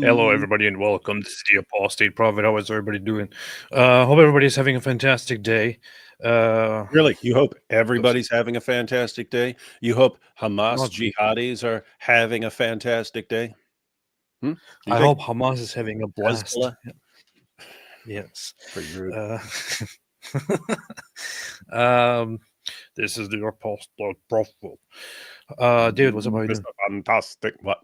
Hello, everybody, and welcome. This is the Apostate Prophet. How is everybody doing? Hope everybody's having a fantastic day. Really, you hope everybody's having a fantastic day? You hope Hamas Not really. jihadis are having a fantastic day? You I think hope Hamas is having a blast. Hezbollah? Yes. Pretty rude. This is the Apostate Prophet. David, what's up? How you doing? Mr. Fantastic. What?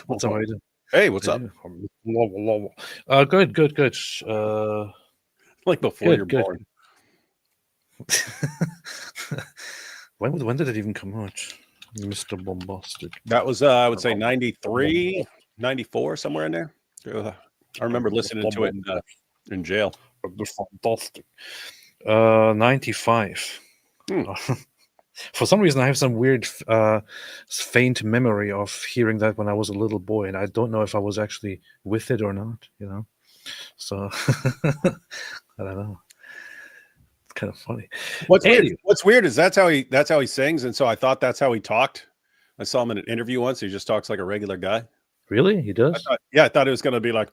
What's up? How you doing? Hey, what's up? Good. Like before you're born. When did it even come out? Mr. Bombastic. That was, I would say, 93, 94, somewhere in there. I remember listening to it in jail. Fantastic. 95. For some reason, I have some weird, faint memory of hearing that when I was a little boy, and I don't know if I was actually with it or not. So I don't know. It's kind of funny. What's weird is that's how he sings, and so I thought that's how he talked. I saw him in an interview once. He just talks like a regular guy. Really, he does? I thought it was going to be like,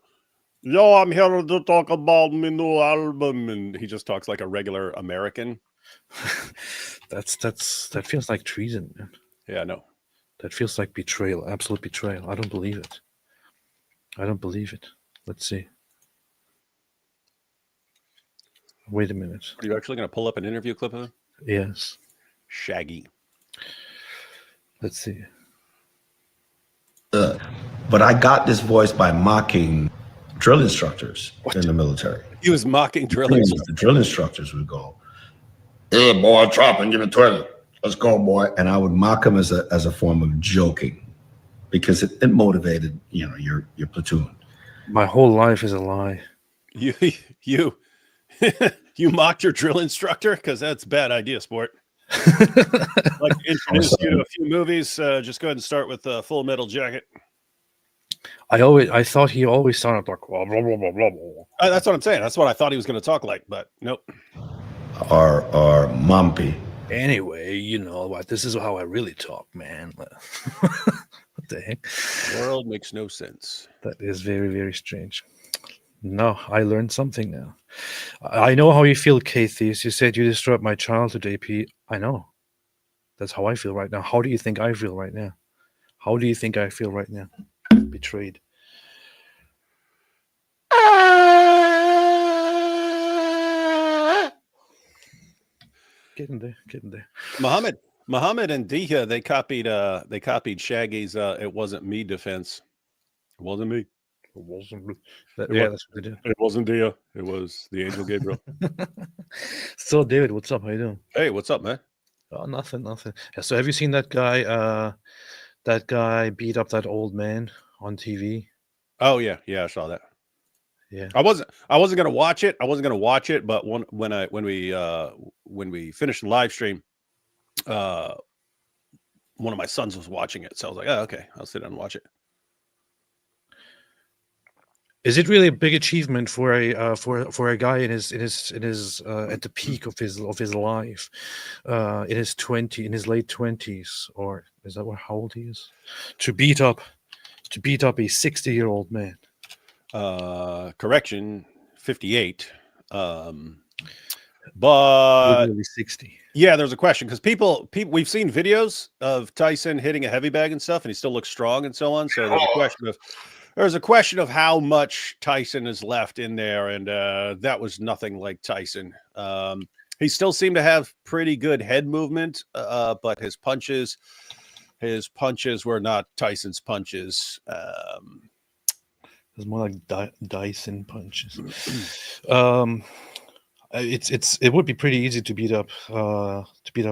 "Yo, I'm here to talk about my new album," and he just talks like a regular American. That feels like treason, man. Yeah, no. That feels like betrayal, absolute betrayal. I don't believe it. Let's see. Wait a minute. Are you actually going to pull up an interview clip of him? Yes. Shaggy. Let's see. But I got this voice by mocking drill instructors in the military. He was mocking drill instructors. The drill instructors would go, "Hey, boy, drop and give it 20. Let's go, boy." And I would mock him as a form of joking because it motivated, your platoon. My whole life is a lie. You you mocked your drill instructor? Because that's a bad idea, sport. Like introduce you to a few movies. Just go ahead and start with Full Metal Jacket. I thought he always sounded like blah, blah, blah, blah, blah. That's what I'm saying. That's what I thought he was going to talk like, but nope. Or Mumpy. Anyway, you know what? This is how I really talk, man. What the heck? The world makes no sense. That is very, very strange. No, I learned something now. I know how you feel, Kathies. You said you destroyed my childhood, AP. I know. That's how I feel right now. How do you think I feel right now? Betrayed. Getting there. Muhammad and Diha, they copied Shaggy's "It Wasn't Me" defense. It wasn't me. That's what they did. It wasn't Dia. It was the angel Gabriel. So, David, what's up? How you doing? Hey, what's up, man? Oh, nothing. Yeah, so, have you seen that guy? That guy beat up that old man on TV. Oh yeah, I saw that. Yeah, I wasn't gonna watch it. But when we finished the live stream, one of my sons was watching it, so I was like, "Oh, okay, I'll sit down and watch it." Is it really a big achievement for a guy in his at the peak of his life, in his late 20s, or is that how old he is, to beat up a 60-year-old man? Correction, 58. But Literally 60. yeah, there's a question because people, we've seen videos of Tyson hitting a heavy bag and stuff, and he still looks strong and so on. So there's a question of how much Tyson is left in there, and that was nothing like Tyson. He still seemed to have pretty good head movement, but his punches were not Tyson's punches. It's more like Dyson punches. It would be pretty easy to beat up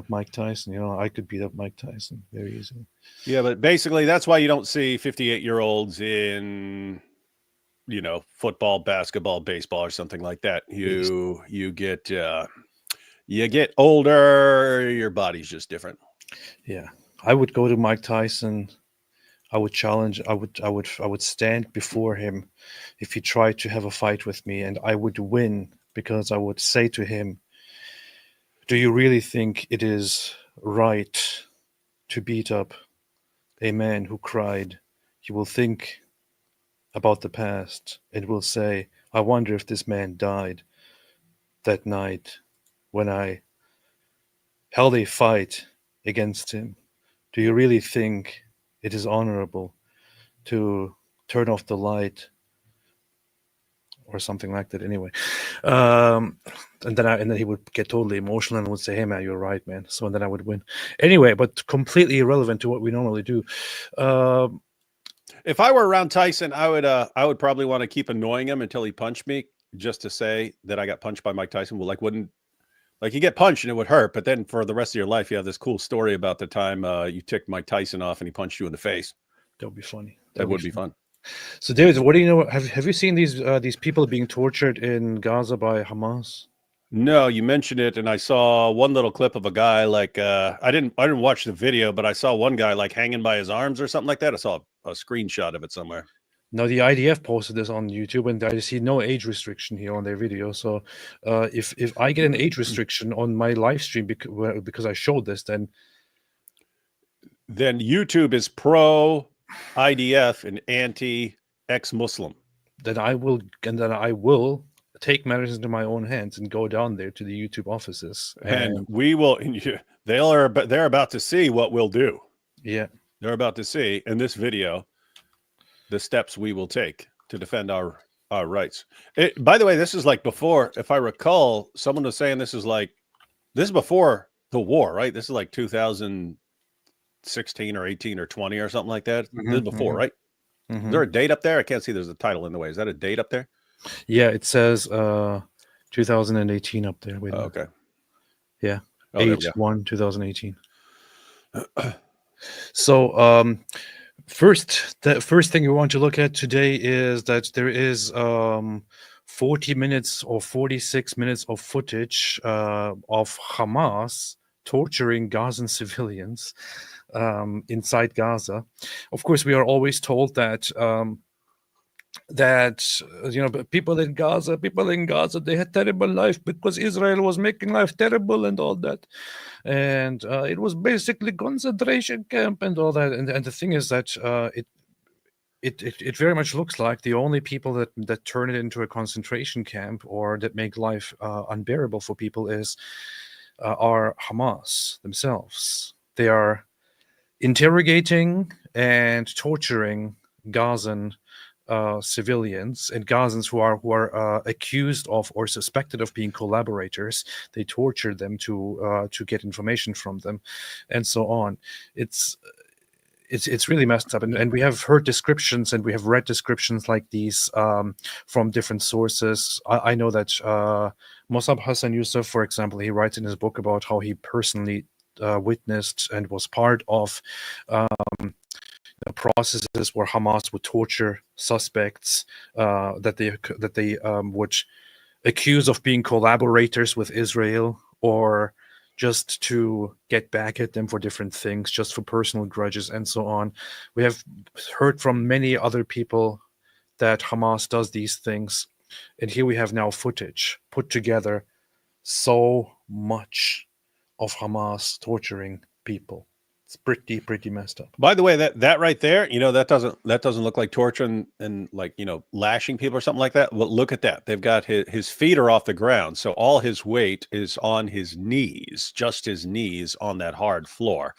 Mike Tyson. You know, I could beat up Mike Tyson very easily. Yeah, but basically that's why you don't see 58-year-olds in, you know, football, basketball, baseball, or something like that. You get older, your body's just different. Yeah, I would go to Mike Tyson. I would challenge. I would stand before him if he tried to have a fight with me, and I would win because I would say to him, "Do you really think it is right to beat up a man who cried? You will think about the past and will say, I wonder if this man died that night when I held a fight against him. Do you really think it is honorable to turn off the light?" Or something like that. Anyway, and then he would get totally emotional and would say, "Hey man, you're right, man." So and then I would win. Anyway, but completely irrelevant to what we normally do. If I were around Tyson, I would probably want to keep annoying him until he punched me, just to say that I got punched by Mike Tyson. Well, you get punched and it would hurt, but then for the rest of your life, you have this cool story about the time you ticked Mike Tyson off and he punched you in the face. That would be funny. That would be fun. So, David, what do you know? Have you seen these people being tortured in Gaza by Hamas? No, you mentioned it, and I saw one little clip of a guy like I didn't watch the video, but I saw one guy like hanging by his arms or something like that. I saw a screenshot of it somewhere. No, the IDF posted this on YouTube, and I see no age restriction here on their video. So, if I get an age restriction on my live stream because I showed this, then YouTube is pro IDF and anti ex-Muslim. then I will take matters into my own hands and go down there to the YouTube offices, and we will. They're about to see what we'll do. Yeah, they're about to see in this video the steps we will take to defend our rights. By the way, this is like before, if I recall, someone was saying this is before the war, right? This is like 2016 or 18 or 20 or something like that. This is before, right? Is there a date up there? I can't see. There's a title in the way. Is that a date up there? Yeah, it says 2018 up there. Wait, okay. Yeah, 8/1 2018. So the first thing we want to look at today is that there is 40 minutes or 46 minutes of footage of Hamas torturing Gazan civilians inside Gaza. Of course, we are always told that people in Gaza, they had terrible life because Israel was making life terrible and all that, and it was basically concentration camp and all that. And the thing is that it very much looks like the only people that turn it into a concentration camp or that make life unbearable for people are Hamas themselves. They are interrogating and torturing Gazan civilians and Gazans who are accused of or suspected of being collaborators. They torture them to get information from them, and so on. It's really messed up, and we have heard descriptions and we have read descriptions like these from different sources. I know that Mossab Hassan Youssef, for example, he writes in his book about how he personally witnessed and was part of processes where Hamas would torture suspects that they would accuse of being collaborators with Israel, or just to get back at them for different things, just for personal grudges and so on. We have heard from many other people that Hamas does these things, and here we have now footage put together, so much of Hamas torturing people. It's pretty messed up. By the way, that right there, that doesn't look like torture and like, lashing people or something like that. Well, look at that. They've got his feet are off the ground. So all his weight is on his knees, just his knees on that hard floor.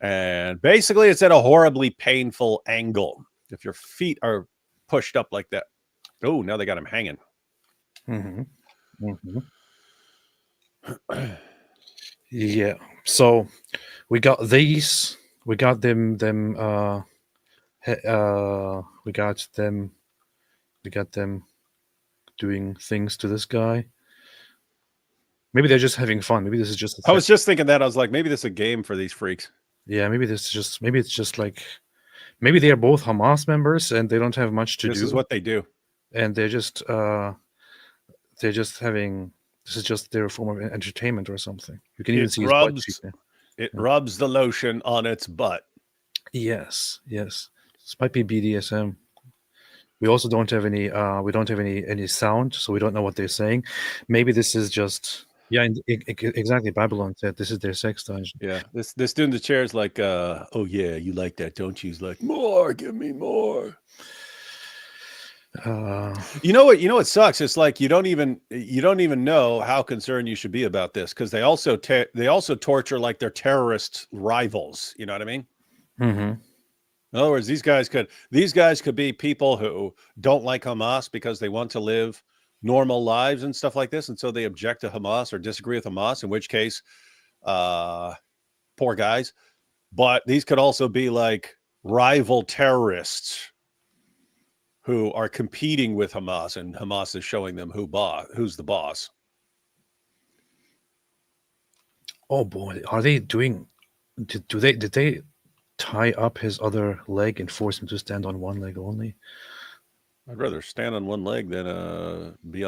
And basically it's at a horribly painful angle. If your feet are pushed up like that. Oh, now they got him hanging. Yeah. So we got these. We got them. We got them doing things to this guy. Maybe they're just having fun. Maybe this is just. I was just thinking that. I was like, maybe this is a game for these freaks. Yeah. Maybe it's just like. Maybe they are both Hamas members and they don't have much to do. This is what they do. And they're just having. This is just their form of entertainment or something. You can even see his butt cheek there. It rubs the lotion on its butt. Yes. This might be BDSM. We also don't have any. We don't have any sound, so we don't know what they're saying. Maybe this is just. Yeah, exactly. Babylon said this is their sex dungeon. Yeah, this dude in the chair is like, oh yeah, you like that, don't you? He's like, more, give me more. You know what sucks? It's like you don't even know how concerned you should be about this, because they also torture like their terrorist rivals. You know what I mean? Mm-hmm. In other words, these guys could be people who don't like Hamas because they want to live normal lives and stuff like this, and so they object to Hamas or disagree with Hamas. In which case, poor guys. But these could also be like rival terrorists who are competing with Hamas, and Hamas is showing them who's the boss. Oh boy, are they doing? Did they tie up his other leg and force him to stand on one leg only? I'd rather stand on one leg than be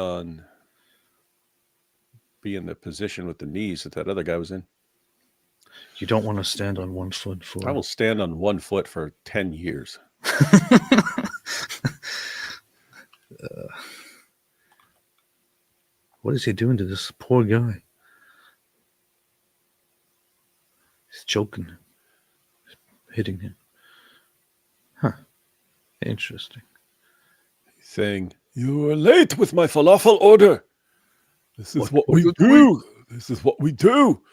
in the position with the knees that other guy was in. You don't want to stand on one foot for. I will stand on one foot for 10 years. What is he doing to this poor guy? He's choking him, hitting him. Huh. Interesting. He's saying, "You are late with my falafel order. This is what we do. This is what we do.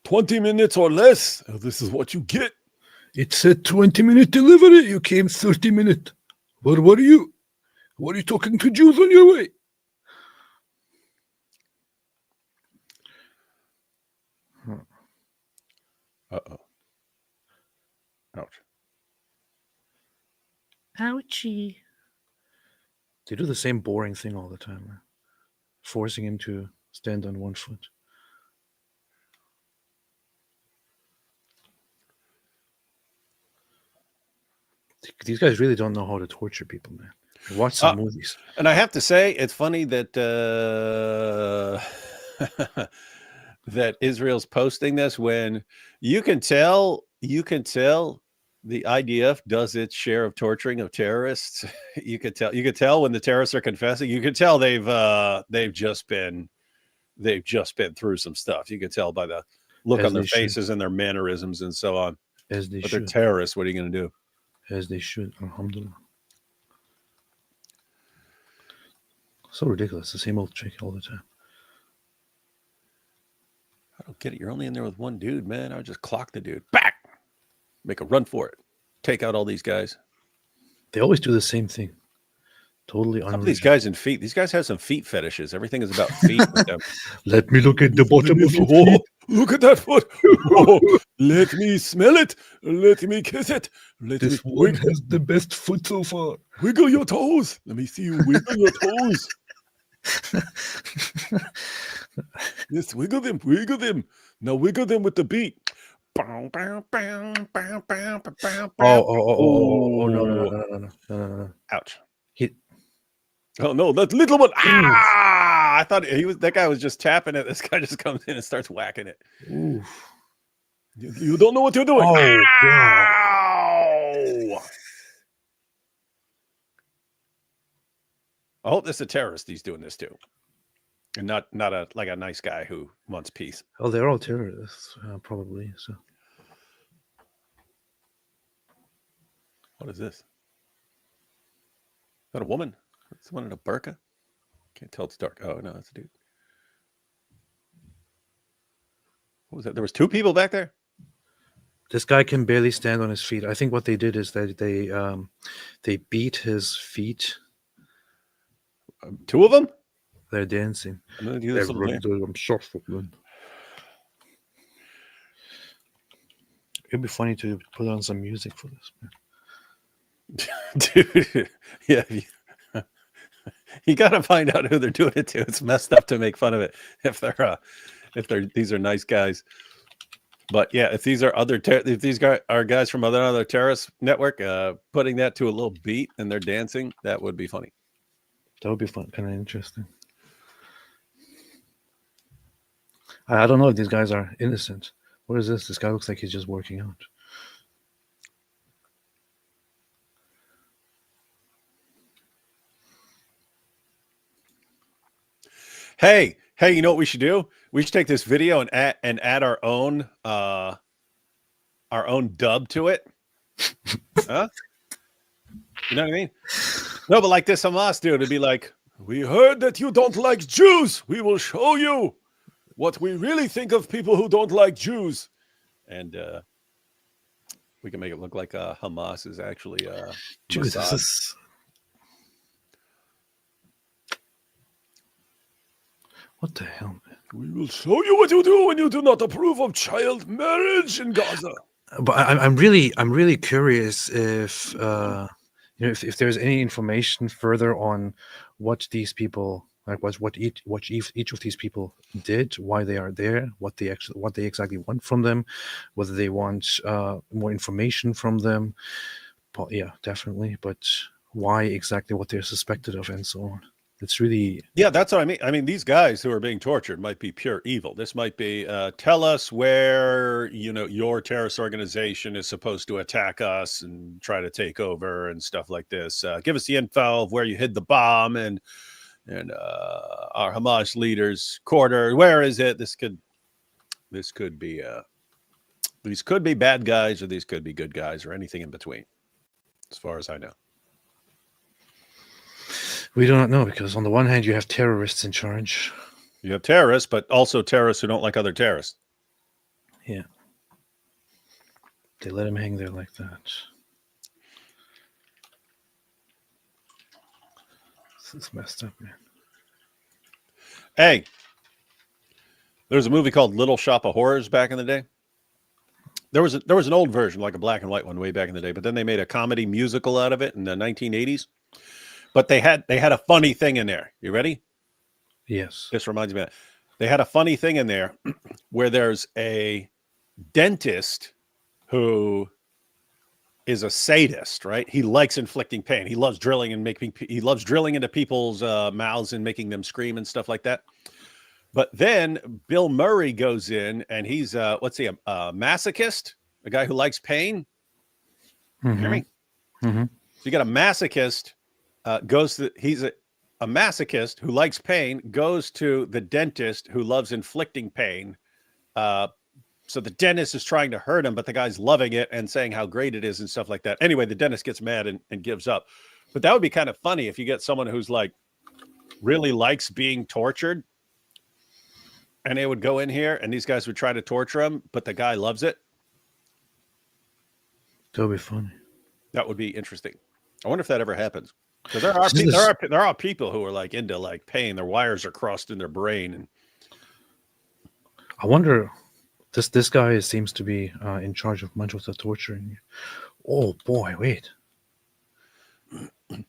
20 minutes or less. This is what you get." It said 20-minute delivery. You came 30 minutes. What are you? What are you talking to Jews on your way? Uh-oh. Ouch. Ouchie. They do the same boring thing all the time, man. Forcing him to stand on one foot. These guys really don't know how to torture people, man. Watch some movies. And I have to say, it's funny that that Israel's posting this when you can tell the IDF does its share of torturing of terrorists. You could tell when the terrorists are confessing. You could tell they've just been through some stuff. You could tell by the look on their faces and their mannerisms and so on. As they but should. They're terrorists. What are you going to do? As they should. Alhamdulillah. So ridiculous. The same old trick all the time. I don't get it. You're only in there with one dude, man. I would just clock the dude. Back! Make a run for it. Take out all these guys. They always do the same thing. Totally unreal. These guys in feet. These guys have some feet fetishes. Everything is about feet with them. Let me look at the bottom of your feet. Look at that foot. Oh, let me smell it. Let me kiss it. This one has the best foot so far. Wiggle your toes. Let me see you wiggle your toes. Yes, wiggle them. Wiggle them. Now wiggle them with the beat. Oh, no. Ouch. Oh no, that little one. Ah! I thought that guy was just tapping it. This guy just comes in and starts whacking it. Ooh. You don't know what you're doing. Oh, God. I hope this is a terrorist he's doing this to. And not a nice guy who wants peace. Oh, they're all terrorists, probably. So What is this? Is that a woman? Someone in a burqa? Can't tell. It's dark. Oh no, that's a dude. What was that? There was two people back there. This guy can barely stand on his feet. I think what they did is that they beat his feet. Two of them. They're dancing. I'm gonna do this. I'm shuffling. It'd be funny to put on some music for this, man. Dude, yeah. You got to find out who they're doing it to. It's messed up to make fun of it if these are nice guys. But yeah, if these are if these guys are guys from another terrorist network, putting that to a little beat and they're dancing, that would be funny. That would be fun, kind of interesting. I don't know if these guys are innocent. What is this? This guy looks like he's just working out. Hey, you know what we should do? We should take this video and add our own dub to it. Huh? You know what I mean? No, but like this Hamas dude, it'd be like, we heard that you don't like Jews. We will show you what we really think of people who don't like Jews. And we can make it look like Hamas is actually Dude, this is... What the hell, man? We will show you what you do when you do not approve of child marriage in Gaza. But I'm really curious if if there's any information further on what these people what each of these people did, why they are there, what they exactly want from them, whether they want more information from them. But yeah, definitely. But why exactly, what they're suspected of, and so on. It's really... Yeah, that's what I mean. I mean, these guys who are being tortured might be pure evil. This might be, tell us where, your terrorist organization is supposed to attack us and try to take over and stuff like this. Give us the info of where you hid the bomb and our Hamas leader's quarter. Where is it? These could be bad guys, or these could be good guys, or anything in between, as far as I know. We do not know, because on the one hand, you have terrorists in charge. You have terrorists, but also terrorists who don't like other terrorists. Yeah. They let him hang there like that. This is messed up, man. Hey, there's a movie called Little Shop of Horrors back in the day. There was an old version, like a black and white one, way back in the day, but then they made a comedy musical out of it in the 1980s. But they had a funny thing in there. You ready? Yes. This reminds me of that. They had a funny thing in there where there's a dentist who is a sadist, right? He likes inflicting pain. He loves drilling into people's mouths and making them scream and stuff like that. But then Bill Murray goes in, and he's a masochist, a guy who likes pain. Mm-hmm. You hear me? Mm-hmm. So you got a masochist. He's a masochist who likes pain, goes to the dentist who loves inflicting pain. So the dentist is trying to hurt him, but the guy's loving it and saying how great it is and stuff like that. Anyway, the dentist gets mad and gives up. But that would be kind of funny if you get someone who's like really likes being tortured, and they would go in here and these guys would try to torture him, but the guy loves it. That would be funny. That would be interesting. I wonder if that ever happens. Because there are people who are like into like pain. Their wires are crossed in their brain, and I wonder. This guy seems to be in charge of much of the torturing. Oh boy, wait. He's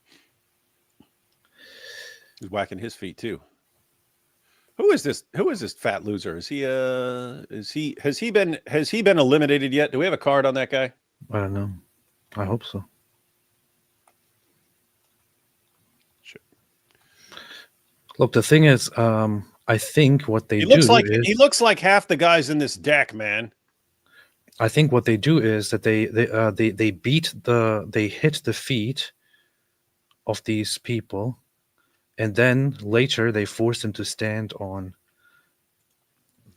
whacking his feet too. Who is this fat loser? Has he been eliminated yet? Do we have a card on that guy? I don't know. I hope so. Look, the thing is, I think what they do is... He looks like half the guys in this deck, man. I think what they do is that they hit the feet of these people, and then later they force them to stand on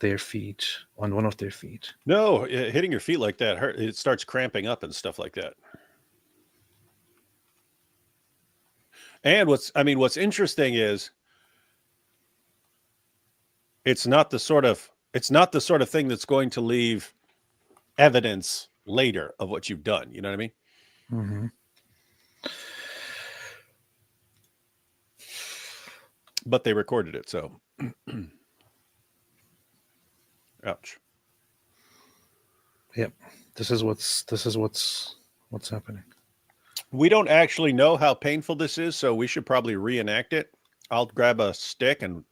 their feet, on one of their feet. No, hitting your feet like that hurt. It starts cramping up and stuff like that. And what's interesting is it's not the sort of thing that's going to leave evidence later of what you've done. You know what I mean? Mm-hmm. But they recorded it, so ouch. Yep. This is what's happening. We don't actually know how painful this is, so we should probably reenact it. I'll grab a stick and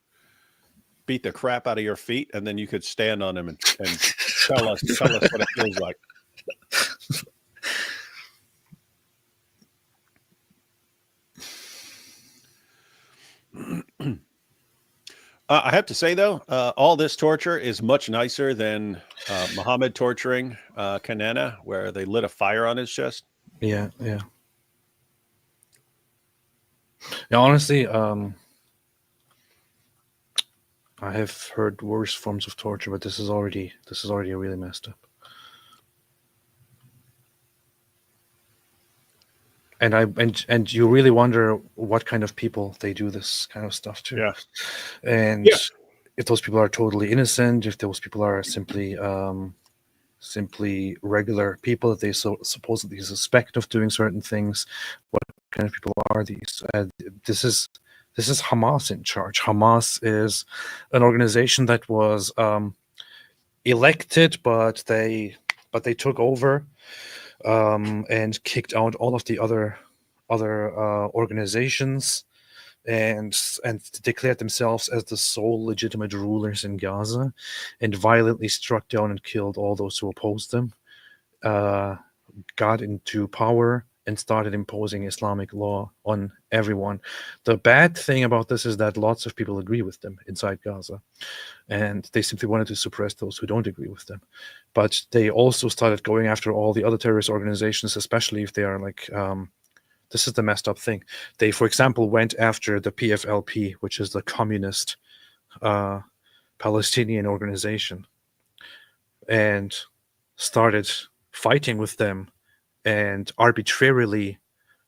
beat the crap out of your feet, and then you could stand on them and tell us what it feels like. I have to say, though, all this torture is much nicer than Muhammad torturing Kanana, where they lit a fire on his chest. Yeah. Honestly, I have heard worse forms of torture, but this is already really messed up. And you really wonder what kind of people they do this kind of stuff to. Yeah. And if those people are totally innocent, if those people are simply regular people that they supposedly suspect of doing certain things, what kind of people are these? This is Hamas in charge. Hamas is an organization that was elected, but they took over and kicked out all of the other organizations and declared themselves as the sole legitimate rulers in Gaza, and violently struck down and killed all those who opposed them, got into power and started imposing Islamic law on everyone. The bad thing about this is that lots of people agree with them inside Gaza, and they simply wanted to suppress those who don't agree with them. But they also started going after all the other terrorist organizations, especially if they are like, this is the messed up thing. They, for example, went after the PFLP, which is the communist Palestinian organization, and started fighting with them and arbitrarily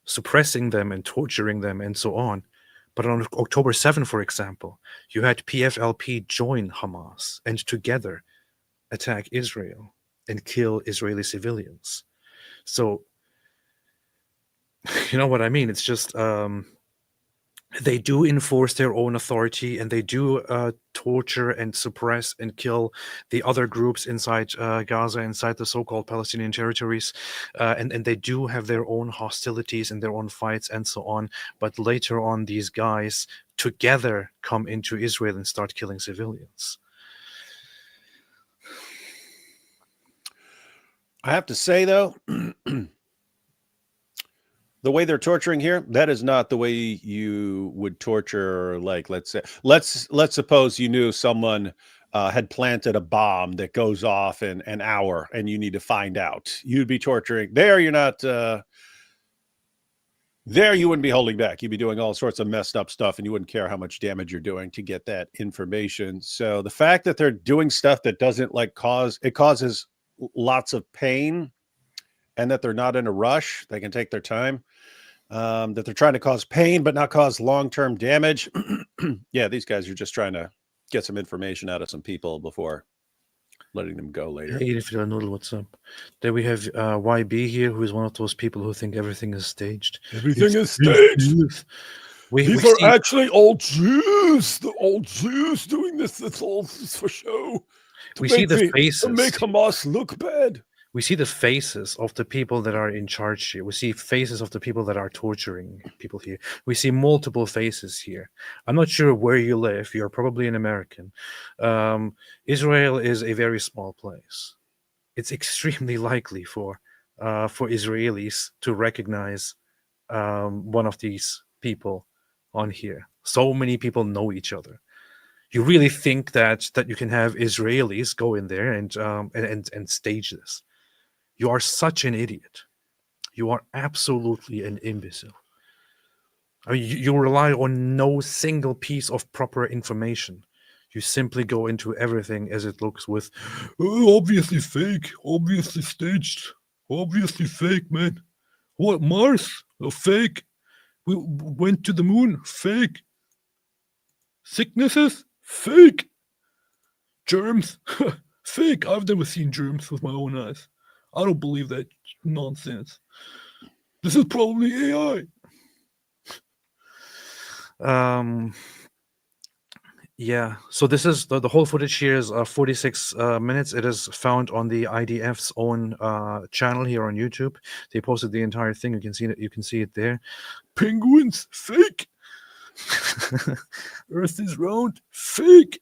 suppressing them and torturing them and so on. But on October 7, for example, you had PFLP join Hamas and together attack Israel and kill Israeli civilians. So, you know what I mean? It's just they do enforce their own authority, and they do torture and suppress and kill the other groups inside Gaza, inside the so-called Palestinian territories, and they do have their own hostilities and their own fights and so on. But later on, these guys together come into Israel and start killing civilians. I have to say, though, the way they're torturing here, that is not the way you would torture. Like, let's suppose you knew someone had planted a bomb that goes off in an hour and you need to find out. You'd be torturing. There, you're not. There, you wouldn't be holding back. You'd be doing all sorts of messed up stuff, and you wouldn't care how much damage you're doing to get that information. So the fact that they're doing stuff that doesn't causes lots of pain, and that they're not in a rush, they can take their time, that they're trying to cause pain but not cause long-term damage. Yeah, these guys are just trying to get some information out of some people before letting them go later. Hey, if you're noodle, what's up? Then we have YB here, who is one of those people who think everything is staged. Everything is staged. These are actually all Jews. The old Jews doing this. That's all for show. We see the faces. To make Hamas look bad. We see the faces of the people that are in charge here. We see faces of the people that are torturing people here. We see multiple faces here. I'm not sure where you live. You're probably an American. Israel is a very small place. It's extremely likely for Israelis to recognize one of these people on here. So many people know each other. You really think that you can have Israelis go in there and stage this? You are such an idiot. You are absolutely an imbecile. I mean, you rely on no single piece of proper information. You simply go into everything as it looks with, oh, obviously fake, obviously staged, obviously fake, man. What, Mars? Oh, fake. We went to the moon. Fake. Sicknesses. Fake. Germs. Fake. I've never seen germs with my own eyes. I don't believe that nonsense. This is probably AI. Yeah, so this is the whole footage here is 46 minutes. It is found on the IDF's own channel here on YouTube. They posted the entire thing. You can see it. You can see it there. Penguins, fake. Earth is round, fake.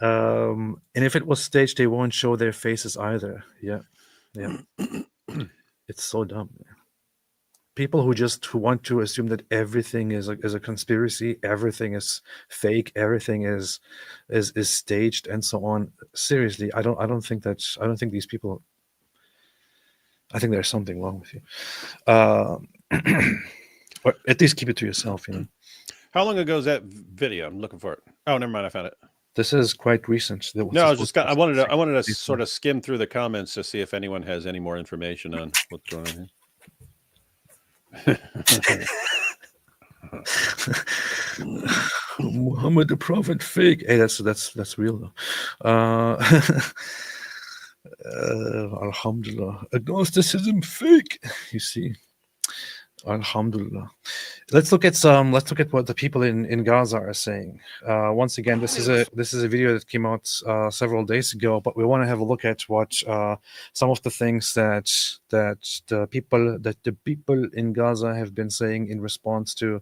And if it was staged, they won't show their faces either. Yeah. It's so dumb. People who want to assume that everything is a conspiracy, everything is fake, everything is staged, and so on. Seriously, I don't think these people. I think there's something wrong with you. Or at least keep it to yourself. How long ago is that video? I'm looking for it. Oh, never mind. I found it. This is quite recent. No, I wanted to sort of skim through the comments to see if anyone has any more information on what's going on here. Muhammad the Prophet fake. Hey, that's real though. Alhamdulillah. Agnosticism fake. You see. Alhamdulillah. Let's look at what the people in Gaza are saying. Once again, this is a video that came out several days ago, but we want to have a look at what some of the things that the people in Gaza have been saying in response to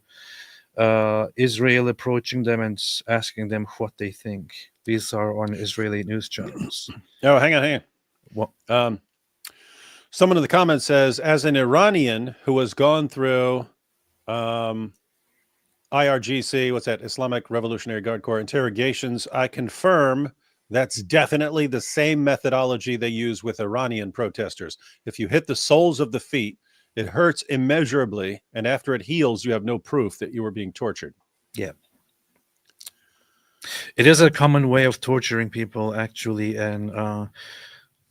Israel approaching them and asking them what they think. These are on Israeli news channels. Oh, hang on. What? Someone in the comments says, as an Iranian who has gone through IRGC, what's that? Islamic Revolutionary Guard Corps interrogations, I confirm that's definitely the same methodology they use with Iranian protesters. If you hit the soles of the feet, it hurts immeasurably, and after it heals, you have no proof that you were being tortured. Yeah. It is a common way of torturing people, actually, and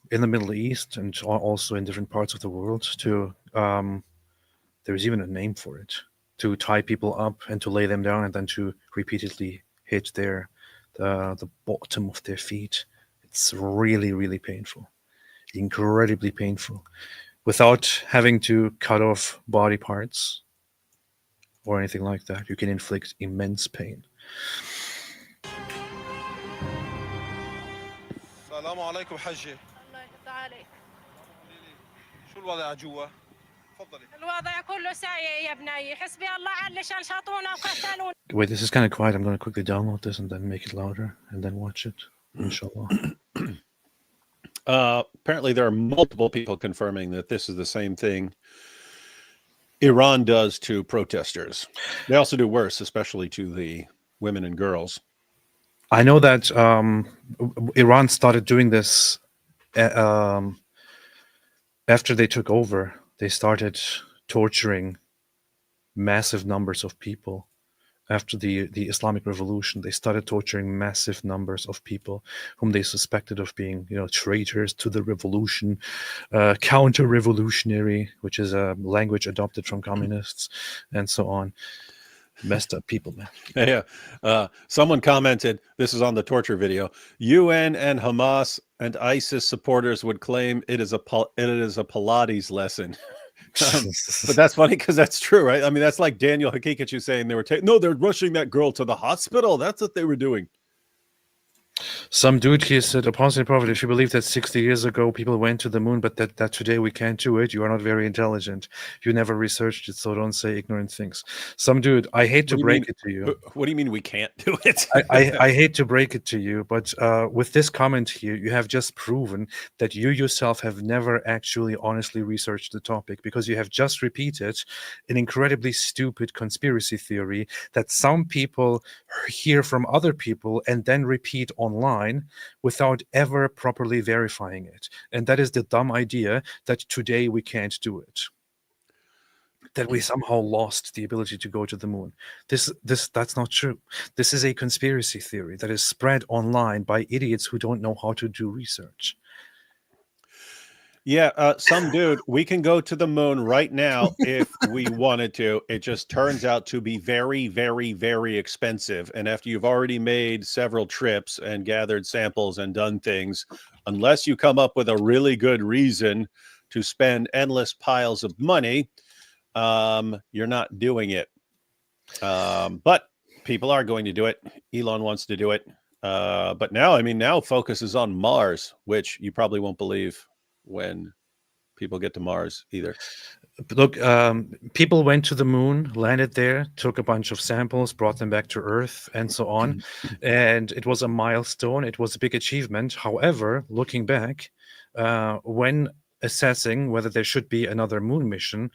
in the Middle East and also in different parts of the world. There's even a name for it, to tie people up and to lay them down and then to repeatedly hit the bottom of their feet. It's really, really painful, incredibly painful, without having to cut off body parts or anything like that. You can inflict immense pain. السلام عليكم حجة. الله يرضى عليك. شو الوضع جوا؟ تفضلي. الوضع كله سيء يا بني، حسبي الله على اللي شنشطونا وقتلونا. Wait, this is kind of quiet. I'm going to quickly download this and then make it louder and then watch it. Inshallah. Apparently, there are multiple people confirming that this is the same thing Iran does to protesters. They also do worse, especially to the women and girls. I know that Iran started doing this after they took over. They started torturing massive numbers of people. After the Islamic Revolution, they started torturing massive numbers of people whom they suspected of being, traitors to the revolution, counter-revolutionary, which is a language adopted from communists, and so on. Messed up people, man. Yeah. Someone commented, this is on the torture video, UN and Hamas and ISIS supporters would claim it is a Pilates lesson. But that's funny because that's true, right? I mean, that's like Daniel Hakikachu saying they were they're rushing that girl to the hospital. That's what they were doing. Some dude here said, Apostle Prophet, if you believe that 60 years ago people went to the moon, but that today we can't do it, you are not very intelligent. You never researched it, so don't say ignorant things. Some dude, I hate to break it to you. What do you mean we can't do it? I hate to break it to you, but with this comment here, you have just proven that you yourself have never actually honestly researched the topic, because you have just repeated an incredibly stupid conspiracy theory that some people hear from other people and then repeat online without ever properly verifying it. And that is the dumb idea that today we can't do it, that we somehow lost the ability to go to the moon. That's not true. This is a conspiracy theory that is spread online by idiots who don't know how to do research. Yeah, some dude, we can go to the moon right now if we wanted to. It just turns out to be very, very, very expensive. And after you've already made several trips and gathered samples and done things, unless you come up with a really good reason to spend endless piles of money, you're not doing it. But people are going to do it. Elon wants to do it. But now focus is on Mars, which you probably won't believe when people get to Mars either. Look, people went to the moon, landed there, took a bunch of samples, brought them back to Earth, and so on. And it was a milestone. It was a big achievement. However, looking back, when assessing whether there should be another moon mission,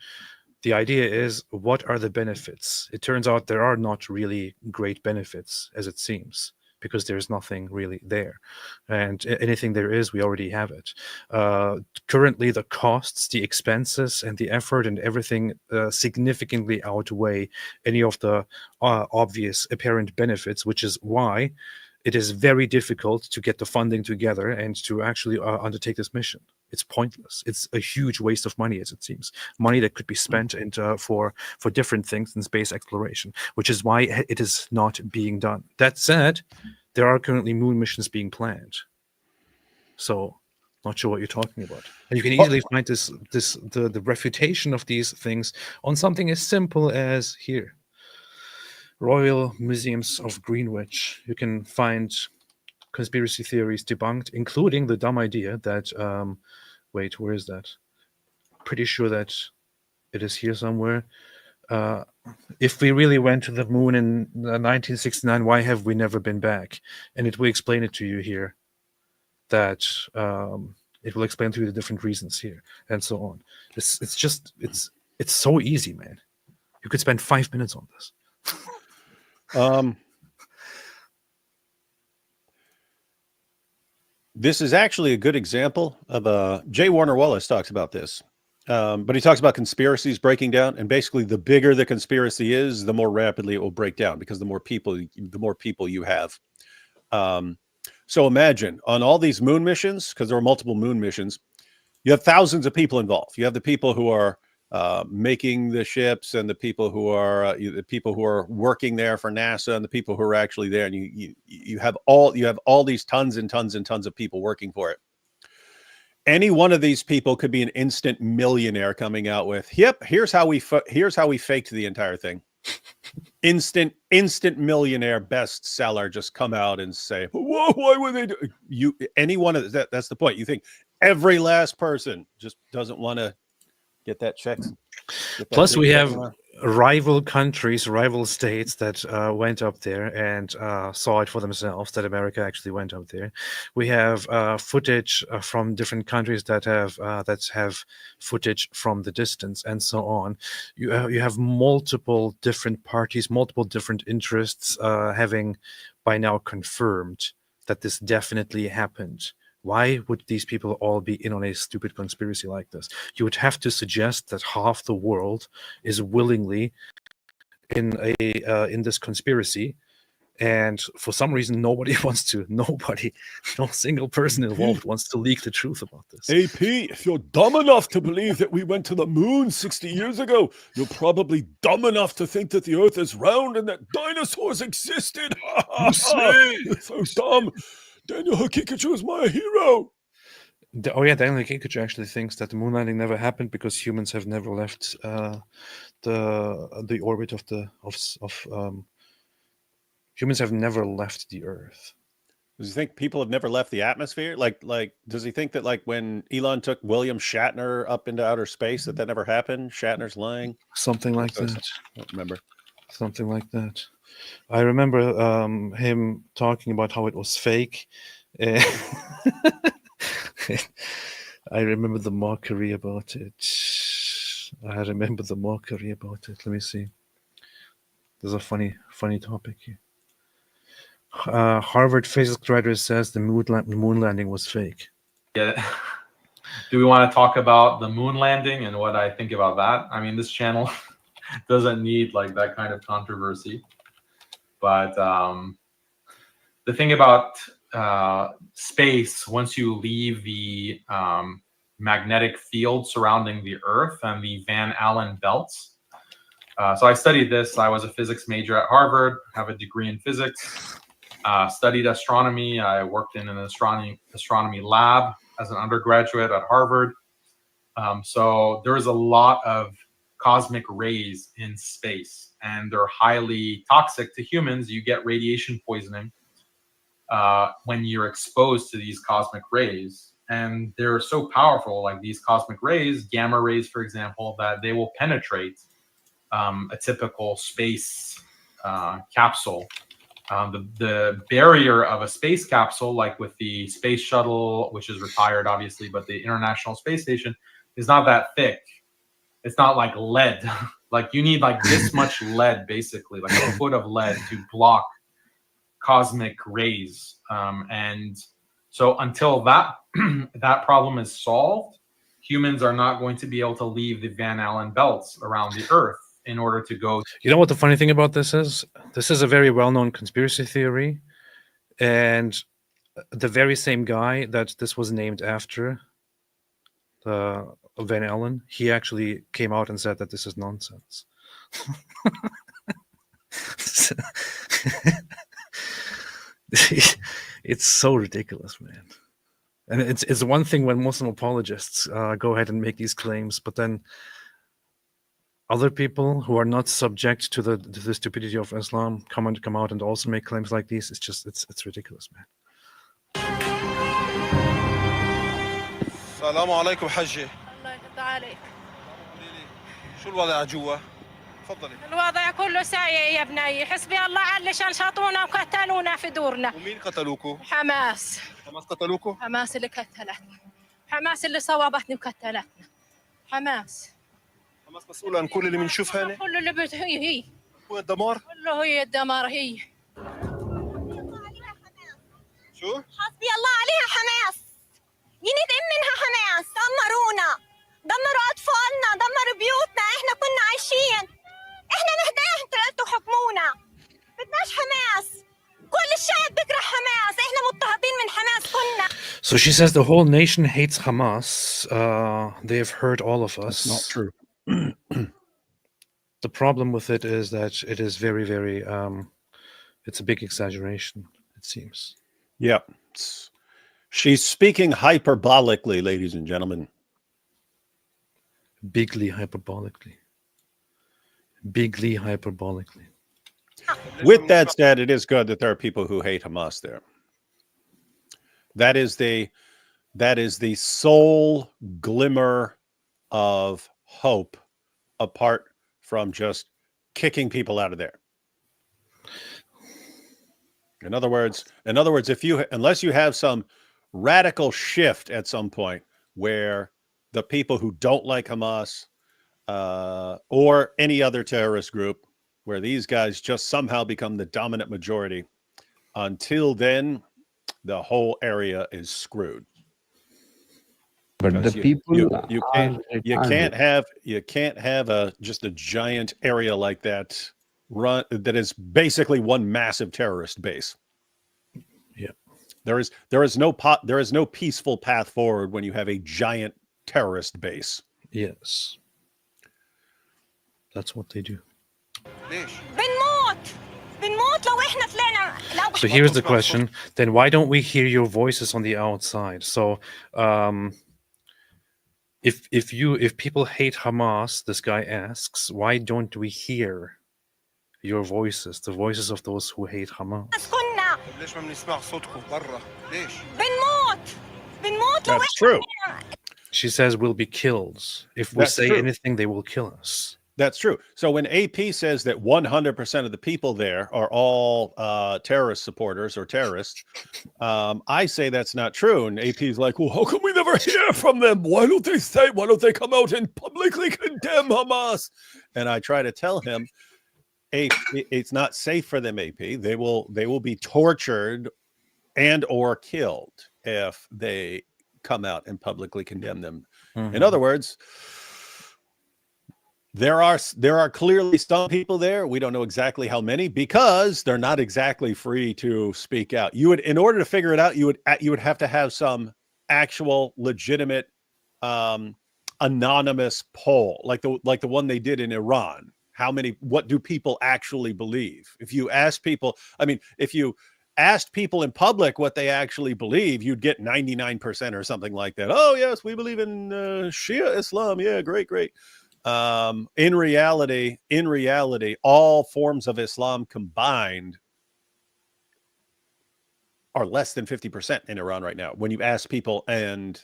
the idea is, what are the benefits? It turns out there are not really great benefits, as it seems, because there's nothing really there. And anything there is, we already have it. Currently, the costs, the expenses, and the effort and everything significantly outweigh any of the obvious apparent benefits, which is why it is very difficult to get the funding together and to actually undertake this mission. It's pointless. It's a huge waste of money, as it seems. Money that could be spent into for different things in space exploration, which is why it is not being done. That said, there are currently moon missions being planned. So, not sure what you're talking about. And you can easily find the refutation of these things on something as simple as here. Royal Museums of Greenwich. You can find conspiracy theories debunked, including the dumb idea that, wait, where is that? Pretty sure that it is here somewhere. If we really went to the moon in 1969, why have we never been back? And it will explain it to you here. That it will explain to you the different reasons here, and so on. It's so easy, man. You could spend 5 minutes on this. This is actually a good example of J. Warner Wallace talks about this, but he talks about conspiracies breaking down, and basically the bigger the conspiracy is, the more rapidly it will break down, because the more people you have. So imagine on all these moon missions, because there are multiple moon missions, you have thousands of people involved. You have the people who are making the ships, and the people who are working there for NASA, and the people who are actually there, and you have all these tons and tons and tons of people working for it. Any one of these people could be an instant millionaire coming out with, "Yep, here's how we faked the entire thing." Instant millionaire bestseller. Just come out and say, "Whoa, why would they do you?" Any one of that. That's the point. You think every last person just doesn't want to get that checked. Plus, we have rival countries, rival states that went up there and saw it for themselves, that America actually went up there. We have footage from different countries that have footage from the distance, and so on. You have multiple different parties, multiple different interests having by now confirmed that this definitely happened. Why would these people all be in on a stupid conspiracy like this? You would have to suggest that half the world is willingly in this conspiracy, and for some reason no single person involved wants to leak the truth about this. AP, if you're dumb enough to believe that we went to the moon 60 years ago, you're probably dumb enough to think that the Earth is round and that dinosaurs existed. You're so dumb. Daniel Hakikachu is my hero. Daniel Hakikachu actually thinks that the moon landing never happened because humans have never left the orbit of humans have never left the Earth. Does he think people have never left the atmosphere? Like, does he think that like when Elon took William Shatner up into outer space that never happened? Shatner's lying. Something like that. I don't remember. Something like that. I remember him talking about how it was fake. I remember the mockery about it. Let me see. There's a funny topic here. Harvard physics writer says the moon landing was fake. Yeah. Do we want to talk about the moon landing and what I think about that? I mean, this channel doesn't need like that kind of controversy. But the thing about space, once you leave the magnetic field surrounding the Earth and the Van Allen belts. So I studied this. I was a physics major at Harvard, have a degree in physics, studied astronomy. I worked in an astronomy lab as an undergraduate at Harvard. So there's a lot of cosmic rays in space, and they're highly toxic to humans. You get radiation poisoning when you're exposed to these cosmic rays, and they're so powerful, like these cosmic rays, gamma rays, for example, that they will penetrate a typical space capsule. The barrier of a space capsule, like with the space shuttle, which is retired, obviously, but the International Space Station is not that thick. It's not like lead. Like you need like this much lead, basically, like a foot of lead to block cosmic rays. And so until that that problem is solved, humans are not going to be able to leave the Van Allen belts around the Earth in order to go. You know what the funny thing about this is? This is a very well-known conspiracy theory, and the very same guy that this was named after, Van Allen, he actually came out and said that this is nonsense. It's so ridiculous, man. And it's one thing when Muslim apologists go ahead and make these claims, but then other people who are not subject to the stupidity of Islam come out and also make claims like these. It's just it's ridiculous, man. السلام عليكم حجة. الله يرضى عليك. قولي لي شو الوضع جوا؟ تفضلي. الوضع كله سيء يا بني، حسبي الله علشان شاطونا وقتلونا في دورنا. ومين قتلوكوا؟ حماس. حماس قتلوكوا؟ حماس اللي قتلتنا. حماس اللي صوابتني وقتلتنا. حماس. حماس مسؤول عن كل اللي بنشوفها هنا؟ كل اللي هي. هو الدمار؟ كله هي الدمار هي. شو؟ حسبي الله عليها حماس. ينتقم منها حماس، دمرونا، دمروا أطفالنا، دمروا بيوتنا، إحنا كنا عايشين، إحنا نهداهم طلعتوا حكمونا، بدناش حماس، كل الشعب بكره حماس، إحنا مضطهدين من حماس كنا. So she says the whole nation hates Hamas. They have hurt all of us. That's not true. The problem with it is that it is very, very, it's a big exaggeration, it seems. Yeah. She's speaking hyperbolically, ladies and gentlemen. Bigly hyperbolically. Bigly hyperbolically. With that said, it is good that there are people who hate Hamas there. That is the sole glimmer of hope apart from just kicking people out of there. In other words, unless you have some radical shift at some point where the people who don't like Hamas or any other terrorist group, where these guys just somehow become the dominant majority, until then, the whole area is screwed. But the people you can't have just a giant area like that that is basically one massive terrorist base. Yeah. There is no peaceful path forward when you have a giant terrorist base. Yes. That's what they do. So here's the question. Then why don't we hear your voices on the outside? So if people hate Hamas, this guy asks, why don't we hear your voices, the voices of those who hate Hamas? ليش ما بنسمع صوتكم برا؟ ليش؟ بنموت That's true. She says we'll be killed. If we That's say true. anything, they will kill us. That's true. So when AP says that 100% of the people there are all terrorist supporters or terrorists, I say that's not true. And AP is like, well, how come we never hear from them? Why don't they come out and publicly condemn Hamas? And I try to tell him, it's not safe for them, AP. They will be tortured and or killed if they come out and publicly condemn them. Mm-hmm. In other words, there are clearly some people there. We don't know exactly how many because they're not exactly free to speak out. In order to figure it out, you would have to have some actual legitimate anonymous poll like the one they did in Iran. What do people actually believe? If you ask people, if you asked people in public what they actually believe, you'd get 99% or something like that. Oh yes, we believe in Shia Islam. Yeah, great. In reality, all forms of Islam combined are less than 50% in Iran right now when you ask people, and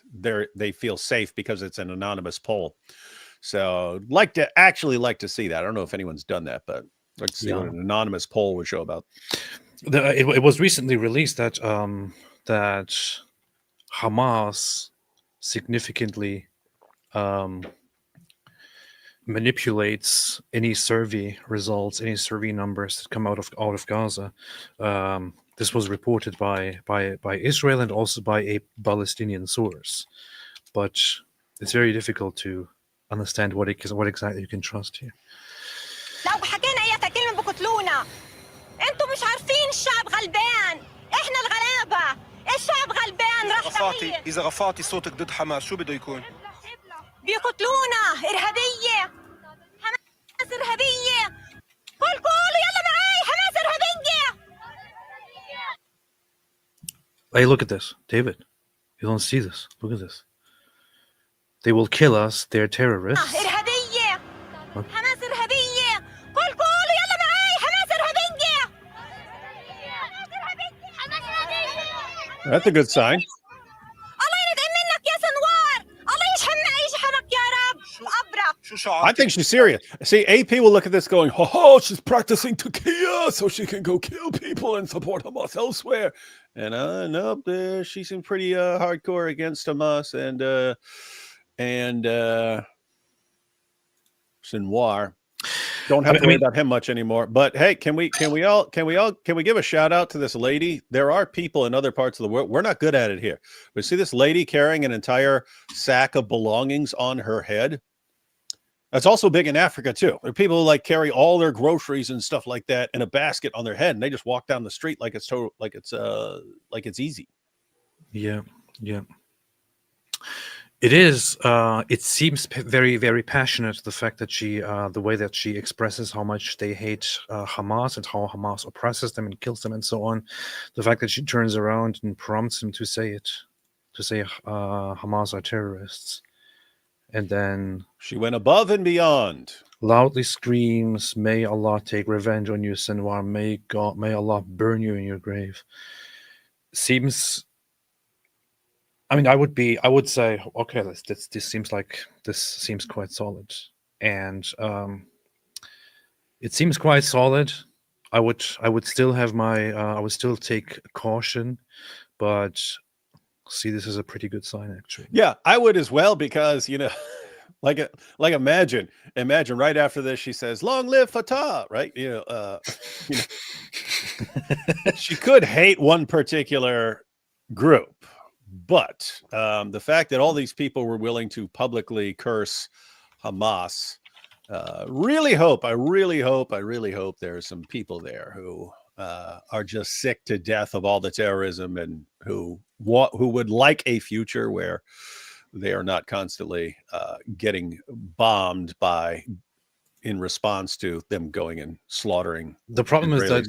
they feel safe because it's an anonymous poll. So like to see that. I don't know if anyone's done that, but I'd like to see what an anonymous poll would show about. It was recently released that that Hamas significantly manipulates any survey results, any survey numbers that come out of Gaza. This was reported by Israel and also by a Palestinian source, but it's very difficult to understand what exactly you can trust here. لو حكينا اي كلمه بقتلونا. انتم مش عارفين الشعب غلبان. احنا الغلابه. الشعب غلبان راح اذا رفعتي صوتك ضد حماس شو بده يكون؟ بيقتلونا ارهابيه. حماس ارهابيه. قولوا يلا معي حماس ارهابيه. Hey, look at this, David. You don't see this. Look at this. They will kill us. They're terrorists. ارهابيه. حماس ارهابيه. قولوا يلا معي حماس ارهابيه. حماس ارهابيه. That's a good sign. الله ينتقم منك يا سنوار. الله يشحنك يا رب. أبرك. I think she's serious. See, AP will look at this going, oh, she's practicing Turkey so she can go kill people and support Hamas elsewhere. And no, she seemed pretty hardcore against Hamas and Sinwar. Don't have to worry about him much anymore. But hey, can we give a shout out to this lady? There are people in other parts of the world. We're not good at it here. But see this lady carrying an entire sack of belongings on her head. That's also big in Africa too. There are people who like carry all their groceries and stuff like that in a basket on their head, and they just walk down the street like it's easy. Yeah. It is. It seems very, very passionate. The fact that the way that she expresses how much they hate Hamas and how Hamas oppresses them and kills them and so on. The fact that she turns around and prompts him to say Hamas are terrorists, and then she went above and beyond. Loudly screams, "May Allah take revenge on you, Sinwar. May Allah burn you in your grave." Seems. I would say, okay, this seems quite solid, and it seems quite solid. I would still have I would still take caution, but see, this is a pretty good sign, actually. Yeah, I would as well, because like imagine right after this she says, "Long live Fatah," right? She could hate one particular group. But the fact that all these people were willing to publicly curse Hamas, I really hope there are some people there who are just sick to death of all the terrorism, and who would like a future where they are not constantly getting bombed in response to them going and slaughtering. The problem is that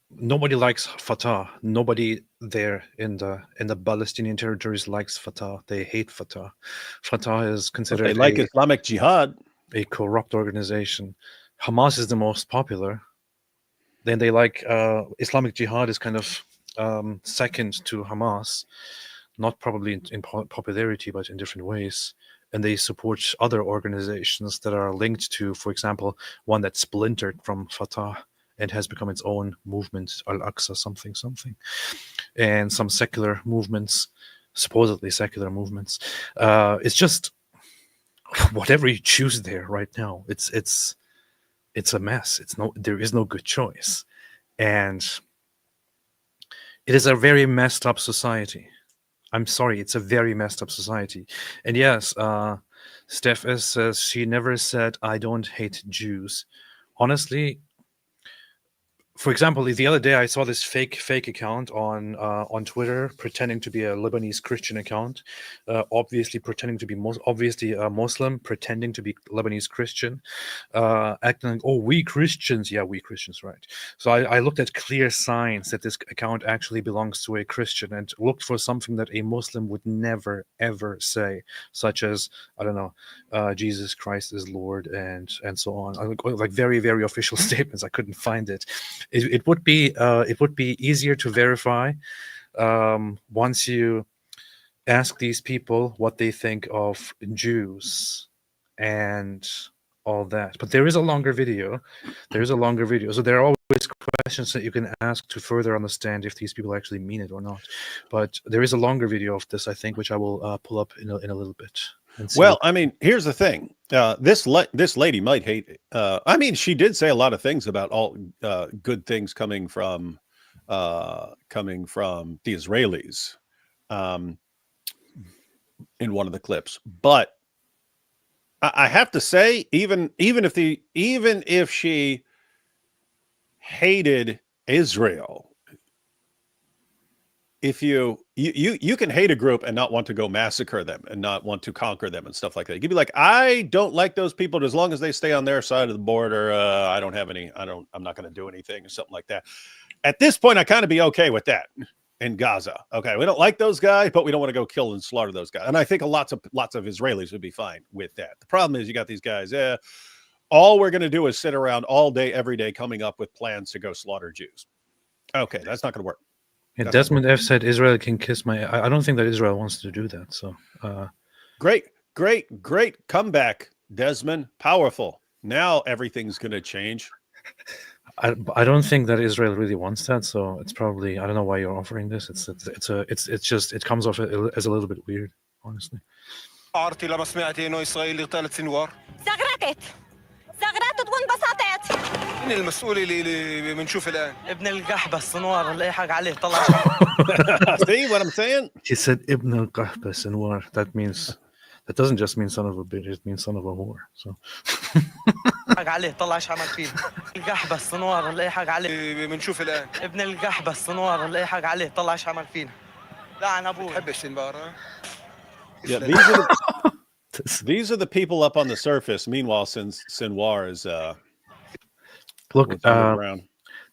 nobody likes Fatah. Nobody there in the Palestinian territories likes Fatah. They hate Fatah. Fatah is considered Islamic Jihad, a corrupt organization. Hamas is the most popular. Then they like Islamic Jihad is kind of second to Hamas, not probably in popularity, but in different ways. And they support other organizations that are linked to, for example, one that splintered from Fatah and has become its own movement, Al-Aqsa something, and some secular movements, supposedly secular movements. It's just whatever you choose there right now. It's a mess. There is no good choice, and it is a very messed up society. I'm sorry, it's a very messed up society. And yes, Steph S says she never said I don't hate Jews. Honestly, for example, the other day I saw this fake account on Twitter pretending to be a Lebanese Christian account, obviously pretending to be obviously a Muslim, pretending to be Lebanese Christian, acting like, oh, we Christians, right? So I looked at clear signs that this account actually belongs to a Christian and looked for something that a Muslim would never ever say, such as, I don't know, Jesus Christ is Lord and so on, like very, very official statements. I couldn't find it. It would be easier to verify once you ask these people what they think of Jews and all that. But there is a longer video. So there are always questions that you can ask to further understand if these people actually mean it or not. But there is a longer video of this, I think, which I will pull up in a little bit. Well, I mean, here's the thing. This lady might hate it. I mean, she did say a lot of things about all good things coming from the Israelis in one of the clips. But I have to say, even if she hated Israel, if you can hate a group and not want to go massacre them and not want to conquer them and stuff like that. You can be like, I don't like those people, but as long as they stay on their side of the border, I'm not going to do anything or something like that. At this point, I kind of be okay with that in Gaza. Okay, we don't like those guys, but we don't want to go kill and slaughter those guys. And I think lots of Israelis would be fine with that. The problem is you got these guys, all we're going to do is sit around all day, every day, coming up with plans to go slaughter Jews. Okay, that's not going to work. Yeah, Desmond F said Israel can kiss my. I don't think that Israel wants to do that. So great comeback, Desmond. Powerful. Now everything's going to change. I don't think that Israel really wants that. So it's probably, I don't know why you're offering this. It's just it comes off as a little bit weird, honestly. عارتي لما سمعتي إنه إسرائيل اغتالت سنوار؟ زغرتت وانبسطت. مين المسؤول اللي بنشوف الآن؟ ابن القحبة السنوار اللي حق عليه طلع. See what I'm saying? He said Ibn al-Qahba Sinwar. That doesn't just mean son of a bitch, it means son of a whore. So حق عليه طلع ايش عمل فيه. القحبة السنوار اللي حق عليه. بنشوف الآن. ابن القحبة السنوار اللي حق عليه طلع ايش عمل فينا. لعن ابوه. بحبش سنوار. Yeah, these are the people up on the surface. Meanwhile, Sinwar is look,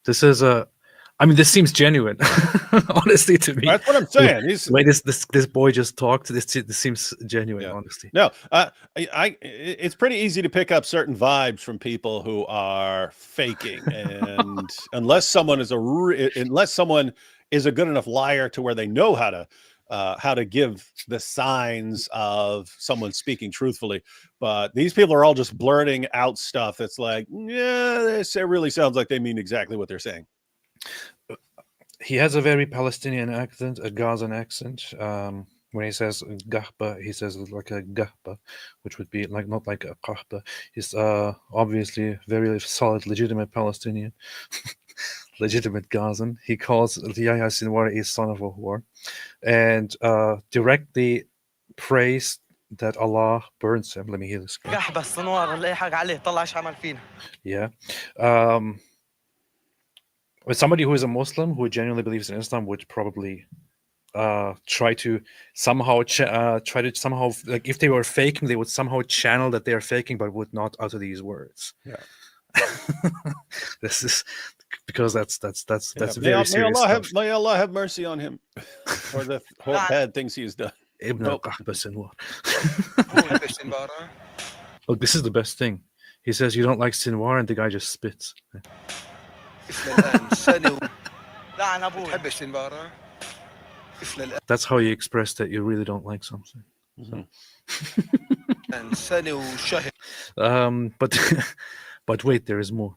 this is this seems genuine, honestly, to me. That's what I'm saying. The way this boy just talked, this seems genuine, honestly. No, it's pretty easy to pick up certain vibes from people who are faking, and unless someone is a good enough liar to where they know how to give the signs of someone speaking truthfully. But these people are all just blurting out stuff that's like, yeah, this really sounds like they mean exactly what they're saying. He has a very Palestinian accent, a Gazan accent. When he says Gahba, he says like a Gahba, which would be like not like a Qahba. He's obviously very solid, legitimate Palestinian. Legitimate Gazan. He calls Yahya Sinwar a son of a whore, and directly praised that Allah burns him. Let me hear this. Yeah. Somebody who is a Muslim who genuinely believes in Islam would probably try to somehow like if they were faking, they would somehow channel that they are faking, but would not utter these words. Yeah. This is because that's very serious stuff. May Allah have mercy on him for the whole bad things he's done. Ibn al-Qahba Sinwar. Look, this is the best thing. He says you don't like Sinwar, and the guy just spits. That's how you express that you really don't like something. So. But wait, there is more.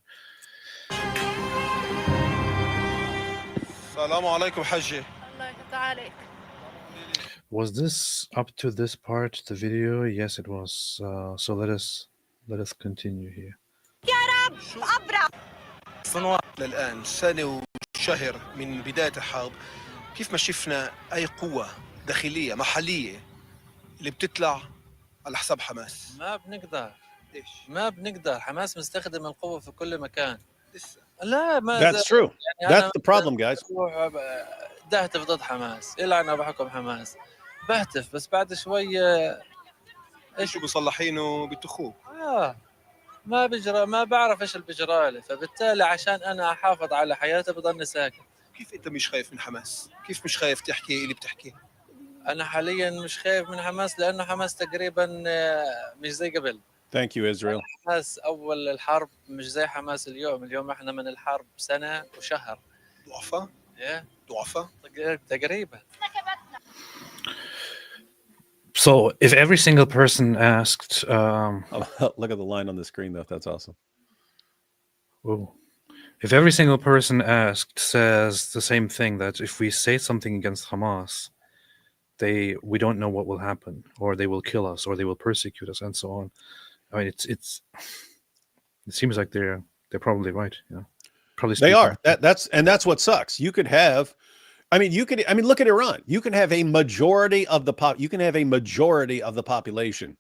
Was this up to this part the video? Yes, it was. So let us continue here. الآن سنة وشهر من بداية الحرب كيف ما شفنا أي قوة داخلية محلية اللي بتطلع على حساب حماس. ما بنقدر. ليش؟ ما بنقدر. حماس مستخدم القوة في كل مكان. لسه. لا ما That's true. يعني That's انا the problem, guys. بروح بهتف ضد حماس، يلعن ابو حكم حماس، بهتف بس بعد شويه شو بصلحينه بتخوه. ما بجرى، ما بعرف ايش اللي بجرى لي، فبالتالي عشان انا احافظ على حياتي بضلني ساكت. كيف انت مش خايف من حماس؟ كيف مش خايف تحكي اللي بتحكيه؟ انا حاليا مش خايف من حماس لانه حماس تقريبا مش زي قبل. Thank you, Israel. حماس اول الحرب مش زي حماس اليوم احنا من الحرب سنه وشهر. ضعفاء؟ ايه ضعفاء تقريبا. So if every single person asked, Look at the line on the screen, though. That's awesome. whoa. If every single person asked says the same thing, that if we say something against Hamas, we don't know what will happen, or they will kill us, or they will persecute us, and so on. I mean, it seems like they're probably right. Yeah, probably They are. speaking. That's what sucks. You could have, look at Iran. You can have a majority of the population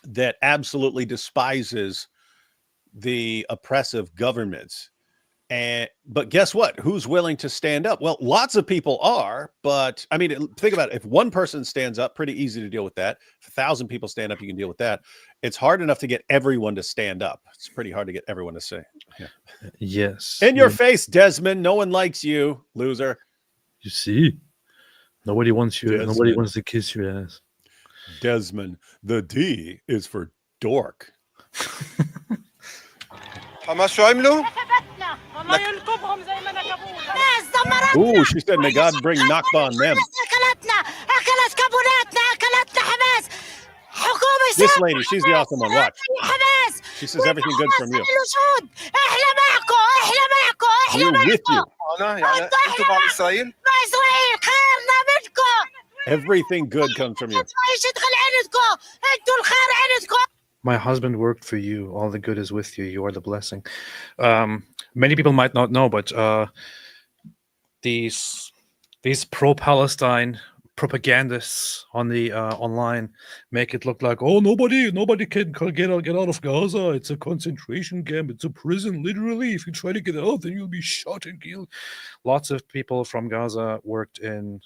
that absolutely despises the oppressive governments. But guess what? Who's willing to stand up? Well, lots of people are, but I mean, think about it. If one person stands up, pretty easy to deal with that. If 1,000 people stand up, you can deal with that. It's hard enough to get everyone to stand up. It's pretty hard to get everyone to say. Yeah. Yes. In your face, Desmond. No one likes you, loser. You see, nobody wants you. Desmond. Nobody wants to kiss your ass. Desmond. The D is for dork. حماس شو عملوا؟ والله ينكبهم زي ما نكبونا. ناس دمرتنا. Ooh, she said, may God bring Nakba on them. أكلت كابوناتنا، أكلتنا حماس. حكومة This lady, she's the awesome one. Watch. حماس. She says everything good from you. إحنا معكم، إحنا معكم، إحنا We're with you. أنا يعني أنتوا مع إسرائيل؟ مع إسرائيل خيرنا منكم. Everything good comes from you. إيش يدخل عندكم؟ أنتوا الخير عندكم. My husband worked for you. All the good is with you. You are the blessing. Many people might not know, but these pro-Palestine propagandists on the online make it look like, oh, nobody can get out of Gaza. It's a concentration camp. It's a prison. Literally, if you try to get out, then you'll be shot and killed. Lots of people from Gaza worked in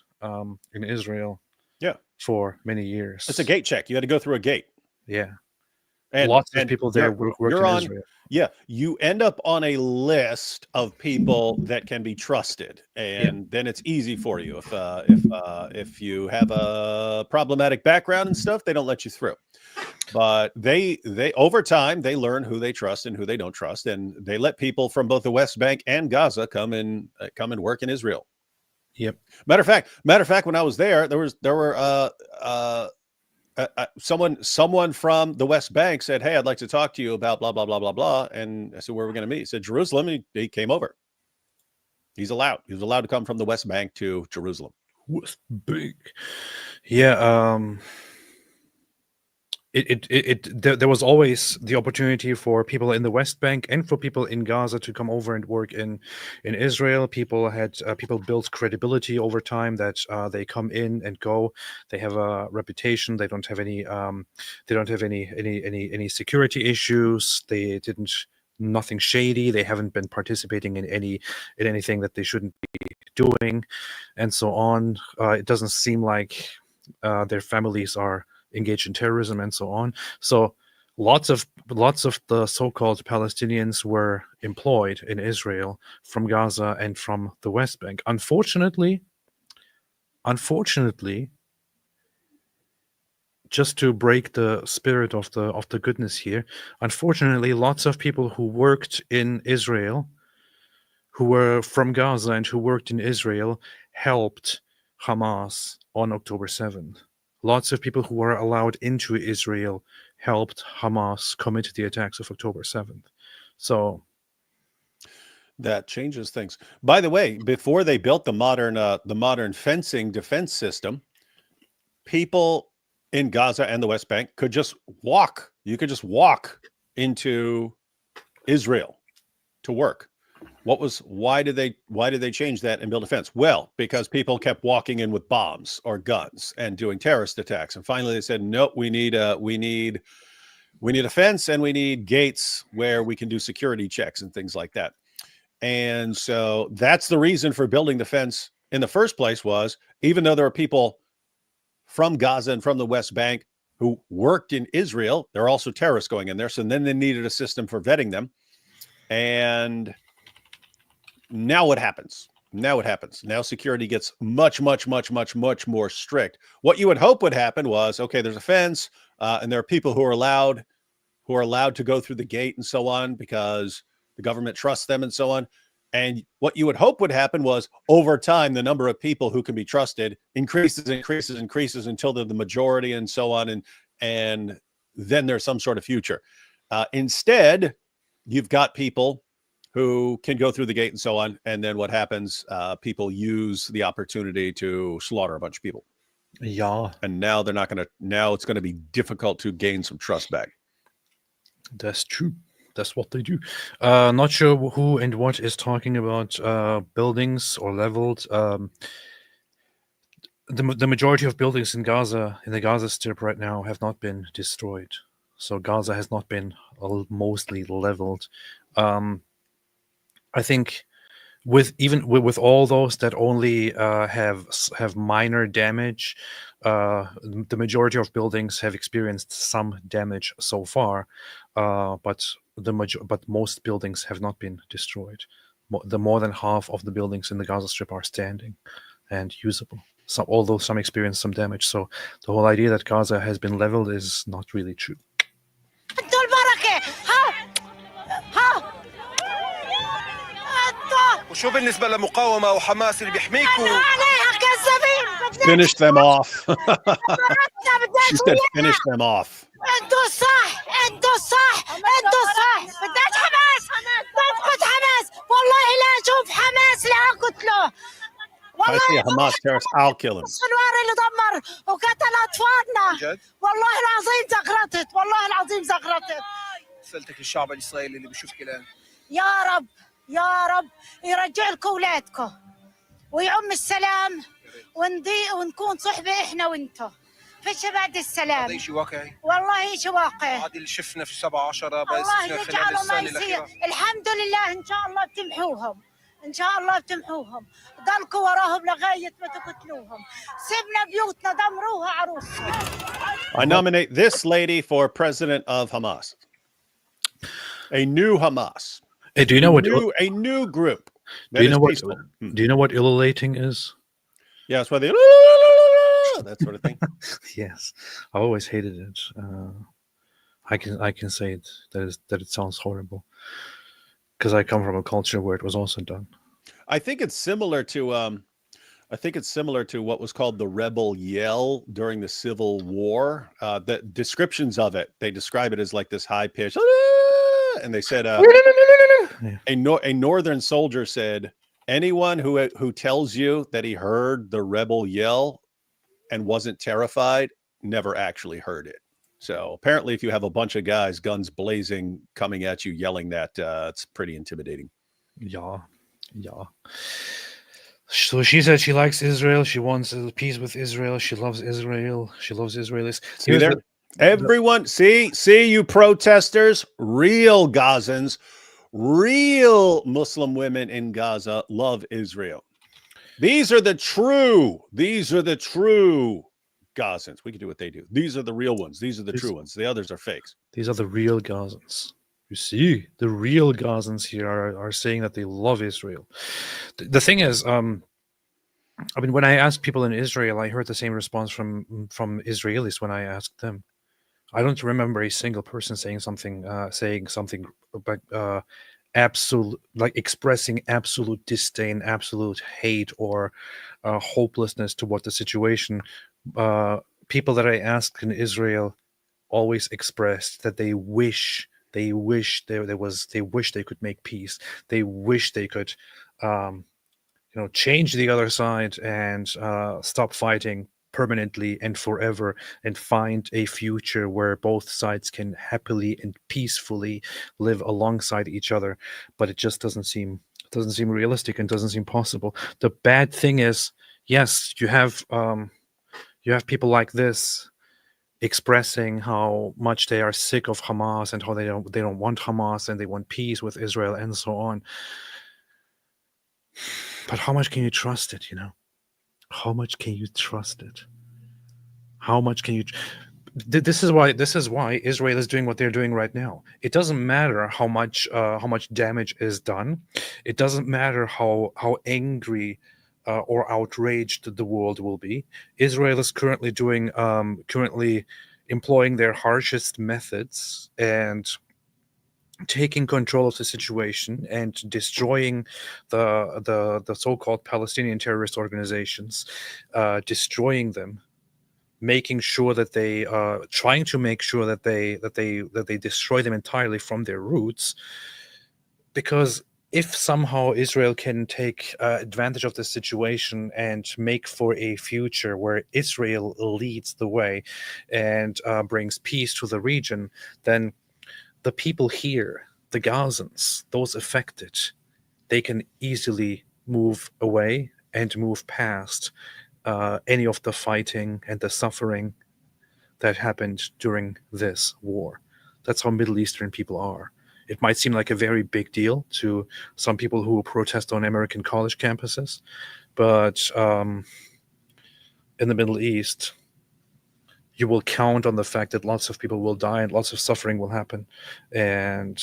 Israel. Yeah, for many years. It's a gate check. You had to go through a gate. Yeah. And lots of people there work in Israel. Yeah, you end up on a list of people that can be trusted, and then it's easy for you. If you have a problematic background and stuff, they don't let you through. But they over time they learn who they trust and who they don't trust, and they let people from both the West Bank and Gaza come and work in Israel. Yep. Matter of fact, when I was there, there were someone from the West Bank said, hey, I'd like to talk to you about blah, blah, blah, blah, blah. And I said, where are we going to meet? He said, Jerusalem. He came over. He was allowed to come from the West Bank to Jerusalem. West Bank. Yeah. There was always the opportunity for people in the West Bank and for people in Gaza to come over and work in Israel. People built credibility over time that they come in and go. They have a reputation. They don't have any security issues. They didn't nothing shady. They haven't been participating in anything that they shouldn't be doing, and so on. It doesn't seem like their families are engaged in terrorism and so on. So lots of the so-called Palestinians were employed in Israel from Gaza and from the West Bank. Unfortunately, just to break the spirit of the goodness here, unfortunately, lots of people who worked in Israel, who were from Gaza and who worked in Israel, helped Hamas on October 7th. Lots of people who were allowed into Israel helped Hamas commit the attacks of October 7th. So that changes things. By the way, before they built the modern fencing defense system, people in Gaza and the West Bank could just walk. You could just walk into Israel to work. Why did they change that and build a fence? Well, because people kept walking in with bombs or guns and doing terrorist attacks. And finally they said, nope, we need a fence and we need gates where we can do security checks and things like that. And so that's the reason for building the fence in the first place, was even though there are people from Gaza and from the West Bank who worked in Israel, there are also terrorists going in there. So then they needed a system for vetting them. And now what happens? Now security gets much more strict. What you would hope would happen was, okay, there's a fence, and there are people who are allowed to go through the gate and so on because the government trusts them and so on. And what you would hope would happen was, over time, the number of people who can be trusted increases until they're the majority and so on. And then there's some sort of future. Instead, you've got people who can go through the gate and so on. And then what happens? People use the opportunity to slaughter a bunch of people. Yeah. And now it's going to be difficult to gain some trust back. That's true. That's what they do. Not sure who and what is talking about buildings or leveled. The majority of buildings in Gaza, in the Gaza Strip right now, have not been destroyed. So Gaza has not been mostly leveled. I think with all those that only have minor damage, the majority of buildings have experienced some damage so far, but most buildings have not been destroyed. More than half of the buildings in the Gaza Strip are standing and usable. Although some experienced some damage, so the whole idea that Gaza has been leveled is not really true. وشو بالنسبة لمقاومة وحماس اللي بيحميكوا؟ Finish them off. She said finish them off. انتوا صح بدناش حماس، نسقط حماس، والله لا اشوف حماس لا اقتله. I see a Hamas terrorist, I'll kill him. السنوار اللي دمر وقتل اطفالنا، والله العظيم زغرتت. رسالتك للشعب الاسرائيلي اللي بيشوفك الان. يا رب يرجع لكم اولادكم ويعم السلام ونكون صحبه احنا وانتم. فيش بعد السلام. هذا شيء واقعي. والله شيء واقعي. هذا اللي شفنا في 7/10 بس الله خلال يجعله ما السنة يصير. الأخيرة. الحمد لله ان شاء الله بتمحوهم. ضلكوا وراهم لغايه ما تقتلوهم. سيبنا بيوتنا دمروها عروسهم. I nominate this lady for president of Hamas. A new Hamas. Hey, do you know a new group? Do you know what ululating is? Yeah, it's why they that sort of thing. Yes, I always hated it. I can say it that it sounds horrible because I come from a culture where it was also done. I think it's similar to what was called the rebel yell during the Civil War. The descriptions of it, they describe it as like this high pitch, and they said a northern soldier said, anyone who tells you that he heard the rebel yell and wasn't terrified never actually heard it. So apparently, if you have a bunch of guys, guns blazing, coming at you, yelling that, it's pretty intimidating. Yeah. So she said she likes Israel. She wants peace with Israel. She loves Israel. She loves Israelis. See there? Everyone, see you protesters, real Gazans, real Muslim women in Gaza love Israel. These are the true Gazans. We can do what they do. These are the real ones. These are the true ones. The others are fakes. These are the real Gazans. You see, the real Gazans here are saying that they love Israel. The thing is, I mean, when I asked people in Israel, I heard the same response from Israelis when I asked them. I don't remember a single person saying something like absolute, like expressing absolute disdain, absolute hate, or hopelessness toward the situation. People that I asked in Israel always expressed that they wish they could make peace. They wish they could, change the other side and stop fighting permanently and forever, and find a future where both sides can happily and peacefully live alongside each other. But it just doesn't seem realistic and doesn't seem possible. The bad thing is, yes, you have people like this expressing how much they are sick of Hamas and how they don't want Hamas and they want peace with Israel and so on. But how much can you trust it? How much can you trust it? How much can you? This is why Israel is doing what they're doing right now. It doesn't matter how much damage is done. It doesn't matter how angry or outraged the world will be. Israel is currently employing their harshest methods and taking control of the situation and destroying the so-called Palestinian terrorist organizations, destroying them, making sure that they trying to make sure that they destroy them entirely from their roots. Because if somehow Israel can take advantage of this situation and make for a future where Israel leads the way and brings peace to the region, then the people here, the Gazans, those affected, they can easily move away and move past any of the fighting and the suffering that happened during this war. That's how Middle Eastern people are. It might seem like a very big deal to some people who protest on American college campuses, but in the Middle East, you will count on the fact that lots of people will die and lots of suffering will happen. And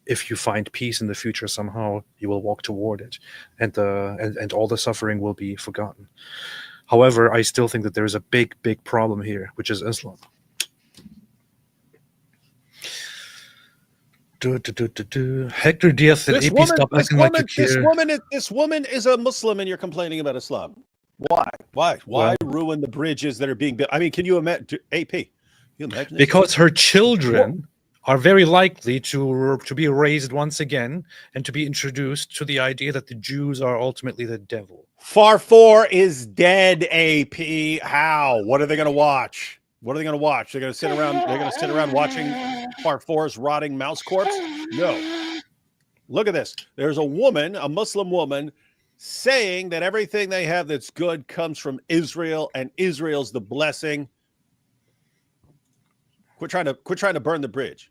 if you find peace in the future somehow, you will walk toward it, and all the suffering will be forgotten. However, I still think that there is a big problem here, which is Islam. Hector Diaz said, This woman is a Muslim, and you're complaining about Islam. Why? Why ruin the bridges that are being built? I mean, can you imagine? AP, you imagine? Because her children are very likely to be raised once again and to be introduced to the idea that the Jews are ultimately the devil. Farfour is dead. AP, how? What are they going to watch? What are they going to watch? They're going to sit around. They're going to sit around watching Farfour's rotting mouse corpse. No. Look at this. There's a woman, a Muslim woman, saying that everything they have that's good comes from Israel, and Israel's the blessing. Quit trying to burn the bridge.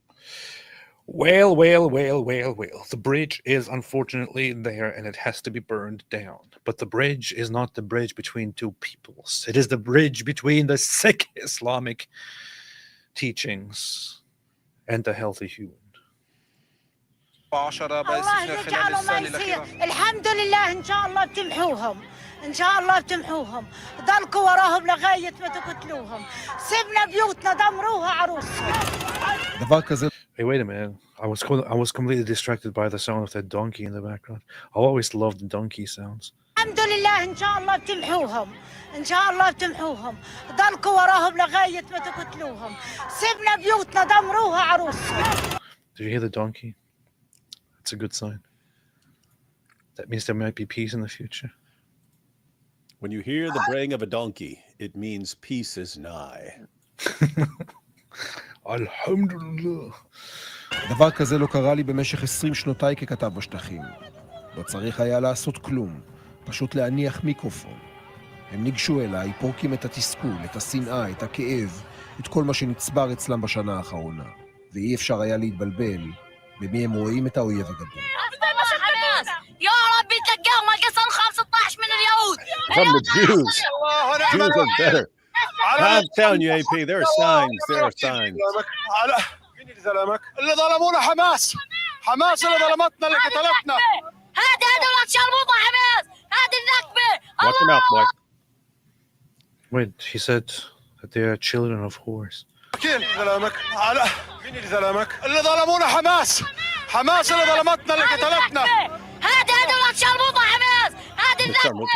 Well. The bridge is unfortunately there, and it has to be burned down. But the bridge is not the bridge between two peoples. It is the bridge between the sick Islamic teachings and the healthy human. الله يجعله ما يصير. الحمد لله إن شاء الله بتمحوهم. إن شاء الله بتمحوهم. ضلكوا وراهم لغاية ما تقتلوهم. سيبنا بيوتنا دمروها عروسهم. Hey, wait a minute. I was completely distracted by the sound of that donkey in the background. I always loved the donkey sounds. الحمد لله إن شاء الله بتمحوهم. إن شاء الله بتمحوهم. ضلكوا وراهم لغاية ما تقتلوهم. سيبنا بيوتنا دمروها عروسهم. Did you hear the donkey? That's a good sign. That means there might be peace in the future. When you hear the braying of a donkey, it means peace is nigh. Alhamdulillah. דבר כזה לא קרה לי במשך 20 שנותיי ככתב בשטחים. לא צריך היה לעשות כלום, פשוט להניח מיקרופון. הם ניגשו אליי, פורקים את התסכול, את השנאה, את הכאב, את כל מה שנצבר אצלם בשנה האחרונה. ואי אפשר היה להתבלבל במי הם רואים את האויב הגדול. يا رب تلقاهم القصر 15 من اليهود. From the Jews. Jews are better. I'm telling you, AP, there are signs. There are signs. مين اللي ظلمك؟ اللي ظلمونا حماس. حماس اللي ظلمتنا اللي قتلتنا. هذول شرموطة حماس. هذه النكبة. Watch your mouth, boy. Wait, he said that they are children of whores. مين اللي ظلمك؟ مين اللي ظلمك؟ اللي ظلمونا حماس. حماس اللي ظلمتنا اللي قتلتنا. هذول شرموطة حماس. هذه النكبة.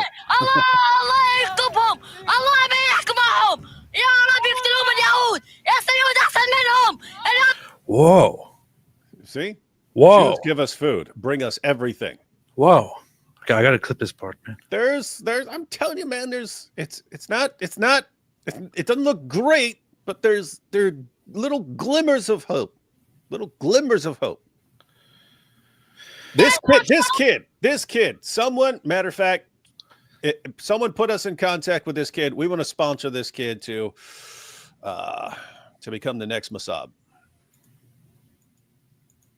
الله يكتبهم. الله ما يحكم معهم. يا رب يقتلوهم اليهود. اليهود أحسن منهم. Whoa. See? Whoa. Jews give us food. Bring us everything. Whoa. Okay, I gotta clip this part, man. There's I'm telling you, man, it doesn't look great, but there are little glimmers of hope. Little glimmers of hope. This kid, someone, matter of fact, someone put us in contact with this kid. We want to sponsor this kid to become the next Mossad.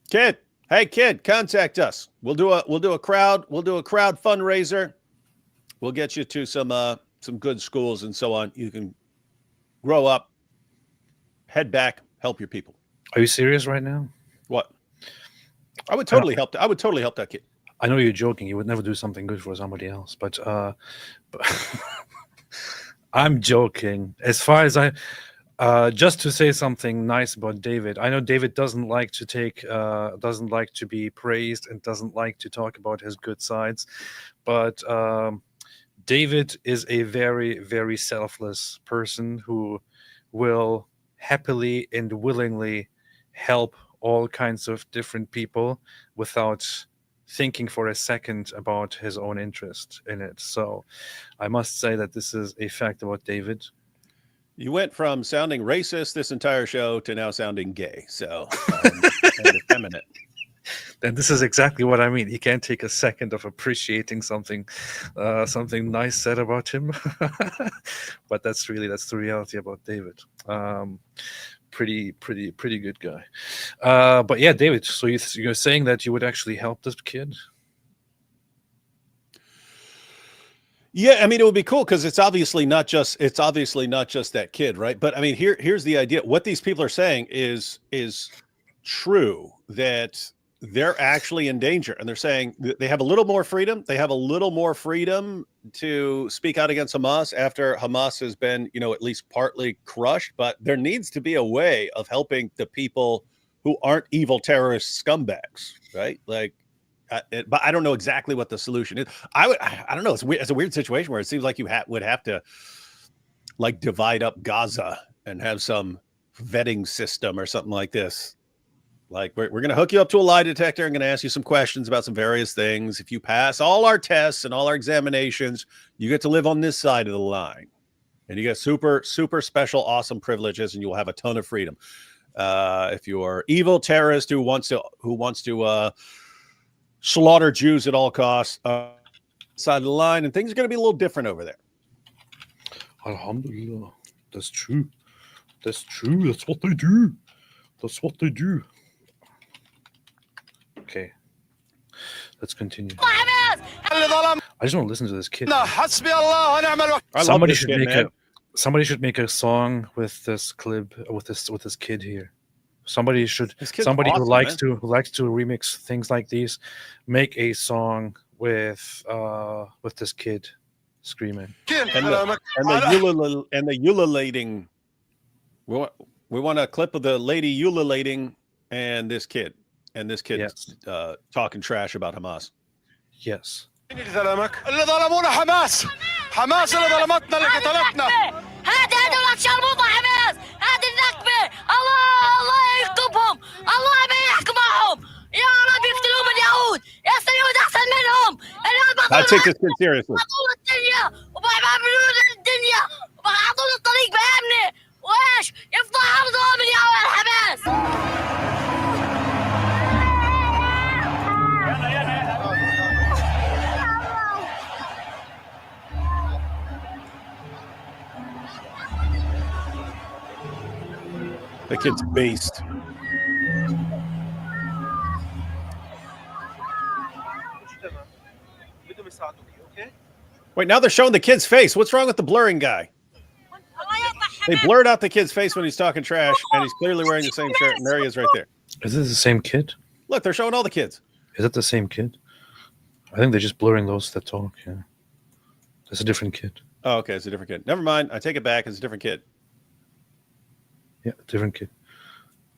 Kid, Hey, kid, contact us. We'll do a crowd fundraiser. We'll get you to some good schools and so on. You can grow up, head back, help your people. Are you serious right now? What? I would totally help that kid. I know you're joking. You would never do something good for somebody else, but I'm joking. As far as just to say something nice about David. I know David doesn't like to be praised and doesn't like to talk about his good sides, but David is a very, very selfless person who will happily and willingly help all kinds of different people without thinking for a second about his own interest in it. So I must say that this is a fact about David. You went from sounding racist this entire show to now sounding gay. So and effeminate. Then this is exactly what I mean. He can't take a second of appreciating something nice said about him. But that's the reality about David. Pretty good guy. But yeah, David. So you're saying that you would actually help this kid? Yeah, I mean, it would be cool because it's obviously not just that kid, right? But I mean, here's the idea. What these people are saying is true, that they're actually in danger, and they're saying they have a little more freedom. They have a little more freedom to speak out against Hamas after Hamas has been, at least partly crushed. But there needs to be a way of helping the people who aren't evil terrorist scumbags, right? Like, but I don't know exactly what the solution is. I don't know. It's a weird situation where it seems like you would have to like divide up Gaza and have some vetting system or something like this. Like we're going to hook you up to a lie detector. I'm going to ask you some questions about some various things. If you pass all our tests and all our examinations, you get to live on this side of the line, and you get super, super special, awesome privileges, and you will have a ton of freedom. If you're evil terrorist who wants to slaughter Jews at all costs, side of the line, and things are going to be a little different over there. Alhamdulillah. That's true. That's what they do. Okay. Let's continue. I just want to listen to this kid. Somebody should make a song with this clip, with this kid here. Somebody awesome, who likes to remix things like these, make a song with this kid screaming. And the ululating. We want a clip of the lady ululating and this kid yes. Talking trash about Hamas. Yes. اللي ظلمونا حماس اللي ظلمتنا اللي قتلتنا. هذول شرموطة حماس، هذه النكبة. الله يكتبهم، الله ما يحكم معهم. يا رب يقتلوهم اليهود، اليهود أحسن منهم. I take this kid seriously. الدنيا وبيعملوا الدنيا وبيعطون الطريق بأمنه، وإيش يفضح أرضهم اليهود حماس. The kid's based. Wait, now they're showing the kid's face. What's wrong with the blurring guy? They blurred out the kid's face when he's talking trash, and he's clearly wearing the same shirt, and there he is right there. Is this the same kid? Look, they're showing all the kids. Is it the same kid? I think they're just blurring those that talk, yeah. It's a different kid. Oh, okay, it's a different kid. Never mind. I take it back. It's a different kid. Yeah, different kid.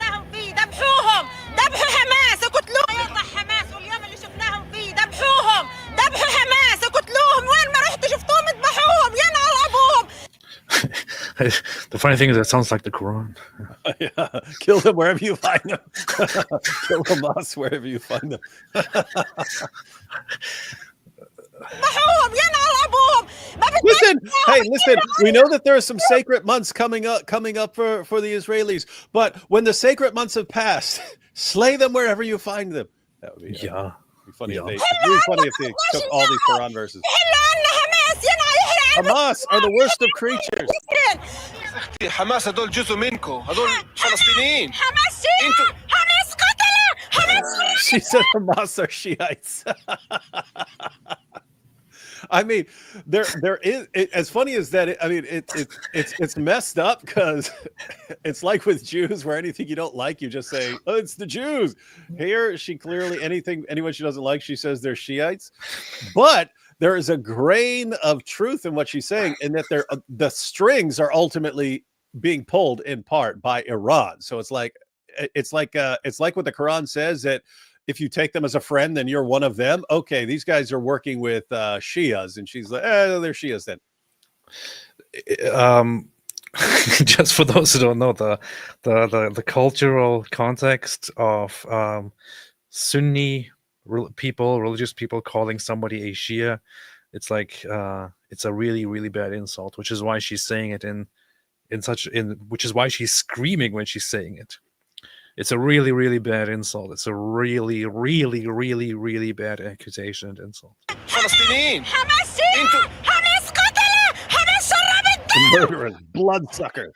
ذبحوهم، ذبحوا حماس وقتلوهم. يطلع حماس واليوم اللي شفناهم فيه ذبحوهم، ذبحوا حماس وقتلوهم. وين ما رحتوا شفتوهم ذبحوهم، ينعل ابوهم. The funny thing is that sounds like the Quran. Yeah, kill them wherever you find them. Kill Hamas wherever you find them. Listen, we know that there are some sacred months coming up for the Israelis, but when the sacred months have passed, slay them wherever you find them. That would be be funny. Yeah. It'd be funny if they took all these Quran verses. Hamas are the worst of creatures. حماس هدول جزء منكم، هدول فلسطينيين. حماس قتله، حماس She said Hamas are Shiites. I mean, there is as funny as that. It's messed up because it's like with Jews, where anything you don't like, you just say, "Oh, it's the Jews." Here, she clearly anyone she doesn't like, she says they're Shiites. But there is a grain of truth in what she's saying, in that the strings are ultimately being pulled in part by Iran. So it's like what the Quran says, that if you take them as a friend, then you're one of them. Okay, these guys are working with Shias, and she's like, they're Shias then. Just for those who don't know, the cultural context of Sunni religious people calling somebody a Shia, it's like it's a really, really bad insult, which is why she's saying it which is why she's screaming when she's saying it. It's a really, really bad insult. It's a really, really, really, really bad accusation and insult. فلسطينيين حماس شيعة حماس قتلة حماس شرب الدم Murderers, bloodsuckers.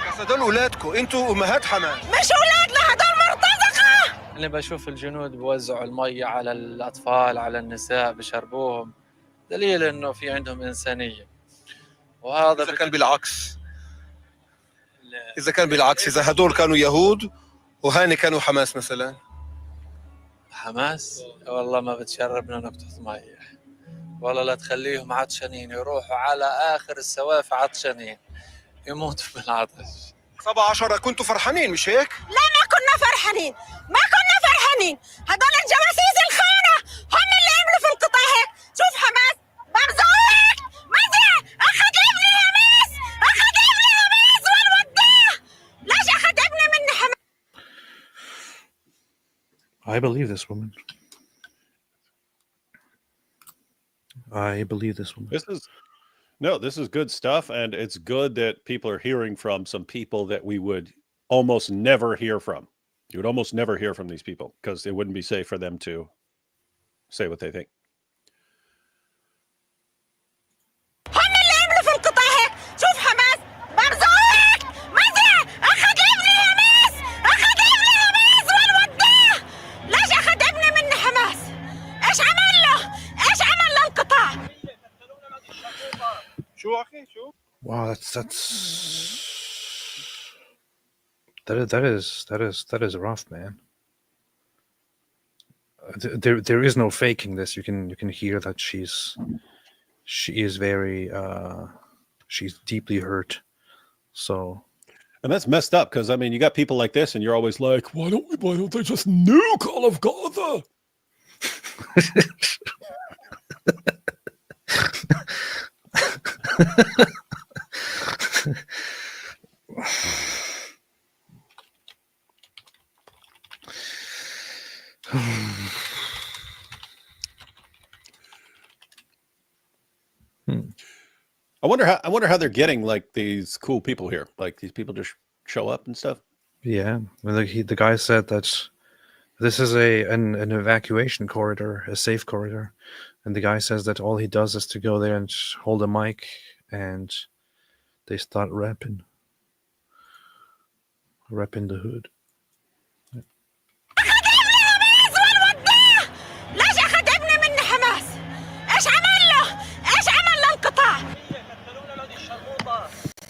بس هدول اولادكم، انتم امهات حماس. مش أولادنا هدول مرتزقة. اللي بشوف الجنود بوزعوا المية على الأطفال على النساء بشربوهم، دليل إنه في عندهم إنسانية. وهذا إذا كان بالعكس، إذا هدول كانوا يهود وهاني كانوا حماس مثلا. حماس والله ما بتشربنا نقطة مية، والله لا تخليهم عطشانين يروحوا على آخر السوافة عطشانين يموتوا بالعطش. 17 كنتوا فرحانين مش هيك؟ لا ما كنا فرحانين، هدول الجواسيس الخونة هم اللي عملوا في القطاع هيك. شوف حماس مرزوق مزع أخذ ابني حماس، والوداه. ليش أخذ ابني مني حماس؟ I believe this woman. This is good stuff, and it's good that people are hearing from some people that we would almost never hear from. You would almost never hear from these people because it wouldn't be safe for them to say what they think. هم اللي عملوا في القطاع هيك. شوف حماس مرزوق مزع أخذ ابني حماس، والوداه. ليش أخذ ابني مني حماس؟ إيش عمل له القطاع؟ شو أخي شو؟ Wow, that is rough, man. There is no faking this. You can hear that she is very she's deeply hurt. So, And that's messed up because I mean, you got people like this, and you're always like, why don't they just nuke all of Gaza? I wonder how they're getting like these cool people here. Like these people just show up and stuff. yeah, the guy said that this is an evacuation corridor, a safe corridor, and the guy says that all he does is to go there and hold a mic, and they start rapping the hood. ليش أخذ ابني مني حماس؟ إيش عمل له القطاع؟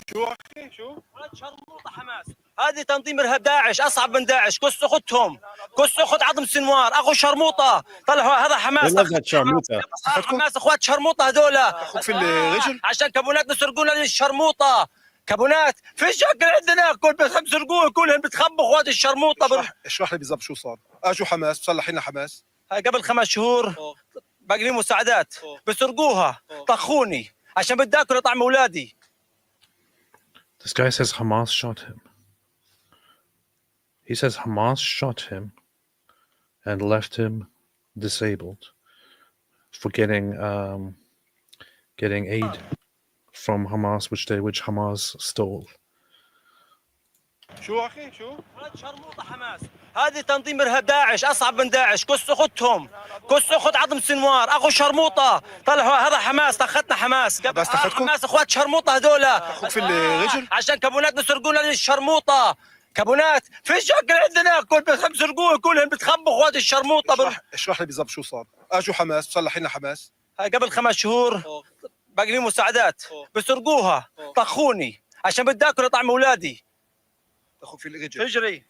شو أخي شو؟ شرموطة حماس، هذه تنظيم إرهاب داعش، أصعب من داعش. كس أختهم، كس أخت عظم سنوار، أخو شرموطة. طلعوا هذا حماس. حماس أخوات شرموطة هذول. أخوك في الرجل؟ عشان كابونات يسرقونا للشرموطة. كابونات في شكل عندنا كل بيسرقوه كلهم بتخبوا اخوات الشرموطة. اشرح لي بالضبط شو صار. اجوا حماس مسلحين حماس قبل 5 شهور باقي لي مساعدات بسرقوها طخوني عشان بدي اكل طعم اولادي. This guy says Hamas shot him. He says Hamas shot him and left him disabled for getting aid from Hamas, which Hamas stole. شو أخي شو؟ شرموطة حماس، هذه تنظيم إرهاب داعش، أصعب من داعش. كس أختهم، كس أخت عظم سنوار، أخو شرموطة. طلعوا هذا حماس، طختنا حماس. حماس أخوات شرموطة هذول. أخوك في الرجل؟ عشان كابونات يسرقونا للشرموطة. كابونات فيش اكل عندنا كل بيسرقوه كلهم بتخبوا اخوات الشرموطه اشرح لي بالضبط شو صار. اجوا حماس مسلحين حماس هاي قبل 5 شهور باقي لي مساعدات بيسرقوها طخوني عشان بدي اكل طعم اولادي. اخو في الرجل فجري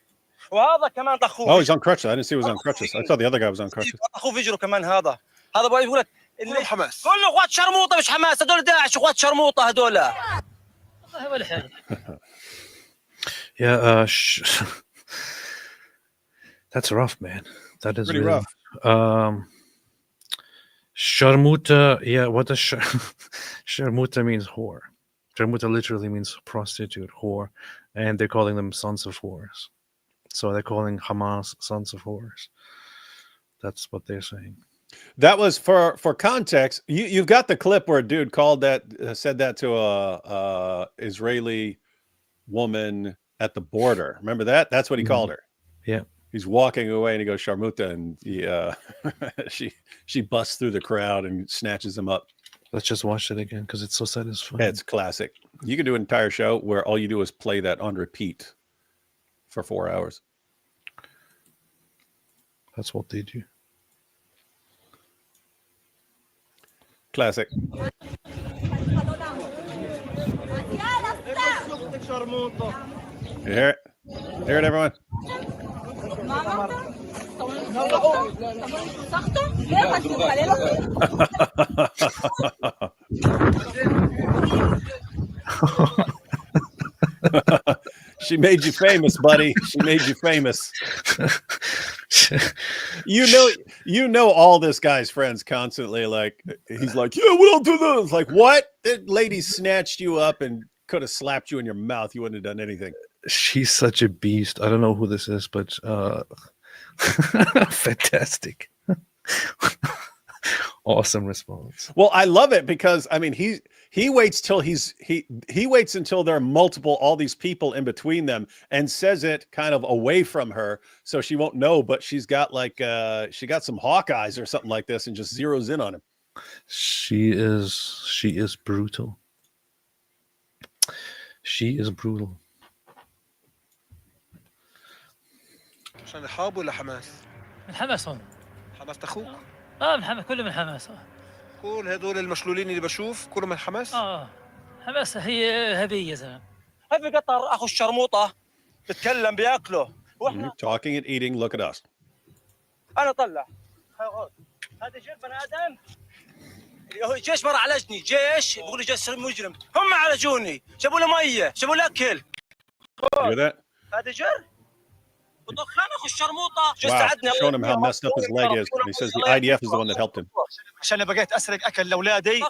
وهذا كمان طخوه. Oh, he's on crutches. I didn't see he was on crutches. I thought the other guy was on crutches. طخوه فجروا كمان. هذا بقى يقول لك كلهم حماس. كله اخوات شرموطه مش حماس. هذول داعش اخوات شرموطه هذول. والله ولا حاجه. Yeah, that's rough, man. That is Pretty really rough. Sharmuta, yeah, what does Sharmuta means whore. Sharmuta literally means prostitute, whore, and they're calling them sons of whores. So they're calling Hamas sons of whores. That's what they're saying. That was for context. You've got the clip where a dude called that said that to a Israeli woman at the border. Remember that? That's what he called her. Yeah. He's walking away and he goes Sharmuta, and she busts through the crowd and snatches him up. Let's just watch it again because it's so satisfying. It's classic. You can do an entire show where all you do is play that on repeat for 4 hours. That's what they do. Classic. You hear it? Hear it, everyone? She made you famous, buddy. She made you famous. You know all this guy's friends constantly like he's like, yeah, we don't do this. Like, what? That lady snatched you up and could have slapped you in your mouth. You wouldn't have done anything. She's such a beast. I don't know who this is, but fantastic. Awesome response. Well, I love it because I mean he waits till he waits until there are multiple all these people in between them and says it kind of away from her so she won't know, but she's got like she got some hawk eyes or something like this and just zeroes in on him. She is brutal. She is brutal. عشان الحرب ولا حماس؟ من حماس هون. حماس تخوك؟ من حماس كله من حماس. كل هدول المشلولين اللي بشوف كلهم من حماس؟ حماس هي هبية زمان. هاي في قطر اخو الشرموطه بتكلم بياكله واحنا talking and eating. Look at us. انا طلع هذا جيش بني ادم. جيش مر عالجني جيش بيقولوا جيش مجرم. هم عالجوني جابوا له ميه جابوا له اكل. هذا جر وطخان اخو الشرموطه جو ساعدني. Showing him how messed up his leg is. And he says the IDF is the one that helped him. عشان بقيت اسرق اكل لاولادي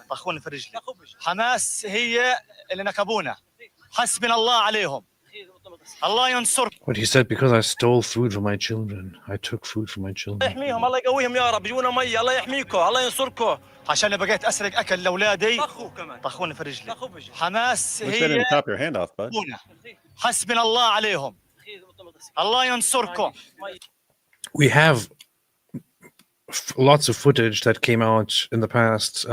طخوني في رجلي. حماس هي اللي نكبونا. حسبنا الله عليهم. الله ينصركم. What he said, because I stole food from my children. I took food from my children. الله يحميهم الله يقويهم يا رب. يجونا ميه الله يحميكم الله ينصركم. عشان بقيت اسرق اكل لاولادي طخوني في رجلي. حماس هي top your hand off, bud. حسبنا الله عليهم. الله ينصركم. We have lots of footage that came out in the past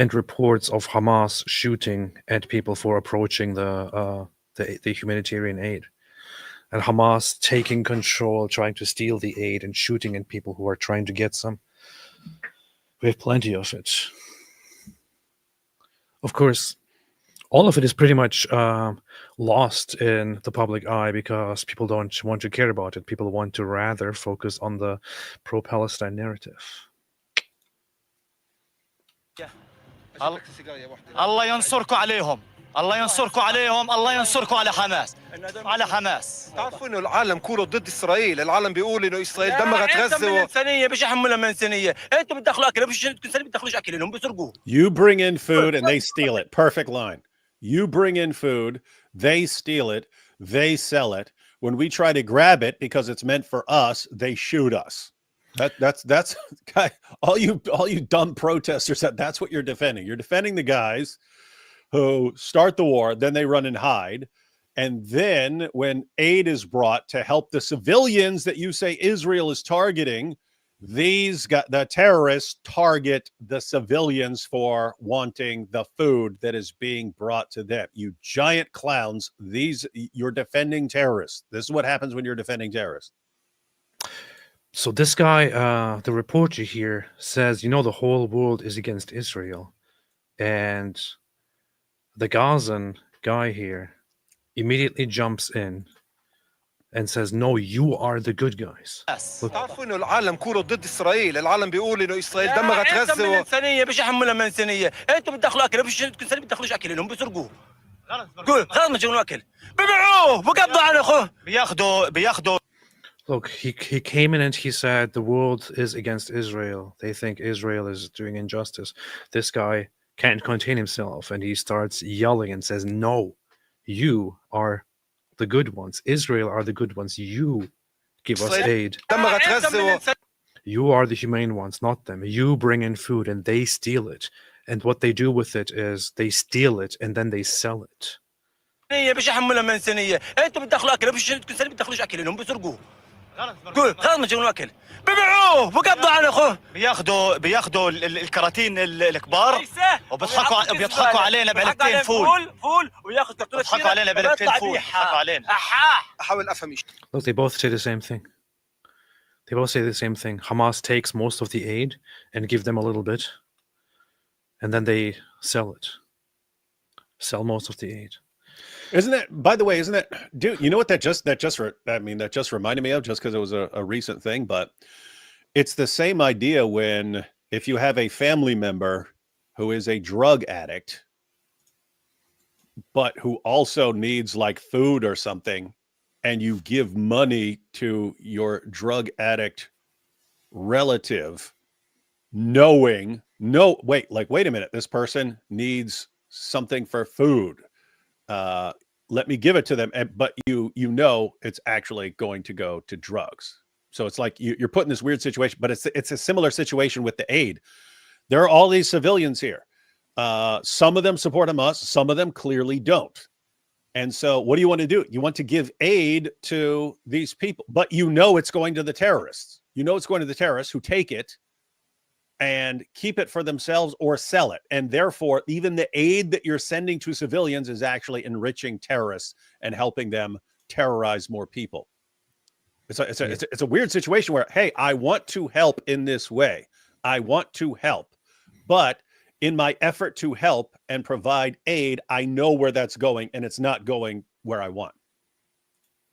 and reports of Hamas shooting at people for approaching the humanitarian aid, and Hamas taking control, trying to steal the aid and shooting at people who are trying to get some. We have plenty of it. Of course, all of it is pretty much lost in the public eye because people don't want to care about it. People want to rather focus on the pro-Palestine narrative. الله ينصركم عليهم. الله ينصركم عليهم. الله ينصركم على حماس. على حماس. تعرفوا انه العالم كله ضد اسرائيل. العالم بيقول انه اسرائيل دمرت غزه من انسانيه مش يحملها من انسانيه. انتم بتدخلوا اكل مش بتدخلوش اكل لهم بيسرقوه. You bring in food and they steal it. Perfect line. You bring in food, they steal it, they sell it. When we try to grab it because it's meant for us, they shoot us. That's all you dumb protesters. That's what you're defending. You're defending the guys who start the war, then they run and hide. And then when aid is brought to help the civilians that you say Israel is targeting, the terrorists target the civilians for wanting the food that is being brought to them. You giant clowns. You're defending terrorists. This is what happens when you're defending terrorists. So this guy, the reporter here, says, the whole world is against Israel. And the Gazan guy here immediately jumps in and says, no, you are the good guys. تعرفوا انه العالم كله ضد اسرائيل، العالم بيقول انه اسرائيل دمرت غزه من انسانيه مش يحملها من انسانيه، انتم بتدخلوا اكل مش انسانيه بتدخلوش اكل لهم بيسرقوه. خلاص ما تجيبوا اكل ببيعوه بقبضوا على اخوه بياخذوا. Look, he came in and he said the world is against Israel. They think Israel is doing injustice. This guy can't contain himself and he starts yelling and says, no, you are the good ones. Israel are the good ones. You give us aid. You are the humane ones, not them. You bring in food and they steal it. And what they do with it is they steal it and then they sell it. مش يحملها من انسانيه، انتم بتدخلوا اكل مش انسانيه بتدخلوش اكل لهم بيسرقوه. خلاص ما تجيبوا اكل ببيعوه بقبضوا على اخوه. بياخذوا الكراتين الكبار وبيضحكوا علينا بعلبتين فول وياخذ كرتونه بيضحكوا علينا بعلبتين فول بيضحكوا علينا. احاول افهم ايش. Look, they both say the same thing. They both say the same thing. Hamas takes most of the aid and give them a little bit, and then they sell it. Sell most of the aid. Isn't that, by the way, dude, you know what that just reminded me of, just because it was a recent thing, but it's the same idea when, if you have a family member who is a drug addict, but who also needs like food or something, and you give money to your drug addict relative, wait a minute, this person needs something for food. Let me give it to them, but you know it's actually going to go to drugs. So it's like you're put in this weird situation, but it's a similar situation with the aid. There are all these civilians here. Some of them support Hamas, some of them clearly don't. And so what do you want to do? You want to give aid to these people, but you know it's going to the terrorists. You know it's going to the terrorists who take it and keep it for themselves or sell it. And therefore, even the aid that you're sending to civilians is actually enriching terrorists and helping them terrorize more people. It's a weird situation where, hey, I want to help in this way. I want to help. But in my effort to help and provide aid, I know where that's going, and it's not going where I want.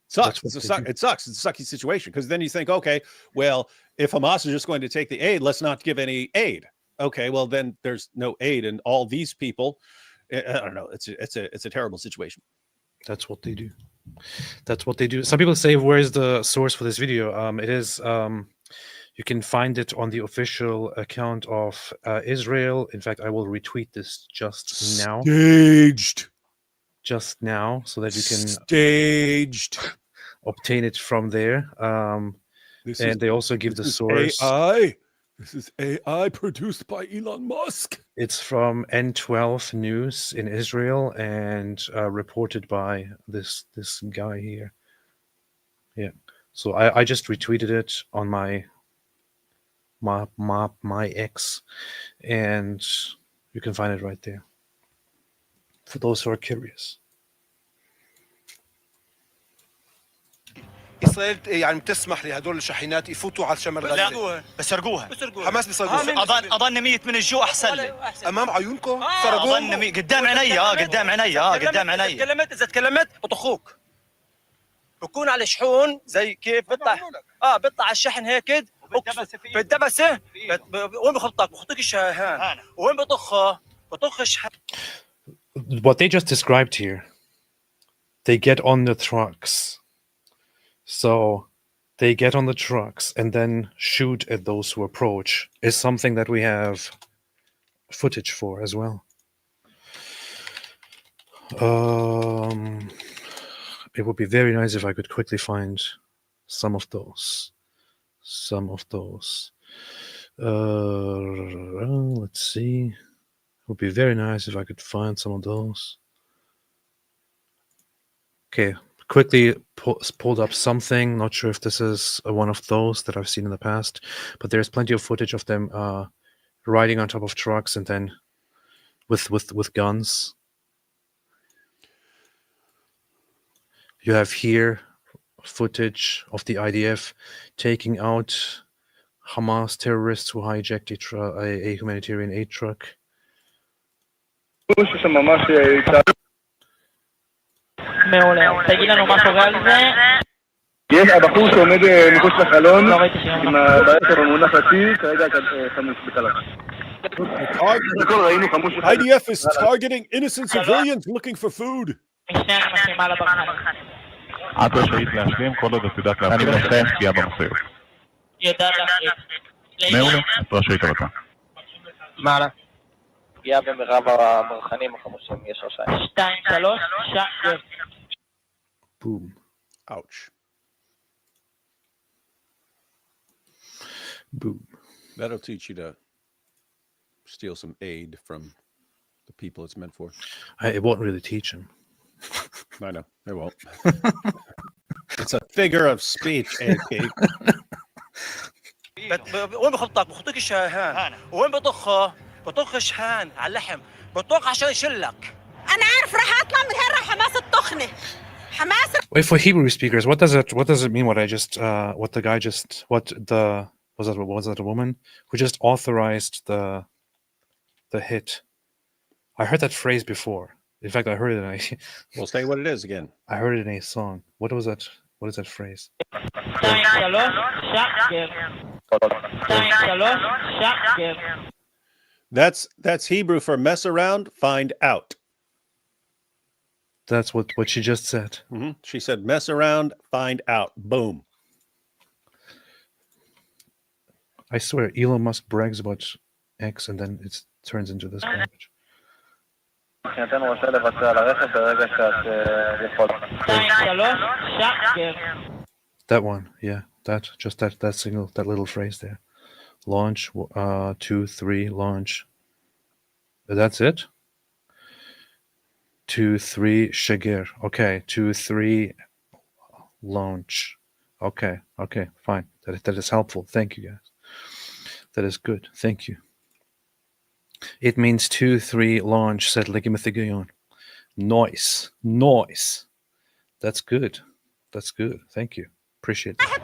Sucks. It sucks. It's a sucky situation, because then you think, okay, well, if Hamas is just going to take the aid, let's not give any aid. Okay, well, then there's no aid, and all these people, I don't know. It's a terrible situation. That's what they do. That's what they do. Some people say, where's the source for this video? It is, you can find it on the official account of Israel. In fact, I will retweet this just now. Just now, so that you can obtain it from there. And they also give the source. AI. This is AI produced by Elon Musk. It's from N12 News in Israel and reported by this guy here. Yeah. So I just retweeted it on my X, and you can find it right there for those who are curious. اسرائيل يعني بتسمح لهدول الشاحنات يفوتوا على شمال غزه. لا بسرقوها حماس بيسرقوها. اظن ميت من الجوع احسن لي. امام عيونكم سرقوها. اظن قدام عيني قدام عيني اذا تكلمت بطخوك. بكون على شحون زي كيف بيطلع الشحن هيك بالدبسه وين بخطك الشهان وين بطخ الشحن. What they just described here, they get on the trucks. So they get on the trucks and then shoot at those who approach, is something that we have footage for as well. It would be very nice if I could quickly find some of those. Let's see. It would be very nice if I could find some of those. Okay, quickly pulled up something. Not sure if this is one of those that I've seen in the past, but there's plenty of footage of them riding on top of trucks and then with guns. You have here footage of the IDF taking out Hamas terrorists who hijacked a humanitarian aid truck. יש הבחור שעומד מחוץ לחלון עם הבעיה שלו מונח לציר, כרגע חמוש בקלף. IDF is targeting innocent civilians looking for food. את רשאית להשלים כל עוד את יודעת להבחין בין פגיעה במחיר. מעולה, את רשאית לבצע. מעלה. פגיעה במרב המרחנים החמושים, יש רשאי. 2-3, שקר. Boom. Ouch. Boom. That'll teach you to steal some aid from the people it's meant for. It won't really teach him. I know, it won't. It's a figure of speech, AK. وين بخطك؟ بخطك الشاهان، وين بطخه؟ بطخ شحان على اللحم، بطخ عشان يشلك. أنا عارف راح أطلع من هنا حماس التخنة. حماس. Wait, for Hebrew speakers, what does it mean? What was that a woman who just authorized the hit? I heard that phrase before. In fact, I heard it. We'll say what it is again. I heard it in a song. What was that? What is that phrase? That's Hebrew for mess around, find out. That's what she just said. Mm-hmm. She said, mess around, find out. Boom. I swear, Elon Musk brags about X and then it turns into this garbage. That one, yeah, that signal, that little phrase there. Launch, 2, 3, launch. That's it? 2, 3, shagir. Okay, 2, 3, launch. Okay, fine. That is helpful. Thank you, guys. That is good. Thank you. It means 2, 3, launch, said Legimithigayon. Nice. That's good. Thank you. Appreciate that.